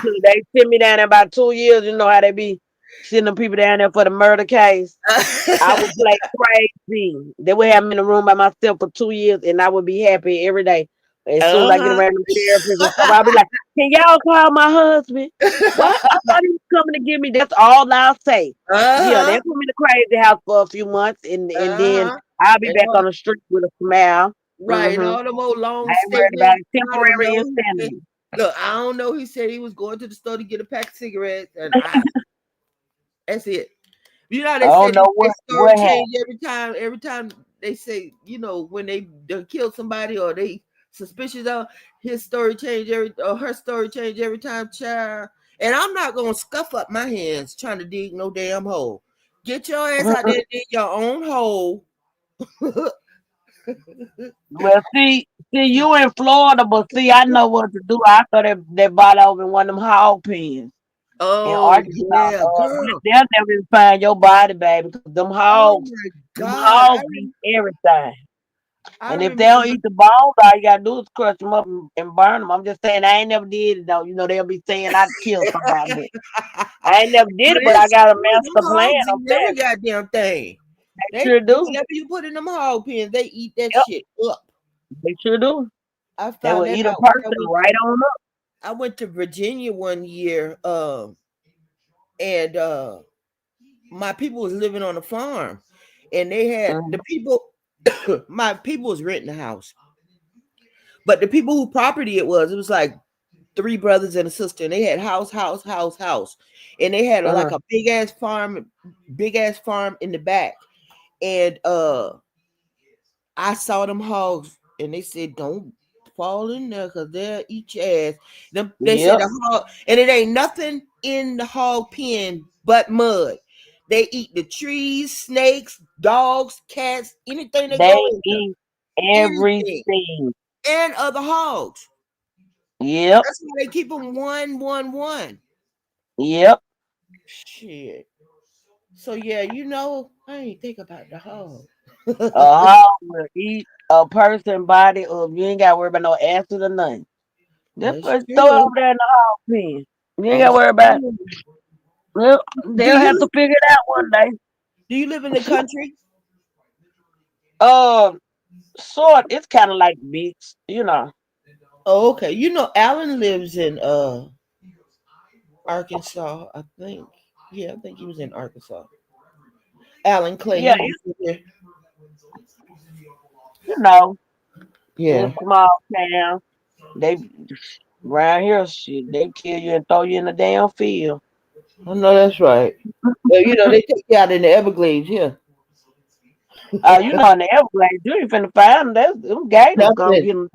Till they send me down there about 2 years. You know how they be sending people down there for the murder case. I would play crazy. They would have me in the room by myself for 2 years, and I would be happy every day. As soon as I get Uh-huh. around the therapists and stuff, I'll be like, "Can y'all call my husband? What? I thought he was coming to get me." That's all I'll say. Yeah, they Uh-huh. put me in the crazy house for a few months, and then Uh-huh. I'll be And back on the street with a smile. right, and Hmm. all them old I long ain't worried about statements. it. I don't Temporary know. insanity. Look, I don't know. He said he was going to the store to get a pack of cigarettes, and that's it. You know how I they say don't know they story what happened. change every time. Every time they say, when they done killed somebody or they suspicious of his story change every or her story change every time, child. And I'm not gonna scuff up my hands trying to dig no damn hole. Get your ass out there and dig your own hole. Well, see, you in Florida, but see, I know what to do. I thought they bought over in one of them hog pens in Oh Arkansas. yeah, girl. They'll never even find your body, baby, because Oh my them God. hogs eat everything. I And if they don't remember. eat the bones, all you gotta do is crush them up and burn them. I'm just saying, I ain't never did it though. You know, they'll be saying I killed somebody, but I ain't never did But it. But I it's got a true. Them master plan. hogs I'm eat every telling you, goddamn thing. they They sure do. whatever you put in them hog pens, they eat that Yep, shit up. they sure do. I They found will that eat a out when person right on up. I went to Virginia one year, and my people was living on a farm, and they had Mhm, the people. My people was renting a house, but the people who property it was like three brothers and a sister, and they had house, and they had like mhm. a big ass farm in the back, and I saw them hogs, and they said, "Don't fall in there, cause they'll eat your ass." They said Yep, the hog, and it ain't nothing in the hog pen but mud. They eat the trees, snakes, dogs, cats, anything they they go into, eat anything, everything. and other hogs. Yep, That's why they keep them one. yep. Shit. So yeah, I ain't think about the hog. A hog will eat a person body up. You ain't got to worry about no acid or nothing. Just That's throw it true. over there in the hog pen. You ain't got to That's worry about it. true. Well, Do they'll have to you figure it out one day. do you live in the country? Um, sort. It's kind of like beach, you know. Oh, okay. Alan lives in Arkansas, I think. Yeah, I think he was in Arkansas. Alan Clay, Yeah, he was there. you know, Yeah, it's small town. They around here, shit. They kill you and throw you in the damn field. I know that's right. But they take you out in the Everglades here. You know, in the Everglades, you ain't finna find them. That's them gators gonna Nothing. get them.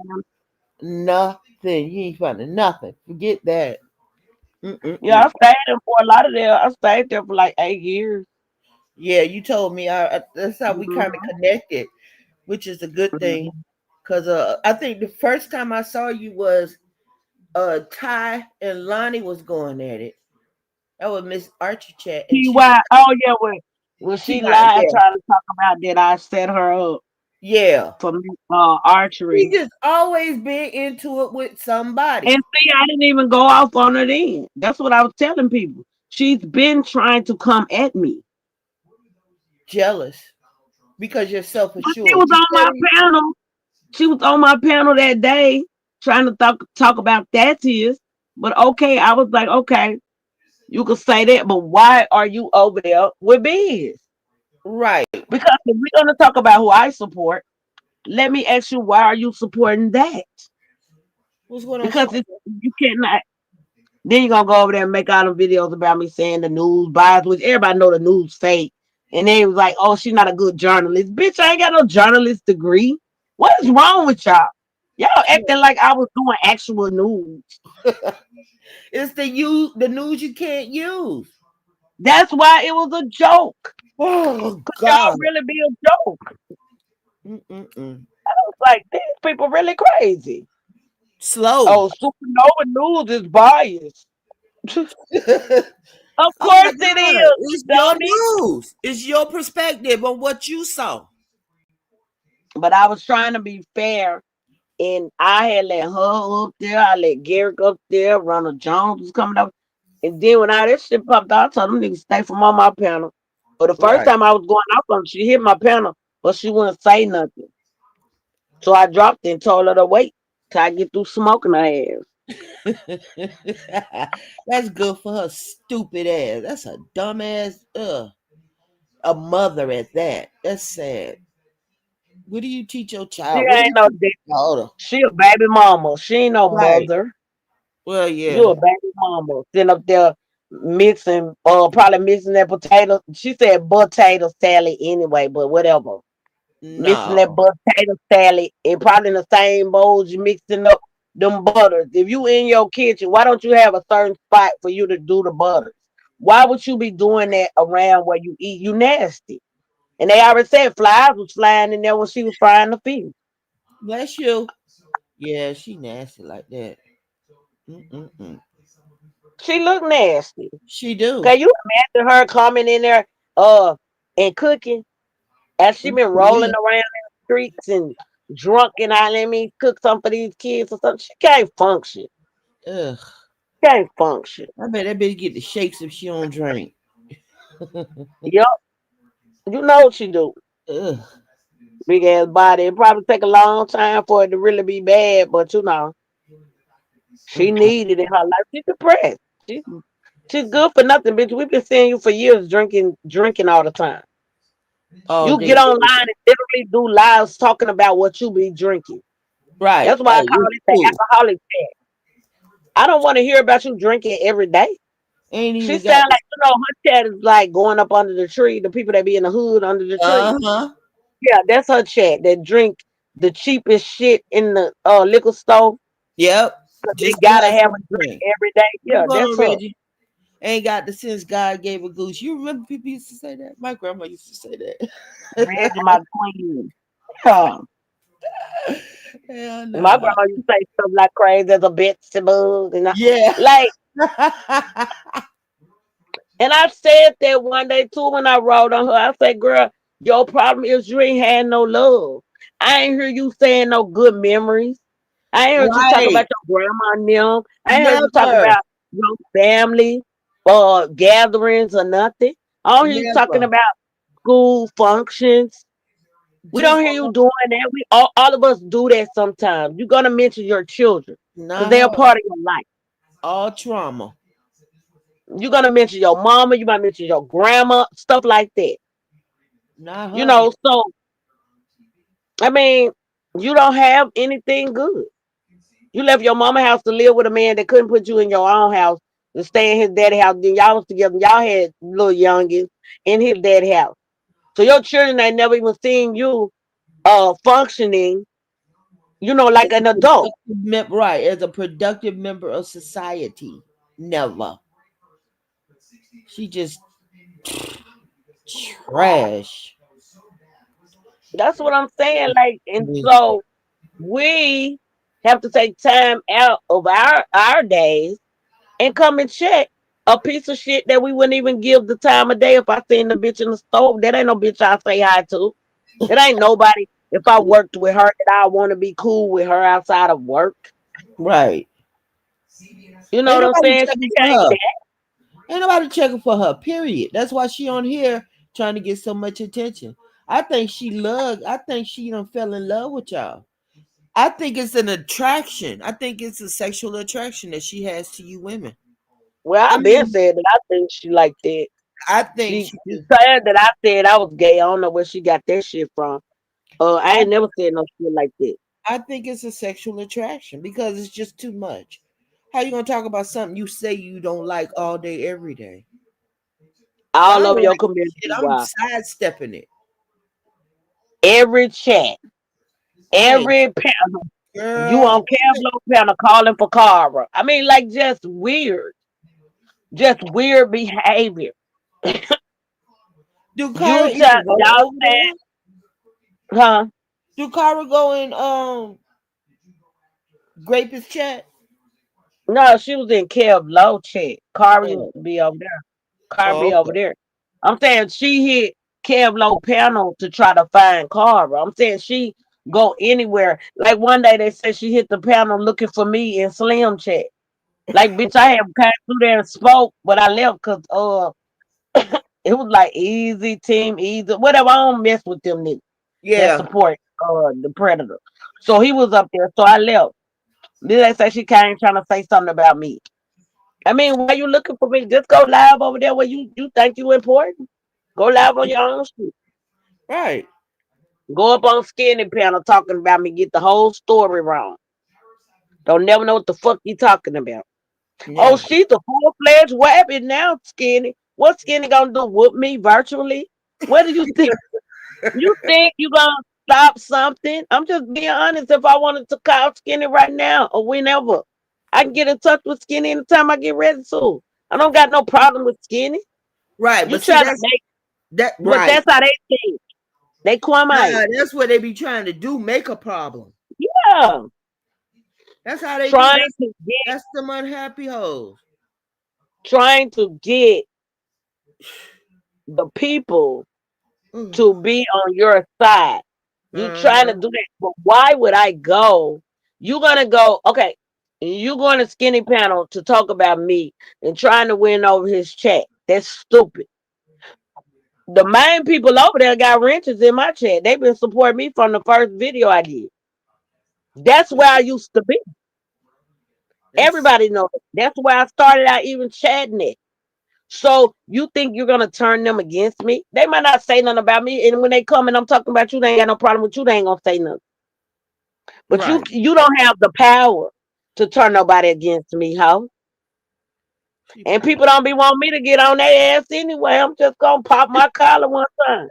Nothing. You ain't finding nothing. Forget that. Yeah, Mm-mm-mm. I stayed there for a lot of there. I stayed there for like 8 years. Yeah, you told me. That's how we kind of Hmm. connected, which is a good thing. Cause I think the first time I saw you was Ty and Lonnie was going at it. That was Miss Archie chat, and she TY. Oh yeah, when she T.Y. lied Yeah, trying to talk about that I set her up yeah. for He archery. just always been into it with And somebody. see, I didn't even go off on her then. That's what I was telling people. She's been trying to come at me. Jealous because you're self But she assured. was You on my steady. panel. She was on my panel that day trying to talk about that is. But okay, I was like, okay, you could say that, but why are you over there with Biz? Right. Because if we're gonna talk about who I support, let me ask you, why are you supporting that? What's going on, Because Sean? you cannot. Then you're gonna go over there and make all the videos about me saying the news bias, which everybody know the news fake. And then it was like, oh, she's not a good journalist. Bitch, I ain't got no journalist degree. What is wrong with y'all? Y'all acting like I was doing actual news. It's the news you can't use. That's why it was a joke. Oh Y'all God. really be a joke. Mm-mm-mm. Like, these people really crazy. Slow. Oh, SupaNova News is biased. Of Oh my course it God. is, It's your dummy. news. It's your perspective on what you saw. But I was trying to be fair. And I had let her up there. I let Garrick up there. Ronald Jones was coming up. And then when all that shit popped out, I told them niggas stay from on my panel. But the first Right. time I was going off on her, she hit my panel, but she wouldn't say nothing. So I dropped it and told her to wait till I get through smoking her ass. That's good for her stupid ass. That's a dumb ass. A mother at that. That's sad. What do you teach your She child? What do ain't you no teach dick. your daughter? She a baby mama. She ain't no Right. mother. Well, yeah. You a baby mama. Sitting up there mixing, probably mixing that potato. She said potato salad anyway, but whatever. Mixing that No. potato salad and probably in the same bowls you mixing up them butters. If you in your kitchen, why don't you have a certain spot for you to do the butters? Why would you be doing that around where you eat? You nasty. And they already said flies was flying in there when she was frying the fish. Bless you. Yeah, she nasty like that. Mm-mm-mm. She looked nasty. She do. Can you imagine her coming in there uh and cooking as she been rolling Yeah. around in the streets and drunk and I let me cook something for these kids or something? She can't function. Ugh. Can't function. I bet that bitch get the shakes if she don't drink. Yup, you know what she do. Ugh. Big ass body. It probably take a long time for it to really be bad, but she Mm-mm. needed in her life. She's depressed. She's she's good for nothing, bitch. We've been seeing you for years drinking all the time. All You day. get online and literally do lives talking about what you be drinking. Right. That's why I call It's it the true. alcoholic chat. I don't want to hear about you drinking every day. Ain't She even got sound this. like her chat is like going up under the tree. The people that be in the hood under the tree. Uh-huh. Yeah, that's her chat. That drink the cheapest shit in the liquor store. Yep. They Just to gotta have have a something to drink drink. every day. What's Yeah, going that's on, her. Reggie? Ain't got the sense God gave a goose. You remember people used to say that? My grandma used to say that. Reggie, my queen. Yeah. Hell My no. grandma used to say stuff like crazy as a Betsy bug. Yeah. Like, and I said that one day too when I wrote on her. I said, girl, your problem is you ain't had no love. I ain't hear you saying no good memories. I ain't heard you talk Right. about your grandma and them. I ain't heard you talk Never. about your family or gatherings or nothing. I don't hear you talking Never. about school functions. We Just don't hear you doing that. We all of us do that sometimes. You're gonna mention your children because not they're a her. part of your life. All trauma. You're gonna mention your mama. You might mention your grandma, stuff like that. Not You her. know, so I mean, you don't have anything good. You left your mama house to live with a man that couldn't put you in your own house to stay in his daddy house. Then y'all was together. Y'all had little youngins in his daddy house. So your children ain't never even seen you functioning, like As a an adult. right. As a productive member of society. Never. She just trash. That's what I'm saying. Like, and so we have to take time out of our days and come and check a piece of shit that we wouldn't even give the time of day if I seen the bitch in the stove. That ain't no bitch I say hi to. It ain't nobody. If I worked with her, that I want to be cool with her outside of work. Right. You know Ain't what I'm nobody saying? checking She for ain't her. that. Ain't nobody checking for her. Period. That's why she on here trying to get so much attention. I think she loved. I think she done fell in love with y'all. I think it's an attraction. I think it's a sexual attraction that she has to you women. Well, I I been mean, said that I think she like that. I think She she she do. said that I said I was gay. I don't know where she got that shit from. I I, ain't never said no shit like that. I think it's a sexual attraction because it's just too much. How you gonna talk about something you say you don't like all day, every day? If I All don't over your like community, shit, I'm why? sidestepping it. Every chat, Man, every panel, you girl, on Cavlo panel calling for Cara. I mean, like just weird behavior. do Kyra You even go y'all over said, there? huh? Do Kyra go in Grapist chat? No, she was in Kev Low chat. Cara used Oh, to be over there. Cara oh, be over okay. there. I'm saying she hit Kev Low panel to try to find Cara. I'm saying she go anywhere. Like one day they said she hit the panel looking for me in Slim chat. Like bitch, I have came through there and spoke, but I left because it was like easy team, easy whatever. I don't mess with them niggas that Yeah, support the predator. So he was up there, so I left. Then they say she came trying to say something about me. I mean, why you looking for me? Just go live over there where you think you important. Go live on your own shit. right. Go up on Skinny Panel talking about me, get the whole story wrong. Don't never know what the fuck you talking about. Oh, Yeah, she's a full-fledged wabbit now, Skinny. What Skinny gonna do? Whoop me virtually? What do you think? You think you gonna stop something? I'm just being honest. If I wanted to call Skinny right now or whenever, I can get in touch with Skinny anytime I get ready to. I don't got no problem with Skinny. right. You But see, try to that's make, that but right. that's how they think. They Kwame. Nah, that's what they be trying to do. Make a problem. Yeah. That's how they do. Trying That's to get that's them unhappy hoes. trying to get the people Mm. to be on your side. You trying to Uh-huh. do that. But why would I go? You gonna go, okay. You going to Skinny Panel to talk about me and trying to win over his chat. That's stupid. The main people over there got wrenches in my chat. They've been supporting me from the first video I did. That's where I used to be. It's Everybody knows it. That's where I started out even chatting it. So you think you're gonna turn them against me? They might not say nothing about me, and when they come and I'm talking about you, they ain't got no problem with you. They ain't gonna say nothing. But right. you don't have the power to turn nobody against me, ho. She And playing. people don't be wanting me to get on their ass anyway. I'm just gonna pop my collar one time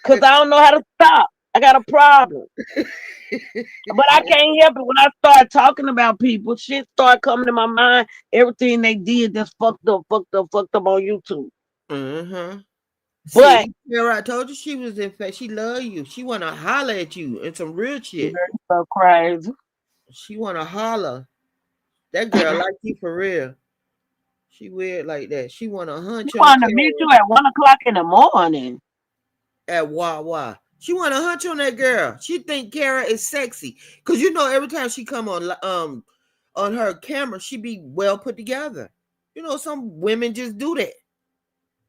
because I don't know how to stop. I got a problem. But I can't help it when I start talking about people. Shit start coming to my mind. Everything they did that's fucked up on YouTube. Uh-huh. But See, Sarah, I told you she was in fact. She love you. She wanna holler at you and some real shit. it's so crazy. She wanna holler. That girl like you for real. She weird like that. She wanna She hunch on wanted to meet Kara you at 1 o'clock in the morning. at Wawa. She wanna hunch on that girl. She think Kara is sexy. Cause you know every time she come on her camera, she be well put together. You know, some women just do that.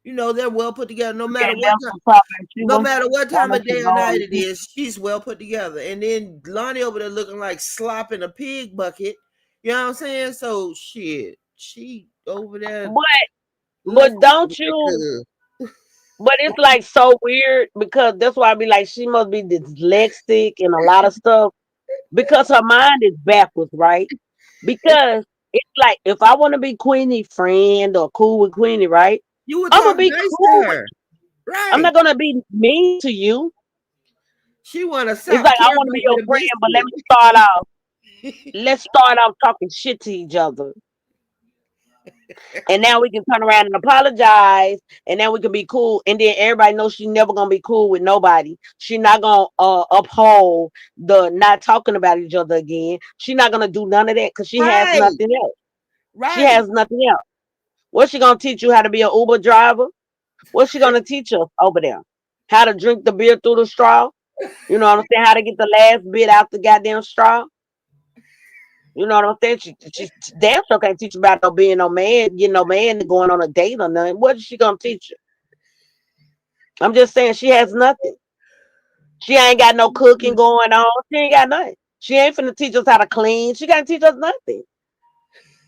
You know, they're well put together no You matter can't what let time. them talk at No you. matter what I'll time let of you day or go night on it mute. is, she's well put together. And then Lonnie over there looking like slop in a pig bucket. You know what I'm saying? So shit, she over there But looking but don't like you a but it's like so weird because that's why I be like she must be dyslexic and a lot of stuff because her mind is backwards, right? Because it's like if I want to be Queenie friend or cool with Queenie, right? you would I'm gonna talk be nice to cool with her. I'm Right. not gonna be mean to you. She wanna It's sop like I Karen want to be up your with a friend, but let me start off. biscuit. Let's start off talking shit to each other. And now we can turn around and apologize, and then we can be cool. And then everybody knows she's never gonna be cool with nobody. She's not gonna uphold the not talking about each other again. She's not gonna do none of that because she has Right. nothing else. She Right. has nothing else. What's she gonna teach you how to be an Uber driver? What's she gonna teach us over there? How to drink the beer through the straw? You know what I'm saying? How to get the last bit out the goddamn straw? You know what I'm saying? She damn sure can't teach you about no being no man, getting no man and going on a date or nothing. What is she gonna teach you? I'm just saying she has nothing. She ain't got no cooking going on. She ain't got nothing. She ain't finna teach us how to clean. She can't teach us nothing.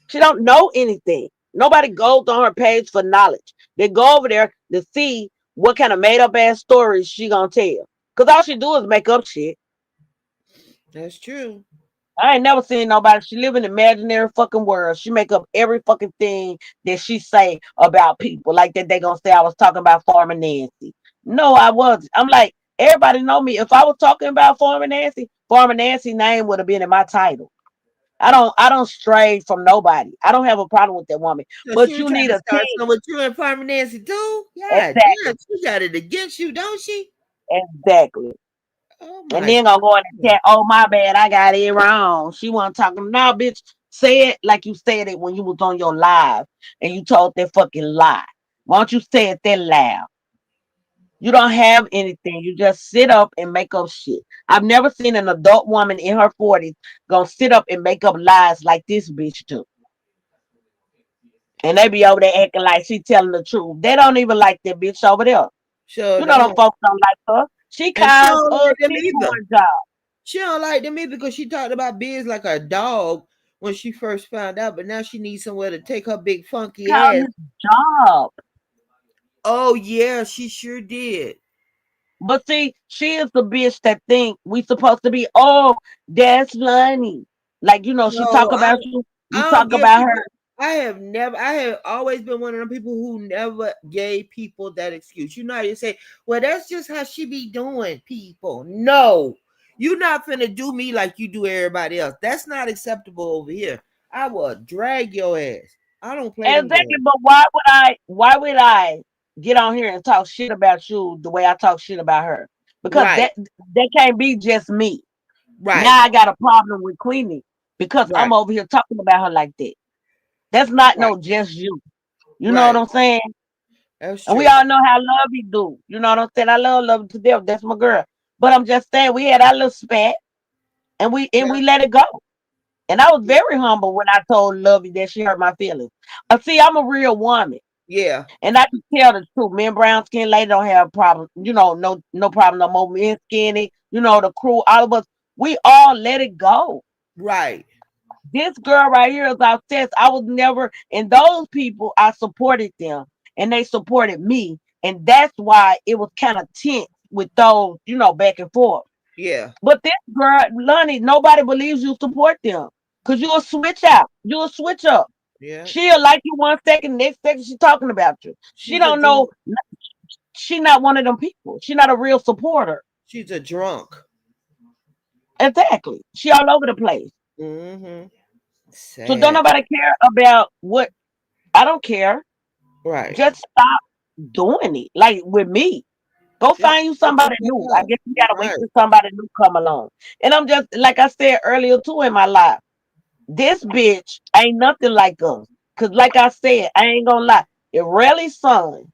She don't know anything. Nobody goes on her page for knowledge. They go over there to see what kind of made up ass stories she gonna tell. Cause all she do is make up shit. That's true. I ain't never seen nobody. She live in an imaginary fucking world. She make up every fucking thing that she say about people. Like that they gonna say I was talking about Farmer Nancy. No, I wasn't. I'm like, everybody know me. If I was talking about Farmer Nancy name would have been in my title. I don't stray from nobody. I don't have a problem with that woman. So she But was you trying need to a start team. something with you and Farmer Nancy too? Yeah, Exactly. damn, she got it against you, don't she? Exactly. Oh And my then gonna go in the God. chat, oh my bad, I got it wrong. She wasn't talking. No, bitch, say it like you said it when you was on your live and you told that fucking lie. Why don't you say it that loud? You don't have anything. You just sit up and make up shit. I've never seen an adult woman in her 40s gonna sit up and make up lies like this bitch do. And they be over there acting like she telling the truth. They don't even like that bitch over there. Sure You know them don't. folks don't like her. She And she caused don't like them she either. doing job. She don't like them either because she talked about Biz like a dog when she first found out, but now she needs somewhere to take her big funky Called ass. his job. Oh yeah, she sure did. But see, she is the bitch that think we supposed to be, oh, that's funny. Like, she talk No, about you, you I don't talk give about people. her. I have always been one of them people who never gave people that excuse. You know how you say, well, that's just how she be doing people. No, you not finna do me like you do everybody else. That's not acceptable over here. I will drag your ass. I don't play them Exactly, games. but why would I get on here and talk shit about you the way I talk shit about her? Because Right, that can't be just me. right, Now I got a problem with Queenie because right, I'm over here talking about her like that. That's not right, no just you. You know what right. I'm saying? That's And we true. all know how Lovey do. You know what I'm saying? I love to death. That's my girl. But I'm just saying we had our little spat and we Yeah, let it go. And I was very humble when I told Lovey that she hurt my feelings. See, I'm a real woman. yeah, And I can tell the truth. Me and brown skin lady don't have a problem. No problem no more. Me and skinny, the crew, all of us, we all let it go. right. This girl right here is obsessed. I was never, and those people, I supported them and they supported me. And that's why it was kind of tense with those, back and forth. Yeah, But this girl, Lonnie, nobody believes you support them. Cause you'll switch out. You'll switch up. yeah. She'll like you one second, next second she's talking about you. She She's a don't know. drunk. She not one of them people. She not a real supporter. She's a drunk. Exactly. She all over the place. Mm-hmm. So don't Sad. nobody care about what I don't care. Right. Just stop doing it. Like with me. Go Just find you shut the somebody fuck new. I up. guess you gotta wait Right. till somebody new come along. And I'm just like I said earlier too in my life. This bitch ain't nothing like us. Cause like I said, I ain't gonna lie. If Relly's son,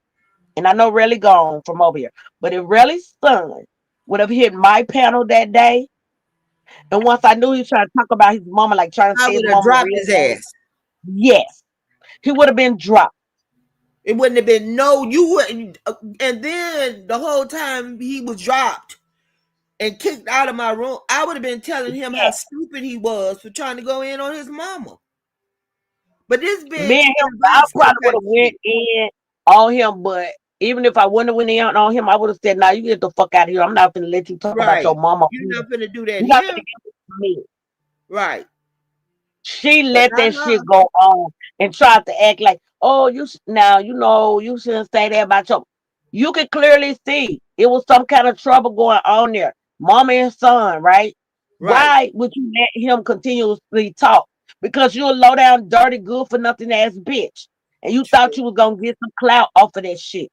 and I know Relly gone from over here, but if Relly's son would have hit my panel that day, and once I knew he was trying to talk about his mama, like trying to I say his would have mama dropped real his name, ass. yes, he would have been dropped. It wouldn't have been no, you wouldn't. And then the whole time he was dropped and kicked out of my room, I would have been telling him how Yes. stupid he was for trying to go in on his mama. But this Me bitch and him, I invites that probably would type have of went shit. in on him, but even if I wouldn't have went in on him, I would have said, "Nah, you get the fuck out of here. I'm not gonna let you talk about your Right. mama. You're You're not gonna do that not here. gonna get this from me." Right. She But let not that shit her. go on and tried to act like, "Oh, now you shouldn't say that about your." You could clearly see it was some kind of trouble going on there, mama and son, right? Right. Why would you let him continuously talk? Because you're a low down, dirty, good for nothing ass bitch, and you thought True. you was gonna get some clout off of that shit,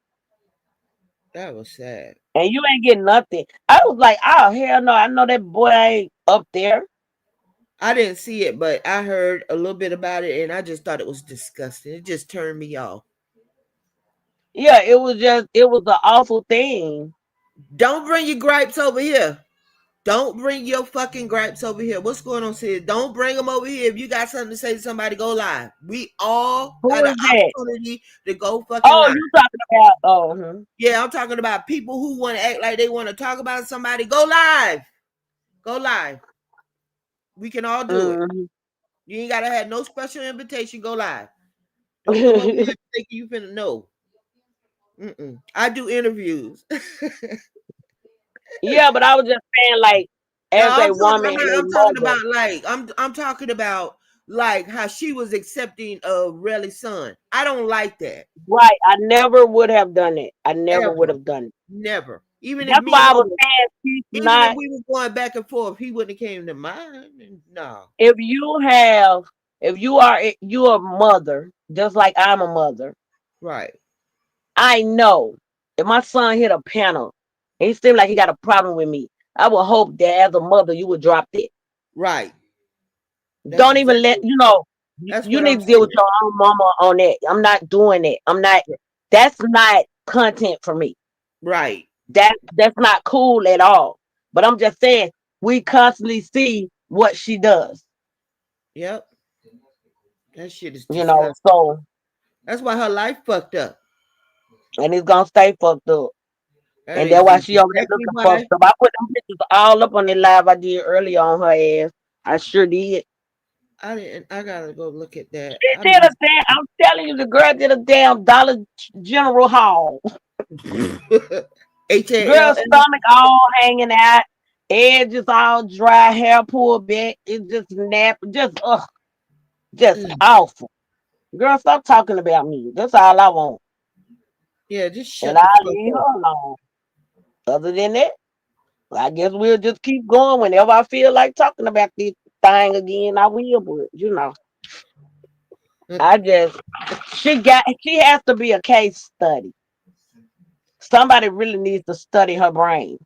That was sad. and you ain't getting nothing. I was like, oh hell no, I know that boy ain't up there. I didn't see it, but I heard a little bit about it and I just thought it was disgusting. It just turned me off. Yeah, it was an awful thing. Don't bring your gripes over here. Don't bring your fucking gripes over here. What's going on, sis? Don't bring them over here. If you got something to say to somebody, go live. We all Who got an is that? opportunity to go fucking Oh, live. you talking about? Oh, Yeah, I'm talking about people who want to act like they want to talk about somebody. Go live. Go live. We can all do it. mm-hmm. You ain't gotta have no special invitation. Go live. Don't come over here thinking you finna know. I do interviews. Yeah, but I was just saying, like, No, as a woman and a I'm talking mother, about like I'm talking about like how she was accepting of Relly's son. I don't like that. right? I never would have done it. I never would Ever. have done it. Never. Even if That's me and why I her was saying she's even if not. we were going back and forth, he wouldn't have came to mine. No. If you have, if you are, you a mother, just like I'm a mother. Right. I know if my son hit a panel, and he seemed like he got a problem with me, I would hope that as a mother you would drop it. Right. That's Don't even let exactly you know. that's You what need I'm to deal with saying. your own mama on that. I'm not doing it. I'm not. That's not content for me. Right. That's not cool at all. But I'm just saying we constantly see what she does. Yep. That shit is You know, disgusting. so That's why her life fucked up. and it's gonna stay fucked up. That And that's is why she over there exactly looking why fucked up. I put them pictures all up on the live I did earlier on her ass. I sure did. I didn't. I gotta go look at that. She I did a missed. damn. I'm telling you, the girl did a damn Dollar General haul. Girl, HALL. stomach all hanging out, edges all dry, hair pulled back. It just nap, just awful. Girl, stop talking about me. That's all I want, Yeah, just and shut the I'll fuck leave up. her alone. Other than that, I guess we'll just keep going. Whenever I feel like talking about this thing again, I will. But I just she has to be a case study. Somebody really needs to study her brain.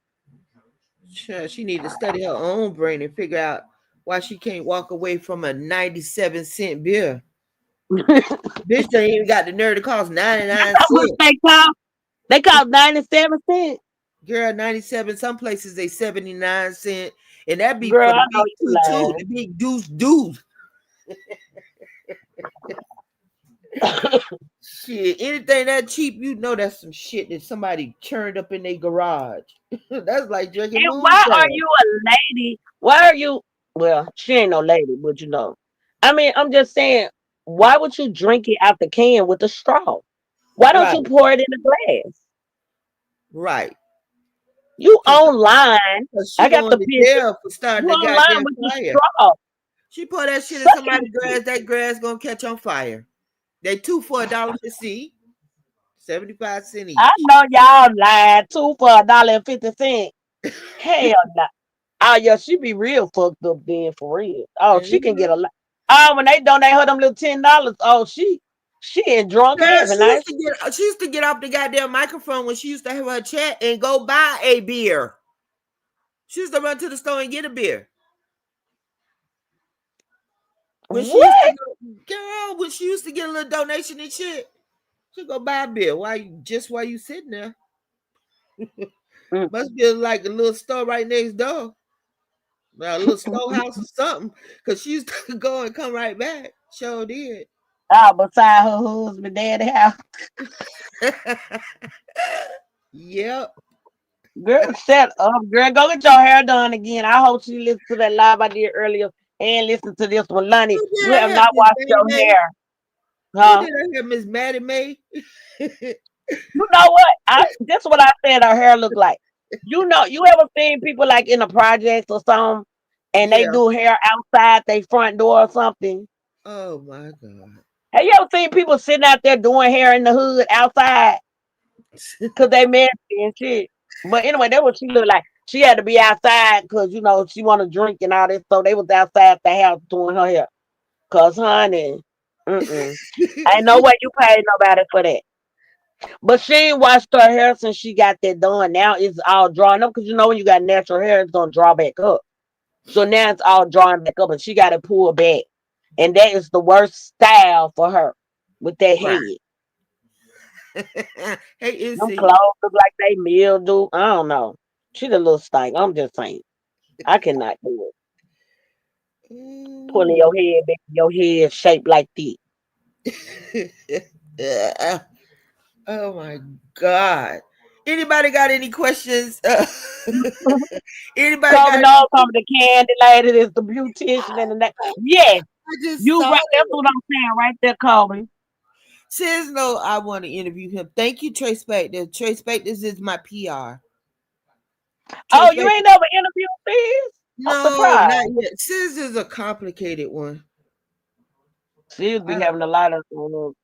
Sure, she need to study her own brain and figure out why she can't walk away from a 97-cent beer. Bitch ain't even got the nerve to cost 99 How much cents. they cost? They cost 97 cents. Girl, 97. Some places they 79 cent. And that be Girl, for I the know big you two, lying. the big deuce. Shit, anything that cheap, you know that's some shit that somebody churned up in their garage. That's like drinking And why are moonshine. you a lady? Why are you? Well, she ain't no lady, but I mean, I'm just saying, why would you drink it out the can with a straw? Why don't Right, you pour it in a glass? right. You Cause, online. 'cause she I got going the to picture. jail for starting You the online goddamn with the fire. straw. She pour that shit in Sucking somebody's it. grass, that grass gonna catch on fire. They two for $1.50, 75 cents I each. know y'all lying. Two for $1.50. Hell no. Oh yeah, she be real fucked up then for real. Oh, she can get Mhm. a lot. Oh, when they donate her them little $10, oh she in drunk Girl, heaven. Now she used to get off the goddamn microphone when she used to have her chat and go buy a beer. She used to run to the store and get a beer. When she used to what? go, girl, when she used to get a little donation and shit, she go buy a beer. While you sitting there? Mm. Must be like a little store right next door. A little storehouse or something. Cause she used to go and come right back. Sure did. Oh, beside her husband, daddy house. Yep. Girl, shut up, girl. Go get your hair done again. I hope she listened to that live I did earlier and listen to this one. Lonnie, Who you did have her hair, not Miss washed Maddie your May? hair, Who huh? did her hair, Miss Maddie May? You know what? This what I said her hair look like. You ever seen people like in the projects or something and they Yeah. do hair outside their front door or something? Oh my God. Have you ever seen people sitting out there doing hair in the hood outside? Cause they messy and shit. But anyway, that's what she looked like. She had to be outside because she want to drink and all this. So they was outside the house doing her hair. Cause honey, ain't no way you paid nobody for that. But she ain't washed her hair since she got that done. Now it's all drawn up because when you got natural hair, it's gonna draw back up. So now it's all drawing back up, and she got to pull back. And that is the worst style for her with that Right. head. Hey, Them NC. clothes look like they mildew. I don't know. She the little stank. I'm just saying. I cannot do it. Pulling Ooh. your head back, your head shaped like that. Yeah. Oh my God. Anybody got any questions? Anybody got Coming any? on, coming the candy lady, there's the beautician and the yes, I just you saw right. That's it. what I'm saying right there, Kobe. Says no, I want to interview him. Thank you, Trace Spector. Trace Spector is my PR. Oh, Trace you ain't Spector. never interviewed this? I'm No, not surprised. yet. Sis is a complicated one. She'll be I, having a lot of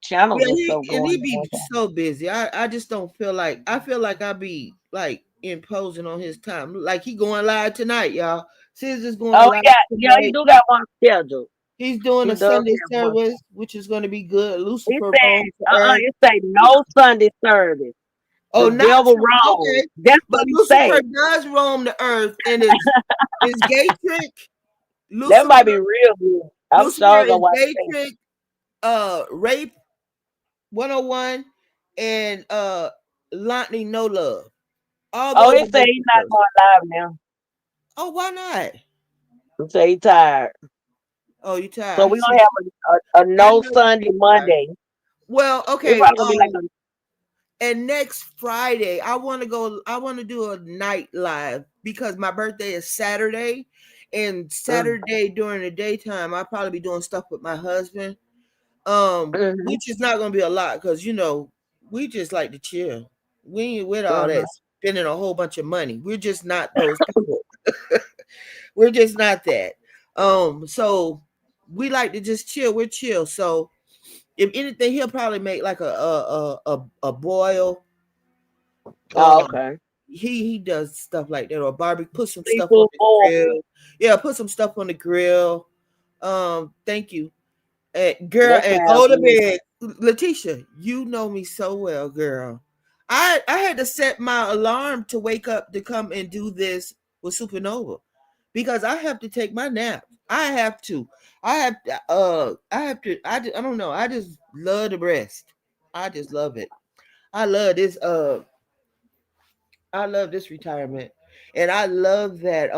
channels yeah, and stuff he going be on. so busy. I just don't feel like I feel like I be like imposing on his time. Like he going live tonight, y'all. Sis is going Oh, live yeah, he tonight. do got one schedule. He's doing He a does Sunday have one. service, which is going to be good. He Lucifer said, roam to earth. it say no Sunday service. Oh, The not devil okay, wrong. That's but what he Lucifer say. does roam the earth, and is gay trick. That Lucifer, might be real good. I'm Lucifer sure gonna is watch gay that. trick. Rape 101 and Lonnie No Love. All Oh, those he are said gay he's not shows. going live now. Oh, why not? He said he tired. Oh, you So tired? we're gonna have a I no know you Sunday be tired. Monday. Well, It's okay. probably gonna be like a And next Friday, I want to go. I want to do a night live because my birthday is Saturday, and Saturday during the daytime, I'll probably be doing stuff with my husband. mm-hmm, Which is not gonna be a lot because we just like to chill. We ain't with all uh-huh. that spending a whole bunch of money. We're just not those people. We're just not that. So we like to just chill. We're chill. So if anything, he'll probably make like a boil. Oh, Um, okay. he does stuff like that or barbecue. Put some stuff on Seafood the boil. grill. Yeah, put some stuff on the grill. Thank you. Girl, That and sounds go to good. bed. Letitia, you know me so well, girl. I had to set my alarm to wake up to come and do this with SupaNova because I have to take my nap. I have to. I don't know. I just love the rest. I just love it. I love this I love this retirement. And I love that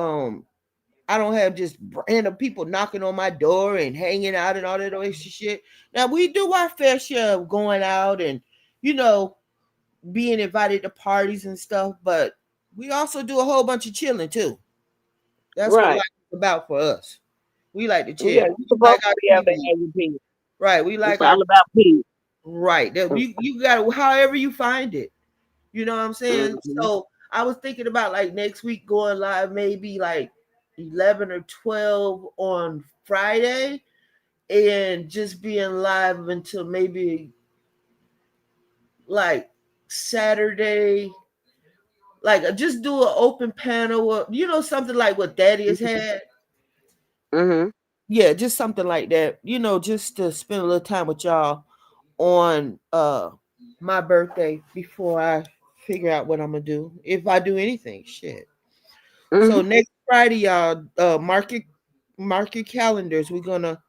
I don't have just random people knocking on my door and hanging out and all that extra shit. Now we do our fair share of going out and you know being invited to parties and stuff, but we also do a whole bunch of chilling too. That's what life Right. is about for us. We like to Yeah, chill. you're We supposed like our to be able to TV. have your peace. Right. We It's like our all about peace. right. That you got however you find it. You know what I'm saying? Mm-hmm. So I was thinking about like next week going live maybe like 11 or 12 on Friday and just being live until maybe like Saturday, like just do an open panel, or something like what Daddy has had. Mm-hmm. Yeah, just something like that. Just to spend a little time with y'all on my birthday before I figure out what I'm gonna do. If I do anything, shit. Mm-hmm. So next Friday, y'all, mark your calendars. We're gonna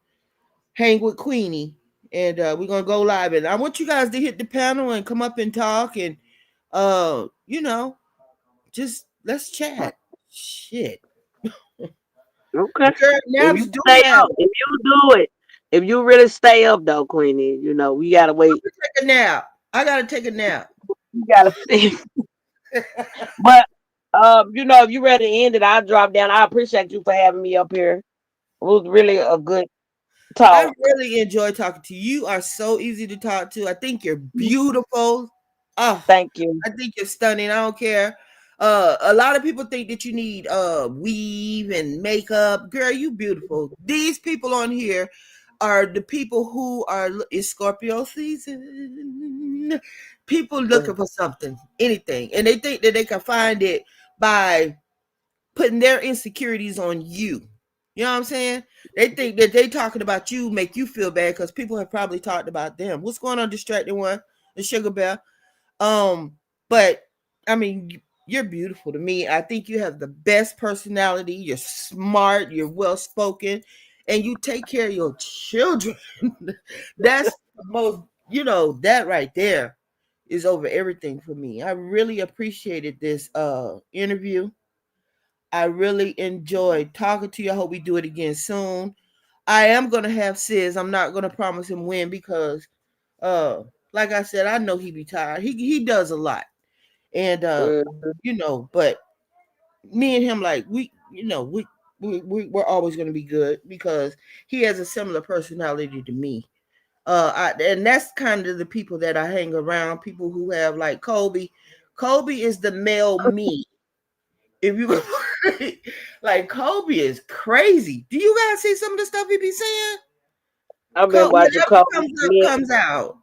hang with Queenie, and we're gonna go live. And I want you guys to hit the panel and come up and talk, and just let's chat. Shit, Okay. girl, If you naps do stay matter. up, if you do it, if you really stay up though, Queenie, we gotta wait. Take a nap. I gotta take a nap. You gotta see. But if you ready to end it, I'll drop down. I appreciate you for having me up here. It was really a good I talk. really enjoy talking to you. You are so easy to talk to. I think you're beautiful. Oh, Thank you. I think you're stunning. I don't care. A lot of people think that you need weave and makeup. Girl, you beautiful. These people on here are the people who are it's Scorpio season. People looking for something, anything, and they think that they can find it by putting their insecurities on you. You know what I'm saying? They think that they talking about you make you feel bad because people have probably talked about them. What's going on, distracted one? The sugar bear. But I mean, you're beautiful to me. I think you have the best personality. You're smart. You're well spoken, and you take care of your children. That's the most. That right there is over everything for me. I really appreciated this interview. I really enjoyed talking to you. I hope we do it again soon. I am gonna have Sis. I'm not gonna promise him when because uh like I said, I know he be tired. He does a lot. And Mhm. but me and him like we're always gonna be good because he has a similar personality to me. And that's kind of the people that I hang around, people who have like Kobe. Kobe is the male me. If you like Kobe is crazy. Do you guys see some of the stuff he be saying? I've been watching Whatever Kobe. comes up Me, comes out.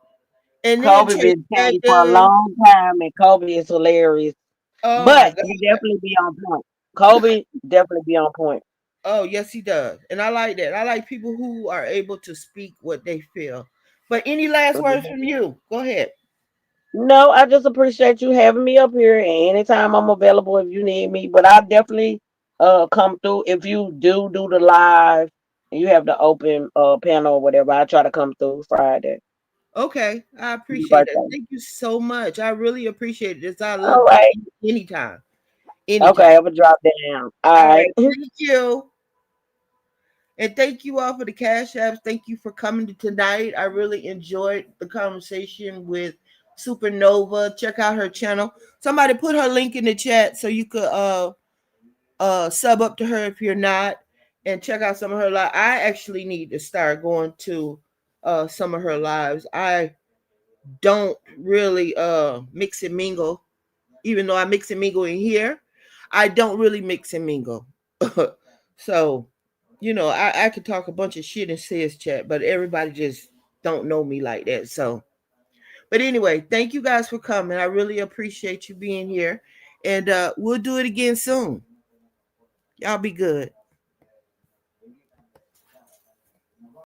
And then Kobe Chase been paid for a Jenkins. long time, and Kobe is hilarious. Oh my But god. he definitely be on point. Kobe definitely be on point. Oh yes, he does. And I like that. I like people who are able to speak what they feel. But any last words Mhm. from you? Go ahead. No, I just appreciate you having me up here, and anytime I'm available if you need me. But I'll definitely come through if you do the live and you have the open panel or whatever. I try to come through Friday. Okay, I Your appreciate it. birthday. Thank you so much. I really appreciate it. It's I All love right. talking anytime. Anytime. Okay, I'm gonna drop down. All All right. right. Thank you. And thank you all for the cash apps. Thank you for coming to tonight. I really enjoyed the conversation with SupaNova. Check out her channel. Somebody put her link in the chat so you could sub up to her if you're not, and check out some of her live. I actually need to start going to some of her lives. I don't really mix and mingle, even though I mix and mingle in here. I don't really mix and mingle. So, I could talk a bunch of shit in sis chat, but everybody just don't know me like that. So, but anyway, thank you guys for coming. I really appreciate you being here. And we'll do it again soon. Y'all be good.